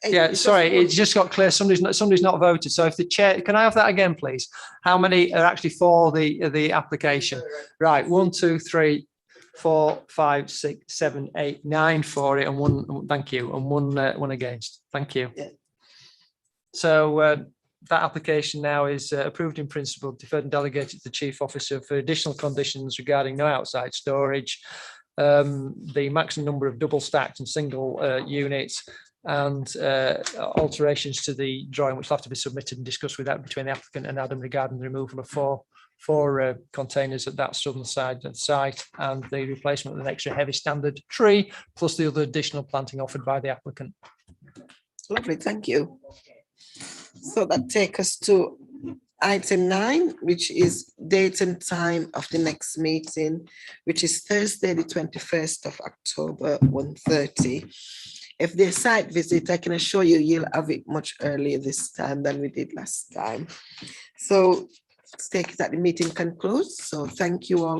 Yeah, sorry, it's just got clear. Somebody's not voted. So if the chair, can I have that again, please? How many are actually for the application? Right, 1, 2, 3, 4, 5, 6, 7, 8, 9 for it, and 1. Thank you, and one against. Thank you. Yeah. So that application now is approved in principle, deferred and delegated to the chief officer for additional conditions regarding no outside storage, the maximum number of double stacked and single units, and alterations to the drawing, which will have to be submitted and discussed with that between the applicant and Adam regarding the removal of four containers at that southern side of the site, and the replacement with an extra heavy standard tree, plus the other additional planting offered by the applicant. Lovely, thank you. So that takes us to item 9, which is date and time of the next meeting, which is Thursday, the 21st of October, 1:30. If there's site visit, I can assure you, you'll have it much earlier this time than we did last time. So let's take it that the meeting concludes. So thank you all